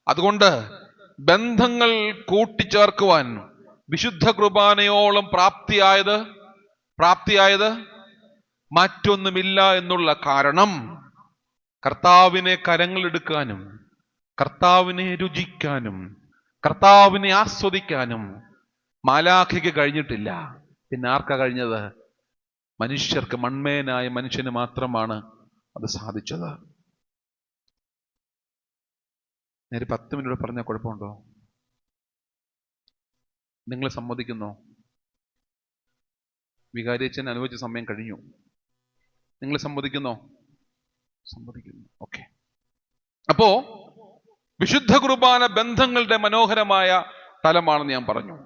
അതുകൊണ്ട് ബന്ധങ്ങൾ കൂട്ടിച്ചേർക്കുവാൻ വിശുദ്ധ കുർബാനയോളം പ്രാപ്തിയായത് മറ്റൊന്നുമില്ല എന്നുള്ള കാരണം കർത്താവിനെ കരങ്ങളെടുക്കാനും കർത്താവിനെ രുചിക്കാനും കർത്താവിനെ ആസ്വദിക്കാനും മാലാഖയ്ക്ക് കഴിഞ്ഞിട്ടില്ല. പിന്നെ ആർക്കാ കഴിഞ്ഞത്? മനുഷ്യർക്ക്, മൺമേനായ മനുഷ്യന് മാത്രമാണ് അത് സാധിച്ചത്. നേരെ 10 മിനിറ്റ് പറഞ്ഞാൽ കുഴപ്പമുണ്ടോ? നിങ്ങൾ സമ്മതിക്കുന്നോ? വികാരിയച്ഛൻ അനുവദിച്ച സമയം കഴിഞ്ഞു. നിങ്ങൾ സമ്മതിക്കുന്നോ? സമ്മതിക്കുന്നു. ഓക്കെ. അപ്പോ വിശുദ്ധ കുർബാന ബന്ധങ്ങളുടെ മനോഹരമായ തലമാണെന്ന് ഞാൻ പറഞ്ഞു.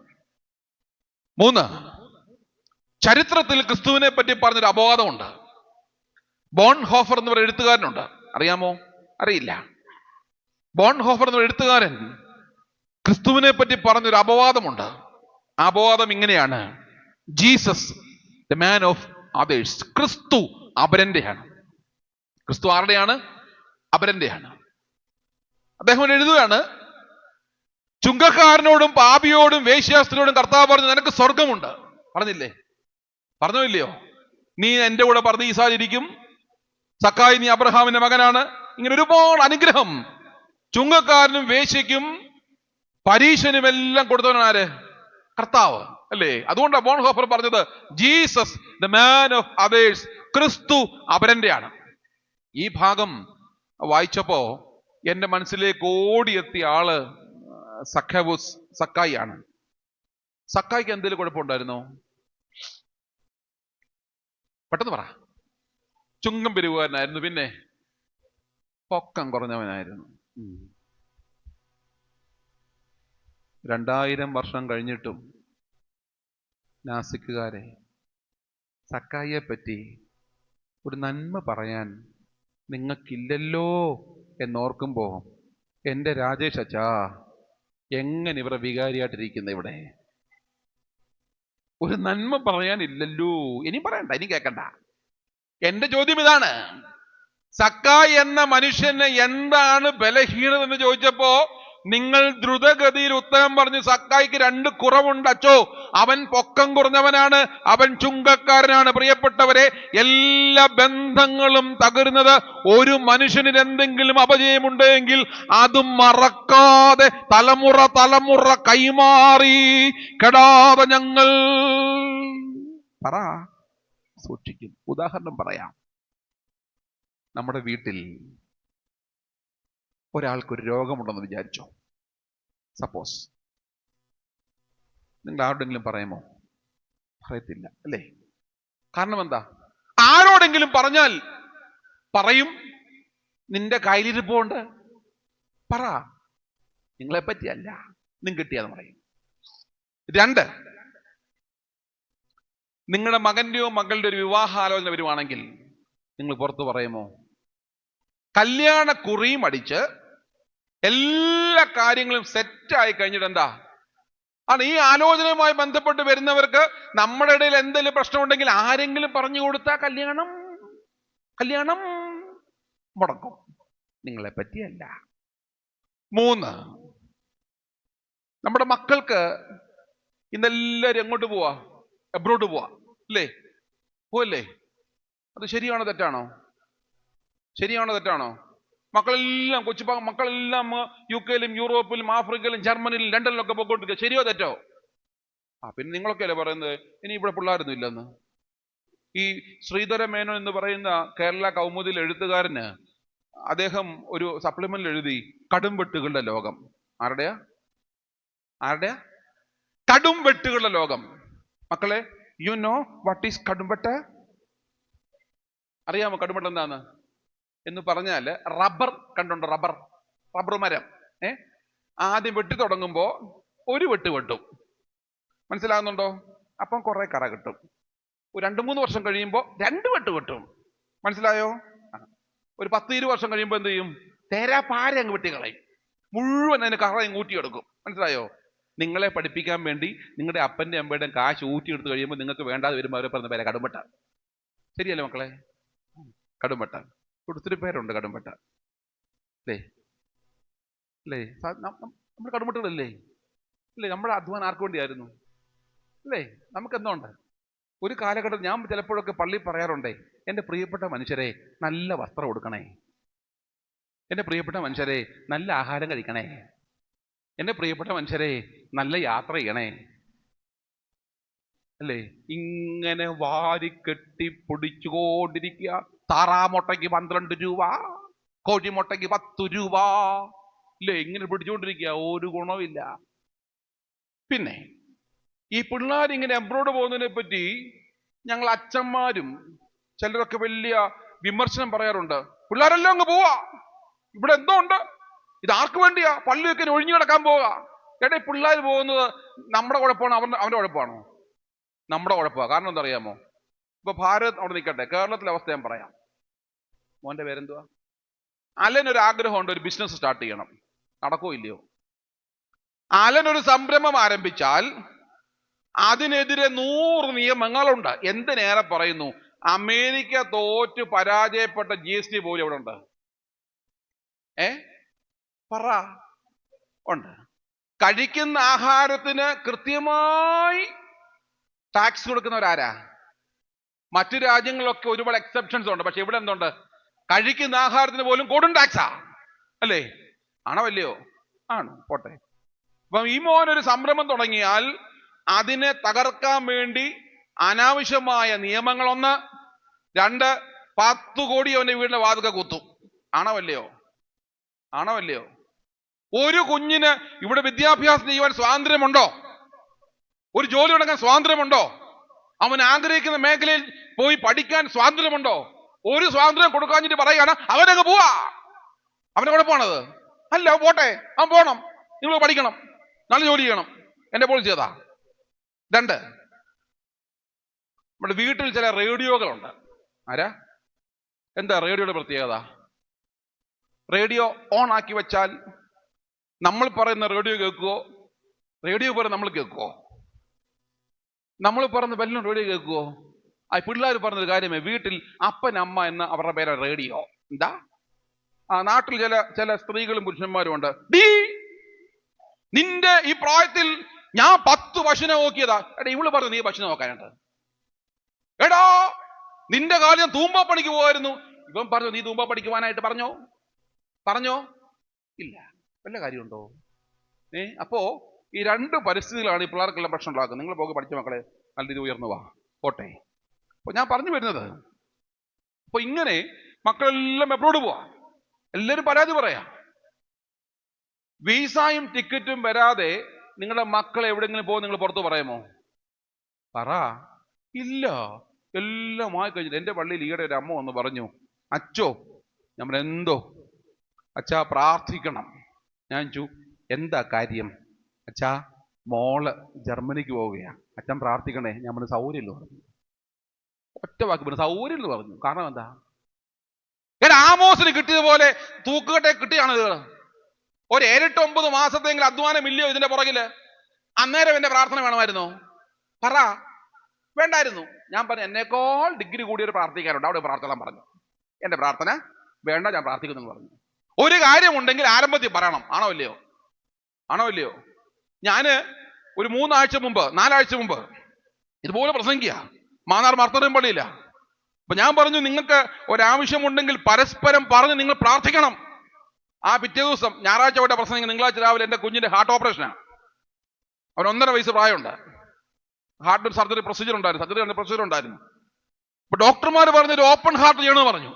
3, ചരിത്രത്തിൽ ക്രിസ്തുവിനെ പറ്റി പറഞ്ഞൊരു അപവാദമുണ്ട്. ബോൺഹോഫർ എന്ന് പറയുന്ന എഴുത്തുകാരനുണ്ട്. അറിയാമോ? അറിയില്ല. ബോൺഹോഫർ എന്ന എഴുത്തുകാരൻ ക്രിസ്തുവിനെ പറ്റി പറഞ്ഞൊരു അപവാദമുണ്ട്. ആ അപവാദം ഇങ്ങനെയാണ്: Jesus the man of others. ക്രിസ്തു അപരന്റെയാണ്. ക്രിസ്തു ആരുടെയാണ്? അപരന്റെയാണ്. അദ്ദേഹം എഴുതുകയാണ്, ചുങ്കക്കാരനോടും പാപിയോടും വേശ്യാസ്ത്രീയോടും കർത്താവ് പറഞ്ഞു, നിനക്ക് സ്വർഗമുണ്ട്. പറഞ്ഞില്ലേ? പറഞ്ഞോ ഇല്ലയോ? നീ എന്റെ കൂടെ പർദീസായിരിക്കും. സക്കായി, നീ അബ്രഹാമിന്റെ മകനാണ്. ഇങ്ങനെ ഒരുപാട് അനുഗ്രഹം ചുങ്കക്കാരനും വേശ്യയ്ക്കും പരീശനും എല്ലാം കൊടുത്തവനാണ് ആര്? കർത്താവ്, അല്ലേ? അതുകൊണ്ടാണ് ബോൺഹോഫർ പറഞ്ഞത് Jesus the man of others. ക്രിസ്തു അപരന്റെയാണ്. ഈ ഭാഗം വായിച്ചപ്പോ എന്റെ മനസ്സിലേക്ക് ഓടിയെത്തിയ ആള് സക്കായി ആണ്. സക്കായിക്ക് എന്തെങ്കിലും കുഴപ്പമുണ്ടായിരുന്നോ? പെട്ടെന്ന് പറ. ചുങ്കം പെരുകുകാരനായിരുന്നു, പിന്നെ പൊക്കം കുറഞ്ഞവനായിരുന്നു. 2000 വർഷം കഴിഞ്ഞിട്ടും നാസിക്കുകാരെ സക്കായിയെ പറ്റി ഒരു നന്മ പറയാൻ നിങ്ങൾക്കില്ലല്ലോ എന്നോർക്കുമ്പോ എൻ്റെ രാജേഷ് അച്ഛാ, എങ്ങനെ ഇവരെ വികാരിയായിട്ടിരിക്കുന്ന ഇവിടെ ഒരു നന്മ പറയാനില്ലല്ലോ. ഇനി പറയണ്ട, ഇനി കേൾക്കണ്ട. എന്റെ ചോദ്യം ഇതാണ്: സക്കായി എന്ന മനുഷ്യന് എന്താണ് ബലഹീനത എന്ന് ചോദിച്ചപ്പോ നിങ്ങൾ ദ്രുതഗതിയിൽ ഉത്തരം പറഞ്ഞു, സക്കായിക്ക് 2 കുറവുണ്ട് അച്ചോ. അവൻ പൊക്കം കുറഞ്ഞവനാണ്, അവൻ ചുങ്കക്കാരനാണ്. പ്രിയപ്പെട്ടവരെ, എല്ലാ ബന്ധങ്ങളും തകരുന്നത് ഒരു മനുഷ്യന് എന്തെങ്കിലും അപജയമുണ്ടെങ്കിൽ അത് മറക്കാതെ തലമുറ കൈമാറി കെടാതെ ഞങ്ങൾ സൂക്ഷിക്കും. ഉദാഹരണം പറയാം. നമ്മുടെ വീട്ടിൽ ഒരാൾക്കൊരു രോഗമുണ്ടെന്ന് വിചാരിച്ചോ. സപ്പോസ് നിങ്ങൾ ആരോടെങ്കിലും പറയുമോ? പറയത്തില്ല, അല്ലേ? കാരണം എന്താ? ആരോടെങ്കിലും പറഞ്ഞാൽ പറയും, നിന്റെ കയ്യിലിരിപ്പുണ്ട്, പറ, നിങ്ങളെ പറ്റിയല്ല, നിങ്ങൾക്ക് കിട്ടിയാന്ന് പറയും. 2, നിങ്ങളുടെ മകന്റെയോ മകളുടെ ഒരു വിവാഹാലോചന വരുവാണെങ്കിൽ നിങ്ങൾ പുറത്തു പറയുമോ? കല്യാണ കുറിയും അടിച്ച് എല്ലാ കാര്യങ്ങളും സെറ്റായി കഴിഞ്ഞിട്ട് എന്താ ആണ് ഈ ആലോചനയുമായി ബന്ധപ്പെട്ട് വരുന്നവർക്ക് നമ്മുടെ ഇടയിൽ എന്തെങ്കിലും പ്രശ്നമുണ്ടെങ്കിൽ ആരെങ്കിലും പറഞ്ഞു കൊടുത്താൽ കല്യാണം മുടക്കും. നിങ്ങളെ പറ്റിയല്ല. 3, നമ്മുടെ മക്കൾക്ക് ഇന്നെല്ലാവരും എങ്ങോട്ട് പോവാ? എബ്രോഡ് പോവാ അല്ലേ? പോവല്ലേ? അത് ശരിയാണോ തെറ്റാണോ? ശരിയാണോ തെറ്റാണോ? മക്കളെല്ലാം മക്കളെല്ലാം UK-ലും യൂറോപ്പിലും ആഫ്രിക്കയിലും ജർമ്മനിയിലും ലണ്ടനിലൊക്കെ പോയിക്കൊണ്ടിരിക്കുക. ശരിയോ തെറ്റോ? പിന്നെ നിങ്ങളൊക്കെ അല്ലേ പറയുന്നത് ഇനി ഇവിടെ പിള്ളേരൊന്നും ഇല്ലെന്ന്. ഈ ശ്രീധര മേനോൻ എന്ന് പറയുന്ന കേരള കൗമുദിൽ എഴുത്തുകാരന് അദ്ദേഹം ഒരു സപ്ലിമെന്റിൽ എഴുതി കടുംവെട്ടുകളുടെ ലോകം. ആരുടെയാ? കടുംവെട്ടുകളുടെ ലോകം. മക്കളെ, യു നോ വാട്ട് ഈസ് കടുംവെട്ട്? അറിയാമോ കടുംവെട്ട് എന്താന്ന്? എന്ന് പറഞ്ഞാല് റബ്ബർ കണ്ടുണ്ടോ? റബ്ബർ മരം ആദ്യം വെട്ടി തുടങ്ങുമ്പോ ഒരു വെട്ട് വെട്ടും, മനസ്സിലാകുന്നുണ്ടോ? അപ്പം കുറെ കറ കിട്ടും. ഒരു 2-3 വർഷം കഴിയുമ്പോൾ 2 വെട്ട് വെട്ടും, മനസ്സിലായോ? ഒരു 10-20 വർഷം കഴിയുമ്പോൾ എന്ത് ചെയ്യും? പാര അങ്ങ് വെട്ടിക്കളയും, മുഴുവൻ അതിന് കറ ഊറ്റിയെടുക്കും, മനസ്സിലായോ? നിങ്ങളെ പഠിപ്പിക്കാൻ വേണ്ടി നിങ്ങളുടെ അപ്പൻ്റെ അമ്മയുടെയും കാശ് ഊറ്റിയെടുത്ത് കഴിയുമ്പോൾ നിങ്ങൾക്ക് വേണ്ടാതെ വരുമ്പോൾ അവരെ പറഞ്ഞ പേരെ കടുംവെട്ട. ശരിയല്ലേ മക്കളെ? കടുംവെട്ട. ഒത്തിരി പേരുണ്ട് കടുംവെട്ട അല്ലേ? നമ്മൾ കടുംവെട്ടുകളല്ലേ? അല്ലേ? നമ്മുടെ അധ്വാനം ആർക്ക് വേണ്ടിയായിരുന്നു? അല്ലേ? നമുക്ക് എന്തുണ്ട്? ഒരു കാലഘട്ടം ഞാൻ ചിലപ്പോഴൊക്കെ പള്ളി പറയാറുണ്ടേ, എൻ്റെ പ്രിയപ്പെട്ട മനുഷ്യരെ നല്ല വസ്ത്രം കൊടുക്കണേ, എൻ്റെ പ്രിയപ്പെട്ട മനുഷ്യരെ നല്ല ആഹാരം കഴിക്കണേ, എൻ്റെ പ്രിയപ്പെട്ട മനുഷ്യരെ നല്ല യാത്ര ചെയ്യണേ, അല്ലേ? ഇങ്ങനെ വാരിക്കെട്ടി പൊടിച്ചുകൊണ്ടിരിക്കുക. താറാമുട്ടയ്ക്ക് 12 രൂപ, കോഴിമുട്ടയ്ക്ക് 10 രൂപ, ഇല്ലേ? ഇങ്ങനെ പിടിച്ചുകൊണ്ടിരിക്കുക, ഒരു ഗുണമില്ല. പിന്നെ ഈ പിള്ളേരിങ്ങനെ എബ്രോഡ് പോകുന്നതിനെ പറ്റി ഞങ്ങൾ അച്ഛന്മാരും ചിലരൊക്കെ വലിയ വിമർശനം പറയാറുണ്ട്. പിള്ളേരെല്ലാം അങ്ങ് പോവാ, ഇവിടെ എന്തോ ഉണ്ട്, ഇത് ആർക്ക് വേണ്ടിയാ? പള്ളിയൊക്കെ ഒഴിഞ്ഞു കിടക്കാൻ പോവുക. എടേ, പിള്ളേർ പോകുന്നത് നമ്മുടെ കുഴപ്പമാണോ അവന്റെ കുഴപ്പമാണോ? നമ്മുടെ കുഴപ്പമാണ്. കാരണം എന്താ അറിയാമോ? ഇപ്പൊ ഭാരത് അവിടെ നിൽക്കട്ടെ, കേരളത്തിലെ അവസ്ഥ ഞാൻ പറയാം. മോന്റെ പേരെന്തുവാ? അലനൊരു ആഗ്രഹമുണ്ട്, ഒരു ബിസിനസ് സ്റ്റാർട്ട് ചെയ്യണം. നടക്കോ ഇല്ലയോ? അലനൊരു സംരംഭം ആരംഭിച്ചാൽ അതിനെതിരെ 100 നിയമങ്ങളുണ്ട്. എന്തിനേറെ പറയുന്നു, അമേരിക്ക തോറ്റ് പരാജയപ്പെട്ട GST പോലും ഇവിടെ ഉണ്ട്. പറ, ഉണ്ട്. കഴിക്കുന്ന ആഹാരത്തിന് കൃത്യമായി ടാക്സ് കൊടുക്കുന്നവരാരാ? മറ്റു രാജ്യങ്ങളിലൊക്കെ ഒരുപാട് എക്സെപ്ഷൻസ് ഉണ്ട്, പക്ഷെ ഇവിടെ എന്തുണ്ട്? കഴിക്കുന്ന ആഹാരത്തിന് പോലും കൊടും ടാക്സാ, അല്ലേ? ആണോ അല്ലയോ? ആണ്. പോട്ടെ. അപ്പം ഈ മോനൊരു സംരംഭം തുടങ്ങിയാൽ അതിനെ തകർക്കാൻ വേണ്ടി അനാവശ്യമായ നിയമങ്ങൾ 1, 2, 10 കോടി അവന്റെ വീടിന്റെ വാതുക്ക കുത്തും. ആണോ അല്ലയോ? ആണോ അല്ലയോ? ഒരു കുഞ്ഞിന് ഇവിടെ വിദ്യാഭ്യാസം ചെയ്യുവാൻ സ്വാതന്ത്ര്യമുണ്ടോ? ഒരു ജോലി തുടങ്ങാൻ സ്വാതന്ത്ര്യമുണ്ടോ? അവൻ ആഗ്രഹിക്കുന്ന മേഖലയിൽ പോയി പഠിക്കാൻ സ്വാതന്ത്ര്യമുണ്ടോ? ഒരു സ്വാതന്ത്ര്യം കൊടുക്കാഞ്ഞിട്ട് പറയുകയാണ് അവനങ്ങ് പോവാ. അവന്റെ കുഴപ്പമാണത്? അല്ല, പോട്ടെ, അവൻ പോണം. നിങ്ങൾ പഠിക്കണം, നല്ല ജോലി ചെയ്യണം. എന്റെ പോളിസി അതാ. 2, നമ്മുടെ വീട്ടിൽ ചില റേഡിയോകളുണ്ട്. ആരാ? എന്താ റേഡിയോയുടെ പ്രത്യേകത? റേഡിയോ ഓൺ ആക്കി വെച്ചാൽ നമ്മൾ പറയുന്ന റേഡിയോ കേൾക്കുവോ? റേഡിയോ പറയുന്ന നമ്മൾ കേൾക്കുവോ? നമ്മൾ പറയുന്ന വല്ലതും റേഡിയോ കേൾക്കുവോ? പിള്ളേർ പറഞ്ഞൊരു കാര്യമേ, വീട്ടിൽ അപ്പൻ അമ്മ എന്ന അവരുടെ പേര് റേഡിയോ. എന്താ? നാട്ടിൽ ചില സ്ത്രീകളും പുരുഷന്മാരും ഉണ്ട്. നിന്റെ ഈ പ്രായത്തിൽ ഞാൻ 10 പശുവിനെ നോക്കിയതാ. ഇവള് പറഞ്ഞു നീ പശു നോക്കാനുണ്ട്. എടാ, നിന്റെ കാലം തൂമ്പാപ്പണിക്ക് പോകായിരുന്നു. ഇവൻ പറഞ്ഞു നീ തൂമ്പാപ്പണിക്ക് പോകാനായിട്ട് പറഞ്ഞോ? ഇല്ല. വല്ല കാര്യമുണ്ടോ? അപ്പോ ഈ 2 പരിസ്ഥിതികളാണ് ഈ പിള്ളേർക്കെല്ലാം പ്രശ്നം ഉണ്ടാക്കുന്നത്. നിങ്ങൾ പോയി പഠിച്ച മക്കളെ നല്ല രീതി ഉയർന്നു വാ, പോട്ടെ. അപ്പൊ ഞാൻ പറഞ്ഞു വരുന്നത്, അപ്പൊ ഇങ്ങനെ മക്കളെല്ലാം എബ്രോഡ് പോവാ, എല്ലാവരും പരാതി പറയാ. വിസയും ടിക്കറ്റും വരാതെ നിങ്ങളുടെ മക്കൾ എവിടെയെങ്കിലും പോകും നിങ്ങൾ പുറത്ത് പറയുമോ? പറ. ഇല്ല. എല്ലാം ആയി കഴിഞ്ഞിട്ട് എൻ്റെ പള്ളിയിൽ ഈയിടെ ഒരു അമ്മ വന്ന് പറഞ്ഞു, അച്ചോ, നമ്മൾ എന്തോ അച്ഛാ പ്രാർത്ഥിക്കണം. ഞാൻ എന്താ കാര്യം? അച്ഛാ, മോള് ജർമ്മനിക്ക് പോവുകയാണ്, അച്ഛൻ പ്രാർത്ഥിക്കണേ. ഞാൻ പറഞ്ഞു സൗകര്യം എന്ന് പറഞ്ഞു. ഒറ്റ വാക്ക് പറഞ്ഞു, സൗകര്യം എന്ന് പറഞ്ഞു. കാരണം എന്താ? ആമോസിന് കിട്ടിയതുപോലെ തൂക്കുകട്ടെ കിട്ടിയാണ് ഇത്. ഒരു 7-9 മാസത്തെങ്കിലും അധ്വാനമില്ലയോ ഇതിന്റെ പുറകില്? അന്നേരം എന്റെ പ്രാർത്ഥന വേണമായിരുന്നോ? പറ. വേണ്ടായിരുന്നു. ഞാൻ പറഞ്ഞു എന്നേക്കാൾ ഡിഗ്രി കൂടിയൊരു പ്രാർത്ഥിക്കാനുണ്ട്, അവിടെ പ്രാർത്ഥന പറഞ്ഞു. എന്റെ പ്രാർത്ഥന വേണ്ട, ഞാൻ പ്രാർത്ഥിക്കുന്നു പറഞ്ഞു. ഒരു കാര്യമുണ്ടെങ്കിൽ ആരംഭത്തിൽ പറയണം. ആണോ ഇല്ലയോ? ആണോ ഇല്ലയോ? ഞാന് ഒരു 4 ആഴ്ച മുമ്പ് ഇതുപോലെ പ്രസംഗിക്കുക മാന്നാർ മാർത്തറിയം പള്ളിയില്ല. അപ്പൊ ഞാൻ പറഞ്ഞു, നിങ്ങൾക്ക് ഒരാവശ്യമുണ്ടെങ്കിൽ പരസ്പരം പറഞ്ഞ് നിങ്ങൾ പ്രാർത്ഥിക്കണം. ആ പിറ്റേ ദിവസം ഞായറാഴ്ച പോയിട്ട് പ്രസംഗിക്കും. തിങ്കളാഴ്ച രാവിലെ എന്റെ കുഞ്ഞിന്റെ ഹാർട്ട് ഓപ്പറേഷനാണ്. അവൻ 1.5 വയസ്സ് പ്രായമുണ്ട്. ഹാർട്ട് സർജറി പ്രൊസീജിയർ ഉണ്ടായിരുന്നു. അപ്പൊ ഡോക്ടർമാർ പറഞ്ഞു ഒരു ഓപ്പൺ ഹാർട്ട് ചെയ്യണമെന്ന് പറഞ്ഞു.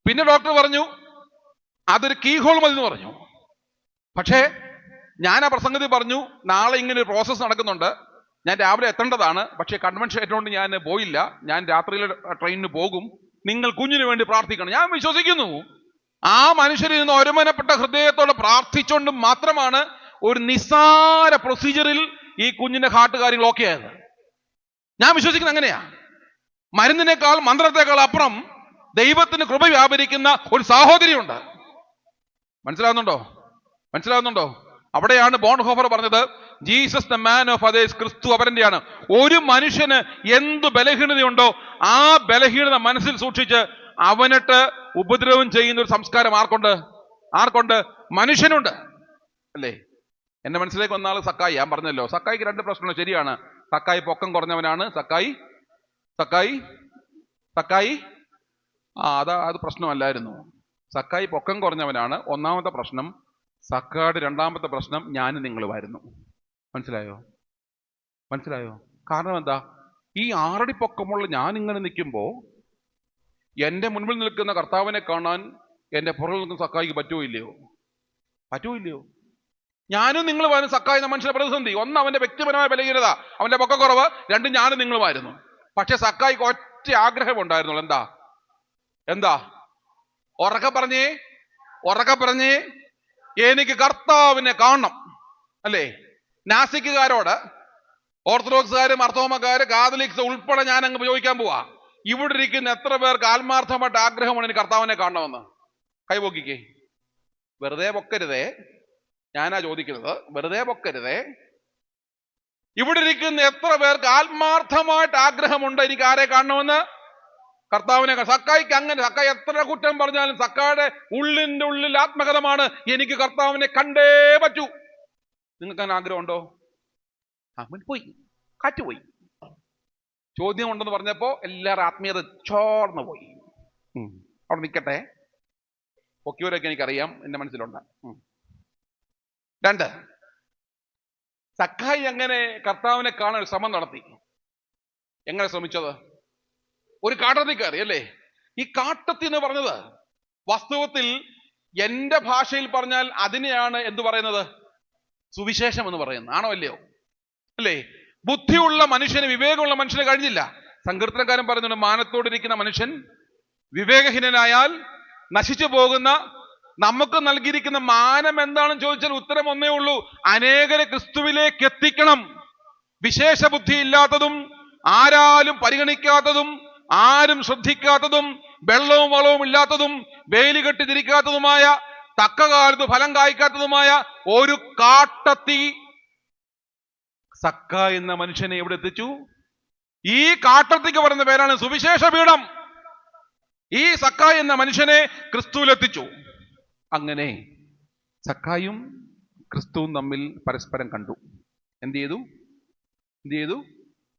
പിന്നെ ഡോക്ടർ പറഞ്ഞു അതൊരു കീ ഹോൾ മതി എന്ന് പറഞ്ഞു. പക്ഷേ ഞാൻ ആ പ്രസംഗത്തിൽ പറഞ്ഞു, നാളെ ഇങ്ങനെ ഒരു പ്രോസസ്സ് നടക്കുന്നുണ്ട്, ഞാൻ രാവിലെ എത്തേണ്ടതാണ്, പക്ഷേ കൺവെൻഷൻ ആയതുകൊണ്ട് ഞാൻ പോയില്ല, ഞാൻ രാത്രിയിലെ ട്രെയിനിന് പോകും, നിങ്ങൾ കുഞ്ഞിന് വേണ്ടി പ്രാർത്ഥിക്കണം. ഞാൻ വിശ്വസിക്കുന്നു ആ മനുഷ്യരിൽ നിന്ന് ഒരുമനപ്പെട്ട ഹൃദയത്തോടെ പ്രാർത്ഥിച്ചുകൊണ്ട് മാത്രമാണ് ഒരു നിസ്സാര പ്രൊസീജിയറിൽ ഈ കുഞ്ഞിന്റെ ഹാർട്ട് കാര്യങ്ങൾ ഓക്കെ ആയത്. ഞാൻ വിശ്വസിക്കുന്നത് അങ്ങനെയാ. മരുന്നിനേക്കാൾ മന്ത്രത്തെക്കാൾ അപ്പുറം ദൈവത്തിന് കൃപ വ്യാപരിക്കുന്ന ഒരു സാഹോദര്യമുണ്ട്. മനസ്സിലാവുന്നുണ്ടോ? അവിടെയാണ് ബോൺഹോഫർ പറഞ്ഞത്, Jesus the man of others, ക്രിസ്തു അവരന്റെയാണ്. ഒരു മനുഷ്യന് എന്ത് ബലഹീനതയുണ്ടോ ആ ബലഹീനത മനസ്സിൽ സൂക്ഷിച്ച് അവനിട്ട് ഉപദ്രവം ചെയ്യുന്ന ഒരു സംസ്കാരം ആർക്കുണ്ട്? മനുഷ്യനുണ്ട്, അല്ലേ? എന്റെ മനസ്സിലേക്ക് വന്ന ആള് സക്കായി. ഞാൻ പറഞ്ഞല്ലോ, സക്കായിക്ക് 2 പ്രശ്നങ്ങൾ. ശരിയാണ്, സക്കായി പൊക്കം കുറഞ്ഞവനാണ്. സക്കായി അത് പ്രശ്നമല്ലായിരുന്നു. സക്കായി പൊക്കം കുറഞ്ഞവനാണ് ഒന്നാമത്തെ പ്രശ്നം. സക്കായുടെ 2ാമത്തെ പ്രശ്നം ഞാനും നിങ്ങളുമായിരുന്നു. മനസ്സിലായോ? കാരണം എന്താ? ഈ 6 അടി പൊക്കമുള്ള ഞാൻ ഇങ്ങനെ നിൽക്കുമ്പോ എന്റെ മുൻപിൽ നിൽക്കുന്ന കർത്താവിനെ കാണാൻ എന്റെ പുറകിൽ നിൽക്കുന്ന സക്കായിക്ക് പറ്റുമോ ഇല്ലയോ? ഞാനും നിങ്ങളുമായിരുന്നു സക്കായി എന്ന മനുഷ്യന്റെ പ്രതിസന്ധി. 1 അവന്റെ വ്യക്തിപരമായ ബലഹീനത, അവന്റെ പൊക്കക്കുറവ്. 2 ഞാനും നിങ്ങളുമായിരുന്നു. പക്ഷെ സക്കായിക്ക് ഒറ്റ ആഗ്രഹം ഉണ്ടായിരുന്നുള്ളൂ. എന്താ? ഉറക്കെ പറഞ്ഞേ, എനിക്ക് കർത്താവിനെ കാണണം, അല്ലേ? നാസിക്കുകാരോട്, ഓർത്തഡോക്സുകാര്, മർത്തോമക്കാര്, കാതലിക്സ് ഉൾപ്പെടെ ഞാൻ അങ്ങ് ചോദിക്കാൻ പോവാ, ഇവിടെ ഇരിക്കുന്ന എത്ര പേർക്ക് ആത്മാർത്ഥമായിട്ട് ആഗ്രഹമാണ് എനിക്ക് കർത്താവിനെ കാണണമെന്ന്? കൈപൊക്കിക്കേ. വെറുതെ പൊക്കരുതേ, ഞാനാ ചോദിക്കുന്നത്, വെറുതെ പൊക്കരുതേ. ഇവിടെ ഇരിക്കുന്ന എത്ര പേർക്ക് ആത്മാർത്ഥമായിട്ട് ആഗ്രഹമുണ്ട് എനിക്ക് ആരെ കാണണമെന്ന്? കർത്താവിനെ. സക്കായിക്ക് അങ്ങനെ, സക്കായി എത്ര കുറ്റം പറഞ്ഞാലും സക്കായുടെ ഉള്ളിന്റെ ഉള്ളിൽ ആത്മകഥമാണ്, എനിക്ക് കർത്താവിനെ കണ്ടേ പറ്റൂ. നിങ്ങൾക്ക് അങ്ങനെ ആഗ്രഹം ഉണ്ടോ? പോയി, കാറ്റുപോയി. ചോദ്യം ഉണ്ടെന്ന് പറഞ്ഞപ്പോ എല്ലാവരും ആത്മീയത ചോർന്നു പോയി. അവിടെ നിൽക്കട്ടെ, പൊക്കിയവരൊക്കെ എനിക്കറിയാം, എന്റെ മനസ്സിലുണ്ട്. 2, സക്കായി അങ്ങനെ കർത്താവിനെ കാണാൻ ശ്രമം നടത്തി. എങ്ങനെ ശ്രമിച്ചത്? ഒരു കാട്ടത്തിൽ കയറി, അല്ലേ? ഈ കാട്ടത്തി എന്ന് പറഞ്ഞത് വാസ്തവത്തിൽ എന്റെ ഭാഷയിൽ പറഞ്ഞാൽ അതിനെയാണ് എന്തു പറയുന്നത്? സുവിശേഷം എന്ന് പറയുന്നത്. ആണോ അല്ലയോ? അല്ലേ? ബുദ്ധിയുള്ള മനുഷ്യന്, വിവേകമുള്ള മനുഷ്യന് കഴിഞ്ഞില്ല. സങ്കീർത്തനക്കാരൻ പറയുന്നുണ്ട്, മാനത്തോടിരിക്കുന്ന മനുഷ്യൻ വിവേകഹീനനായാൽ നശിച്ചു പോകുന്ന. നമുക്ക് നൽകിയിരിക്കുന്ന മാനം എന്താണെന്ന് ചോദിച്ചാൽ ഉത്തരം ഒന്നേ ഉള്ളൂ, അനേകരെ ക്രിസ്തുവിലേക്ക് എത്തിക്കണം. വിശേഷ ബുദ്ധി ഇല്ലാത്തതും, ആരാലും പരിഗണിക്കാത്തതും, ആരും ശ്രദ്ധിക്കാത്തതും, വെള്ളവും വളവും ഇല്ലാത്തതും, വേലി കെട്ടി തിരിക്കാത്തതുമായ, തക്ക കാലത്ത് ഫലം കായ്ക്കാത്തതുമായ ഒരു കാട്ടത്തി സക്കായി എന്ന മനുഷ്യനെ എവിടെ എത്തിച്ചു? ഈ കാട്ടത്തിക്ക് പറയുന്ന പേരാണ് സുവിശേഷ പീഠം. ഈ സക്കായി എന്ന മനുഷ്യനെ ക്രിസ്തുവിലെത്തിച്ചു. അങ്ങനെ സക്കായും ക്രിസ്തുവും തമ്മിൽ പരസ്പരം കണ്ടു. എന്ത് ചെയ്തു?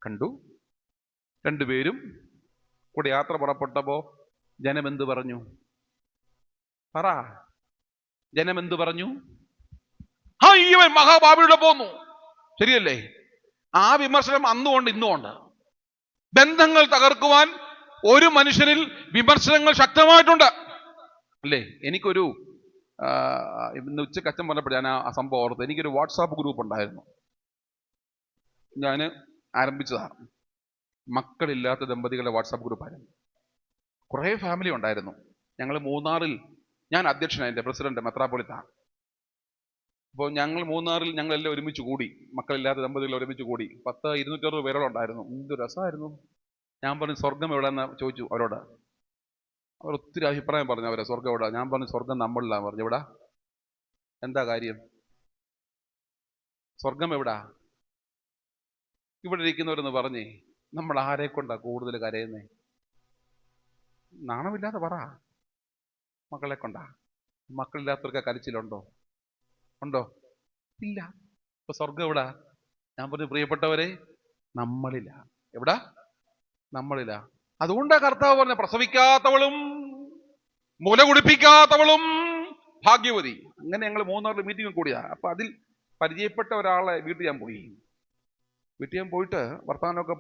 കണ്ടു. 2 പേരും കൂടെ യാത്ര പുറപ്പെട്ടപ്പോ ജനമെന്ത് പറഞ്ഞു? ജനമെന്ത് പറഞ്ഞു? ഇവൻ മഹാഭാവിയുടെ പോന്നു. ശരിയല്ലേ? ആ വിമർശനം അന്നുകൊണ്ട് ഇന്നുകൊണ്ട്. ബന്ധങ്ങൾ തകർക്കുവാൻ ഒരു മനുഷ്യനിൽ വിമർശനങ്ങൾ ശക്തമായിട്ടുണ്ട്, അല്ലേ? എനിക്കൊരു ഇന്ന് ഉച്ചയ്ക്ക് അച്ഛൻ പറഞ്ഞപ്പോൾ ഞാൻ ആ സംഭവം ഓർത്ത്. എനിക്കൊരു വാട്സാപ്പ് ഗ്രൂപ്പ് ഉണ്ടായിരുന്നു, ഞാൻ ആരംഭിച്ചതാണ്. മക്കളില്ലാത്ത ദമ്പതികളുടെ വാട്സാപ്പ് ഗ്രൂപ്പായിരുന്നു. കുറേ ഫാമിലി ഉണ്ടായിരുന്നു. ഞങ്ങൾ മൂന്നാറിൽ, ഞാൻ അധ്യക്ഷനാണ്, എൻ്റെ പ്രസിഡന്റ് മെത്രാപ്പൊളിത്ത. അപ്പോൾ ഞങ്ങൾ മൂന്നാറിൽ ഞങ്ങളെല്ലാം ഒരുമിച്ച് കൂടി, മക്കളില്ലാത്ത ദമ്പതികൾ ഒരുമിച്ച് കൂടി. 260 പേരോടുണ്ടായിരുന്നു. എന്ത് രസമായിരുന്നു. ഞാൻ പറഞ്ഞു സ്വർഗം എവിടെയെന്ന് ചോദിച്ചു അവരോട്. അവർ ഒത്തിരി അഭിപ്രായം പറഞ്ഞു. അവരെ സ്വർഗം എവിടെ? ഞാൻ പറഞ്ഞു സ്വർഗം നമ്മളിലാന്ന് പറഞ്ഞു. എവിടാ? എന്താ കാര്യം? സ്വർഗം എവിടാ? ഇവിടെ ഇരിക്കുന്നവരെന്ന് പറഞ്ഞേ, നമ്മൾ ആരെ കൊണ്ടാ കൂടുതൽ കരയുന്നേ? നാണമില്ലാതെ പറ. മക്കളെ കൊണ്ടാ? മക്കളില്ലാത്തവർക്ക് കരച്ചിലുണ്ടോ? ഉണ്ടോ? ഇല്ല. ഇപ്പൊ സ്വർഗം എവിടാ? ഞാൻ പറഞ്ഞു പ്രിയപ്പെട്ടവരെ, നമ്മളില്ല. എവിടാ? നമ്മളില്ല. അതുകൊണ്ടാ കർത്താവ് പറഞ്ഞ പ്രസവിക്കാത്തവളും മുല കുടിപ്പിക്കാത്തവളും ഭാഗ്യവതി. അങ്ങനെ ഞങ്ങൾ മൂന്നാറിൽ മീറ്റിംഗ് കൂടിയാ. അപ്പൊ അതിൽ പരിചയപ്പെട്ട ഒരാളെ വീട്ടിൽ ഞാൻ പോയിട്ട് വർത്തമാനമൊക്കെ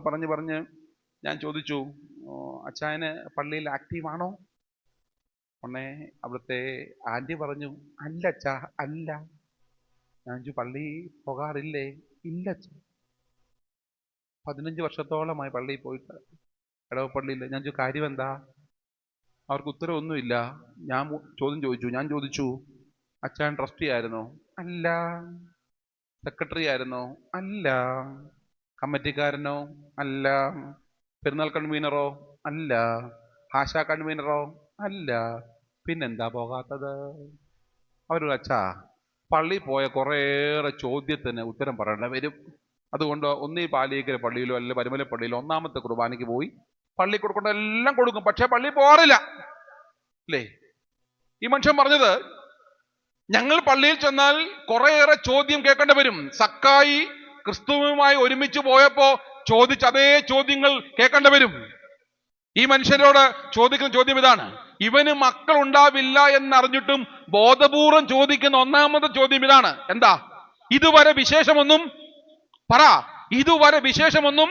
പറഞ്ഞ് ഞാൻ ചോദിച്ചു, അച്ചായന് പള്ളിയിൽ ആക്റ്റീവാണോ? ഉടനെ അവിടുത്തെ ആന്റി പറഞ്ഞു, അല്ല അച്ഛാ, അല്ല. ഞാൻ ചോദിച്ചു, പള്ളി പോകാറില്ലേ? ഇല്ല അച്ഛാ. 15 വർഷത്തോളമായി പള്ളിയിൽ പോയിട്ട്, ഇടവപ്പള്ളിയിൽ. ഞാൻ ചോദിച്ചു, കാര്യം എന്താ? അവർക്ക് ഉത്തരവൊന്നുമില്ല. ഞാൻ ചോദിച്ചു, അച്ഛൻ ട്രസ്റ്റി ആയിരുന്നോ? അല്ല. സെക്രട്ടറി ആയിരുന്നോ? അല്ല. കമ്മിറ്റിക്കാരനോ? അല്ല. പെരുന്നാൾ കൺവീനറോ? അല്ല. ആശാ കൺവീനറോ? അല്ല. പിന്നെന്താ പോകാത്തത്? അവരൊരു അച്ഛാ, പള്ളി പോയ കുറേയേറെ ചോദ്യത്തിന് ഉത്തരം പറയേണ്ടി വരും. അതുകൊണ്ട് ഒന്നീ പാലിയേക്കര പള്ളിയിലോ അല്ല പരുമല പള്ളിയിലോ 1ാമത്തെ കുർബാനയ്ക്ക് പോയി പള്ളി കൊടുക്കേണ്ട എല്ലാം കൊടുക്കും, പക്ഷെ പള്ളി പോകാറില്ല. അല്ലേ? ഈ മനുഷ്യൻ പറഞ്ഞത്, ഞങ്ങൾ പള്ളിയിൽ ചെന്നാൽ കുറേയേറെ ചോദ്യം കേൾക്കേണ്ടി വരും. സക്കായി ക്രിസ്തുവുമായി ഒരുമിച്ച് പോയപ്പോ ചോദിച്ച അതേ ചോദ്യങ്ങൾ കേൾക്കേണ്ടി വരും. ഈ മനുഷ്യരോട് ചോദിക്കുന്ന ചോദ്യം ഇതാണ്. ഇവന് മക്കൾ ഉണ്ടാവില്ല എന്നറിഞ്ഞിട്ടും ബോധപൂർവം ചോദിക്കുന്ന 1ാമത്തെ ചോദ്യം ഇതാണ്. എന്താ? ഇതുവരെ വിശേഷമൊന്നും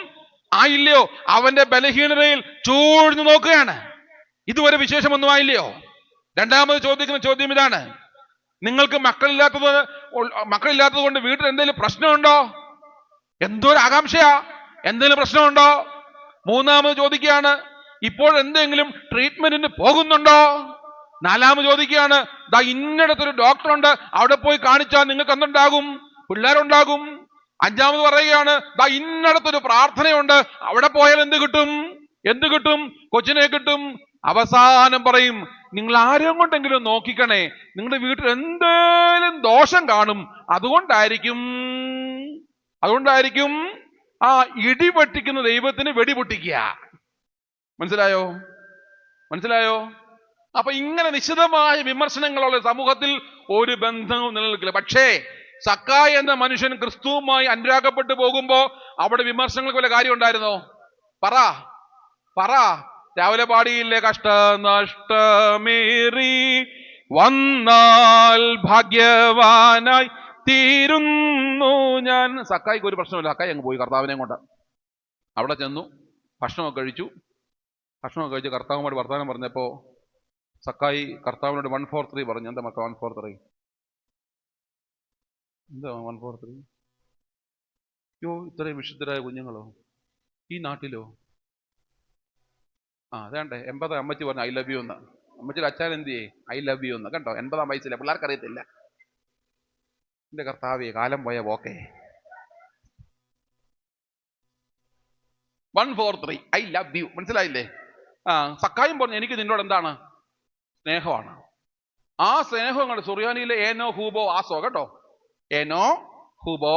ആയില്ലയോ? അവന്റെ ബലഹീനതയിൽ ചൂഴ്ന്നു നോക്കുകയാണ്. ഇതുവരെ വിശേഷമൊന്നും ആയില്ലയോ? 2ാമത് ചോദിക്കുന്ന ചോദ്യം ഇതാണ്. നിങ്ങൾക്ക് മക്കളില്ലാത്തത് കൊണ്ട് വീട്ടിൽ എന്തെങ്കിലും പ്രശ്നമുണ്ടോ? എന്തോ ഒരു ആകാംക്ഷയാ. എന്തെങ്കിലും പ്രശ്നമുണ്ടോ? 3ാമത് ചോദിക്കുകയാണ്, ഇപ്പോൾ എന്തെങ്കിലും ട്രീറ്റ്മെന്റിന് പോകുന്നുണ്ടോ? 4ാമത് ചോദിക്കുകയാണ്, ദാ ഇന്നടത്തൊരു ഡോക്ടറുണ്ട്, അവിടെ പോയി കാണിച്ചാൽ നിങ്ങൾക്ക് എന്തുണ്ടാകും? പിള്ളേരുണ്ടാകും. 5ാമത് പറയുകയാണ്, ദാ ഇന്നടത്തൊരു പ്രാർത്ഥനയുണ്ട്, അവിടെ പോയാൽ എന്ത് കിട്ടും? കൊച്ചിനെ കിട്ടും. അവസാനം പറയും, നിങ്ങൾ ആരെയും കൊണ്ടെങ്കിലും നോക്കിക്കണേ, നിങ്ങളുടെ വീട്ടിൽ എന്തേലും ദോഷം കാണും. അതുകൊണ്ടായിരിക്കും ആ ഇടി പൊട്ടിക്കുന്ന ദൈവത്തിന് വെടി പൊട്ടിക്കുക. മനസ്സിലായോ? അപ്പൊ ഇങ്ങനെ നിശിതമായ വിമർശനങ്ങളുള്ള സമൂഹത്തിൽ ഒരു ബന്ധവും നിലനിൽക്കില്ല. പക്ഷേ സക്കായി എന്ന മനുഷ്യൻ ക്രിസ്തുവുമായി അനുരാഗപ്പെട്ടു പോകുമ്പോ അവിടെ വിമർശനങ്ങൾക്ക് വല്ല കാര്യം ഉണ്ടായിരുന്നോ? പറ. രാവിലെ പാടിയില്ലേ, കഷ്ടനഷ്ടമേറി വന്നാൽ ഭാഗ്യവാനായി തീരുന്നു ഞാൻ. സക്കായിക്ക് ഒരു പ്രശ്നമില്ല. സക്കായി അങ്ങ് പോയി കർത്താവിനെ കൊണ്ട്. അവിടെ ചെന്നു, ഭക്ഷണമൊക്കെ കഴിച്ച് കർത്താവുമായിട്ട് വർത്തമാനം പറഞ്ഞപ്പോ സക്കായി കർത്താവിനോട് 143 പറഞ്ഞു. എന്താ മക്ക 143? എന്താ 143? ഇത്രയും വിശുദ്ധരായ കുഞ്ഞുങ്ങളോ ഈ നാട്ടിലോ? അതേണ്ടേ 80 അമ്മച്ചി പറഞ്ഞു ഐ ലവ് യു എന്ന്. അമ്മച്ചിയുടെ അച്ഛൻ എന്ത് ചെയ്യേ? ഐ ലവ് യു എന്ന്. കണ്ടോ? 80 വയസ്സിലെ പിള്ളേർക്ക് അറിയത്തില്ല. എന്റെ കർത്താവേ, കാലം പോയ പോക്കേ. 143 ഐ ലവ് യു. മനസ്സിലായില്ലേ? സക്കായും പറഞ്ഞു, എനിക്ക് നിന്നോട് എന്താണ്? സ്നേഹമാണ്. ആ സ്നേഹം കണ്ട് സുറിയാനിയിലെ ഏനോ ഹൂബോ ആസോ. കേട്ടോ? ഏനോ ഹൂബോ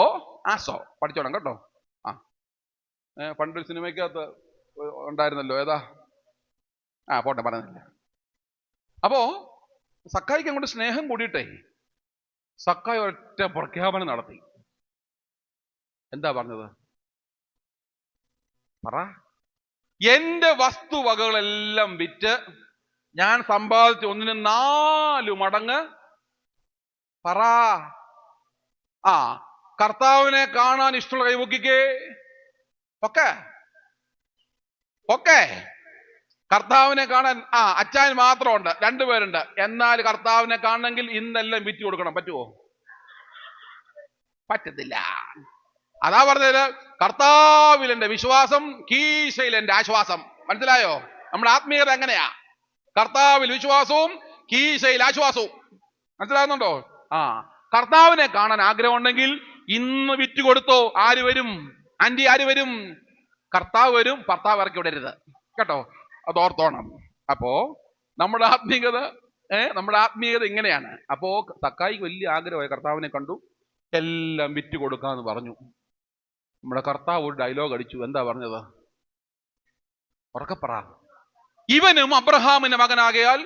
ആസോ പഠിച്ചോണം കേട്ടോ. പണ്ടൊരു സിനിമയ്ക്കകത്ത് ഉണ്ടായിരുന്നല്ലോ, ഏതാ? പോട്ടെ, പറയുന്നില്ല. അപ്പോ സക്കായിക്ക് അങ്ങോട്ട് സ്നേഹം കൂടിയിട്ടേ സക്കായി ഒറ്റ പ്രഖ്യാപനം നടത്തി. എന്താ പറഞ്ഞത്? പറ. എന്റെ വസ്തുവകകളെല്ലാം വിറ്റ് ഞാൻ സമ്പാദിച്ച 4 മടങ്ങ് പറ. കർത്താവിനെ കാണാൻ ഇഷ്ടമുള്ള കൈവക്കിക്കേ. ഒക്കെ കർത്താവിനെ കാണാൻ അച്ചായൻ മാത്രമുണ്ട്, 2 പേരുണ്ട്. എന്നാൽ കർത്താവിനെ കാണണമെങ്കിൽ ഇന്നെല്ലാം വിറ്റ് കൊടുക്കണം. പറ്റുമോ? പറ്റത്തില്ല. അതാ പറഞ്ഞത്, കർത്താവിൽ എന്റെ വിശ്വാസം, കീശയിൽ എന്റെ ആശ്വാസം. മനസ്സിലായോ? നമ്മുടെ ആത്മീയത എങ്ങനെയാ? കർത്താവിൽ വിശ്വാസവും കീശയിൽ ആശ്വാസവും. മനസ്സിലാകുന്നുണ്ടോ? ആ കർത്താവിനെ കാണാൻ ആഗ്രഹം ഉണ്ടെങ്കിൽ ഇന്ന് വിറ്റ് കൊടുത്തോ. ആര് വരും? ആന്റി ആര് വരും? കർത്താവ് വരും, ഭർത്താവ് ഇറക്കി വിടരുത് കേട്ടോ, അത് ഓർത്തോണം. അപ്പോ നമ്മുടെ ആത്മീയത ഇങ്ങനെയാണ്. അപ്പോ സക്കായിക്ക് വലിയ ആഗ്രഹമായി, കർത്താവിനെ കണ്ടു, എല്ലാം വിറ്റ് കൊടുക്കാന്ന് പറഞ്ഞു. നമ്മുടെ കർത്താവ് ഒരു ഡയലോഗ് അടിച്ചു. എന്താ പറഞ്ഞത്? ഉറക്കപ്പറ. ഇവനും അബ്രഹാമിന്റെ മകനാകയാൽ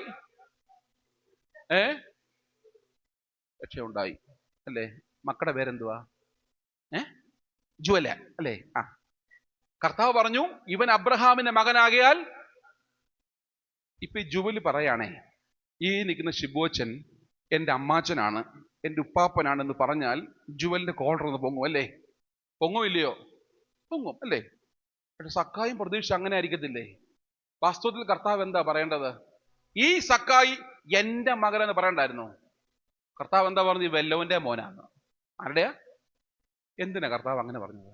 രക്ഷയുണ്ടായി അല്ലേ? മക്കളുടെ പേരെന്തുവാ? ജുവല അല്ലേ? ആ കർത്താവ് പറഞ്ഞു ഇവൻ അബ്രഹാമിന്റെ മകനാകയാൽ. ഇപ്പൊ ഈ ജുവല് പറയാണേ, ഈ നിൽക്കുന്ന ഷിബോച്ചൻ എൻ്റെ അമ്മാച്ചനാണ്, എൻ്റെ ഉപ്പാപ്പനാണെന്ന് പറഞ്ഞാൽ ജുവലിന്റെ കോളർ ഒന്ന് പൊങ്ങും അല്ലേ? പൊങ്ങും ഇല്ലയോ? പൊങ്ങും അല്ലേ? പക്ഷെ സക്കായും പ്രതീക്ഷ അങ്ങനെ ആയിരിക്കത്തില്ലേ? വാസ്തവത്തിൽ കർത്താവ് എന്താ പറയേണ്ടത്? ഈ സക്കായി എൻ്റെ മകനെന്ന് പറയണ്ടായിരുന്നു. കർത്താവ് എന്താ പറഞ്ഞു? വെല്ലോന്റെ മോനാണ്. ആരുടെയാ? എന്തിനാ കർത്താവ് അങ്ങനെ പറഞ്ഞത്?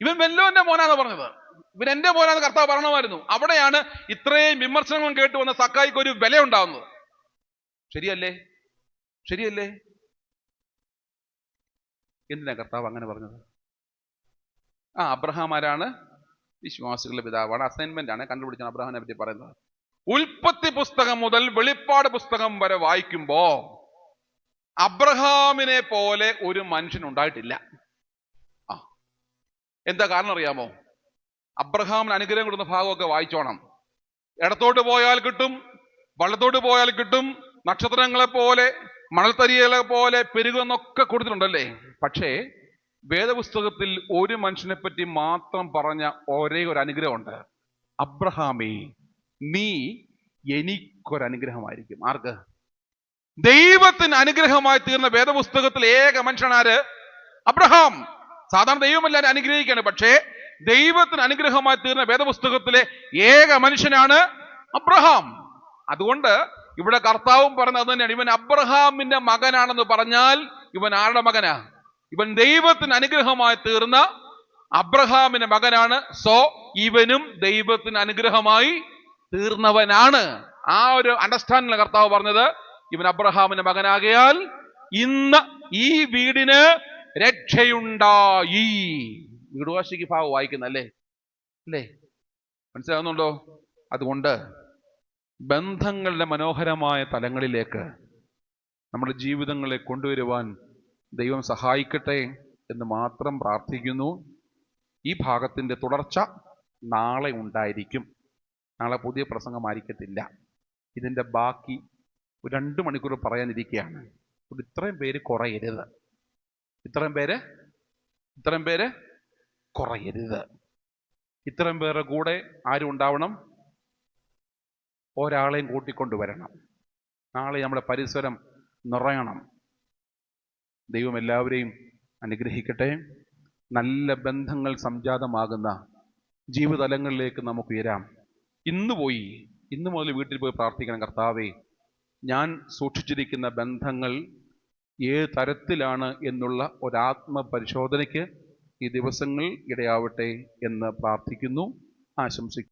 ഇവൻ വെല്ലോന്റെ മോനാന്ന് പറഞ്ഞത്. ഇവൻ എന്റെ മോനാന്ന് കർത്താവ് പറയണമായിരുന്നു. അവിടെയാണ് ഇത്രയും വിമർശനങ്ങളും കേട്ട് വന്ന സക്കായിക്ക് ഒരു വില ഉണ്ടാവുന്നത്. ശരിയല്ലേ? ശരിയല്ലേ? എന്തിനാ കർത്താവ് അങ്ങനെ പറഞ്ഞത്? അബ്രഹാം ആരാണ്? വിശ്വാസികളുടെ പിതാവാണ്. അസൈൻമെന്റ് ആണ്, കണ്ടുപിടിച്ചാണ് അബ്രഹാമിനെ പറ്റി പറയുന്നത്. ഉൽപ്പത്തി പുസ്തകം മുതൽ വെളിപ്പാട് പുസ്തകം വരെ വായിക്കുമ്പോ അബ്രഹാമിനെ പോലെ ഒരു മനുഷ്യൻ ഉണ്ടായിട്ടില്ല. എന്താ കാരണം അറിയാമോ? അബ്രഹാമിന് അനുഗ്രഹം കൊടുക്കുന്ന ഭാഗമൊക്കെ വായിച്ചോണം. ഇടത്തോട്ട് പോയാൽ കിട്ടും, വലത്തോട്ട് പോയാൽ കിട്ടും, നക്ഷത്രങ്ങളെ പോലെ മണൽത്തരികളെ പോലെ പെരുകുമെന്നൊക്കെ കൊടുത്തിട്ടുണ്ടല്ലേ. പക്ഷേ വേദപുസ്തകത്തിൽ ഒരു മനുഷ്യനെ പറ്റി മാത്രം പറഞ്ഞ ഒരേ ഒരു അനുഗ്രഹമുണ്ട്. അബ്രഹാമേ, നീ എനിക്കൊരനുഗ്രഹമായിരിക്കും. ആർക്ക്? ദൈവത്തിന് അനുഗ്രഹമായി തീർന്ന വേദപുസ്തകത്തിൽ ഏക മനുഷ്യനാര്? അബ്രഹാം. സാധാരണ ദൈവമെല്ലാവരും അനുഗ്രഹിക്കുകയാണ്, പക്ഷേ ദൈവത്തിന് അനുഗ്രഹമായി തീർന്ന വേദപുസ്തകത്തിലെ ഏക മനുഷ്യനാണ് അബ്രഹാം. അതുകൊണ്ട് ഇവിടെ കർത്താവും പറഞ്ഞത് തന്നെയാണ്, ഇവൻ അബ്രഹാമിന്റെ മകനാണെന്ന് പറഞ്ഞാൽ ഇവൻ ആരുടെ മകനാ? ഇവൻ ദൈവത്തിന് അനുഗ്രഹമായി തീർന്ന അബ്രഹാമിന്റെ മകനാണ്. സോ ഇവനും ദൈവത്തിന് അനുഗ്രഹമായി തീർന്നവനാണ്. ആ ഒരു അണ്ടർസ്റ്റാൻഡിംഗ് കർത്താവ് പറഞ്ഞത്. ഇവൻ അബ്രഹാമിന്റെ മകനാകയാൽ ഇന്ന് ഈ വീടിന് രക്ഷയുണ്ടായി. വീടുവാശിക്ക് ഭാവം വായിക്കുന്നല്ലേ അല്ലേ? മനസ്സിലാകുന്നുണ്ടോ? അതുകൊണ്ട് ബന്ധങ്ങളുടെ മനോഹരമായ തലങ്ങളിലേക്ക് നമ്മുടെ ജീവിതങ്ങളെ കൊണ്ടുവരുവാൻ ദൈവം സഹായിക്കട്ടെ എന്ന് മാത്രം പ്രാർത്ഥിക്കുന്നു. ഈ ഭാഗത്തിന്റെ തുടർച്ച നാളെ ഉണ്ടായിരിക്കും. നാളെ പുതിയ പ്രസംഗമായിരിക്കത്തില്ല. ഇതിന്റെ ബാക്കി 2 മണിക്കൂർ പറയാനിരിക്കുകയാണ്. ഇത്രയും പേര് കുറയരുത്, ഇത്രയും പേര് കുറയരുത്. ഇത്രയും പേരുടെ കൂടെ ആരും ഉണ്ടാവണം? ഒരാളെയും കൂട്ടിക്കൊണ്ടുവരണം. നാളെ നമ്മുടെ പരിസരം നിറയണം. ദൈവം എല്ലാവരെയും അനുഗ്രഹിക്കട്ടെ. നല്ല ബന്ധങ്ങൾ സംജാതമാകുന്ന ജീവിതതലങ്ങളിലേക്ക് നമുക്ക് ഉയരാം. ഇന്ന് മുതൽ വീട്ടിൽ പോയി പ്രാർത്ഥിക്കണം. കർത്താവേ, ഞാൻ സൂക്ഷിച്ചിരിക്കുന്ന ബന്ധങ്ങൾ ഏത് തരത്തിലാണ് എന്നുള്ള ഒരാത്മപരിശോധനയ്ക്ക് ഈ ദിവസങ്ങൾ ഇടയാവട്ടെ എന്ന് പ്രാർത്ഥിക്കുന്നു, ആശംസിക്കുന്നു.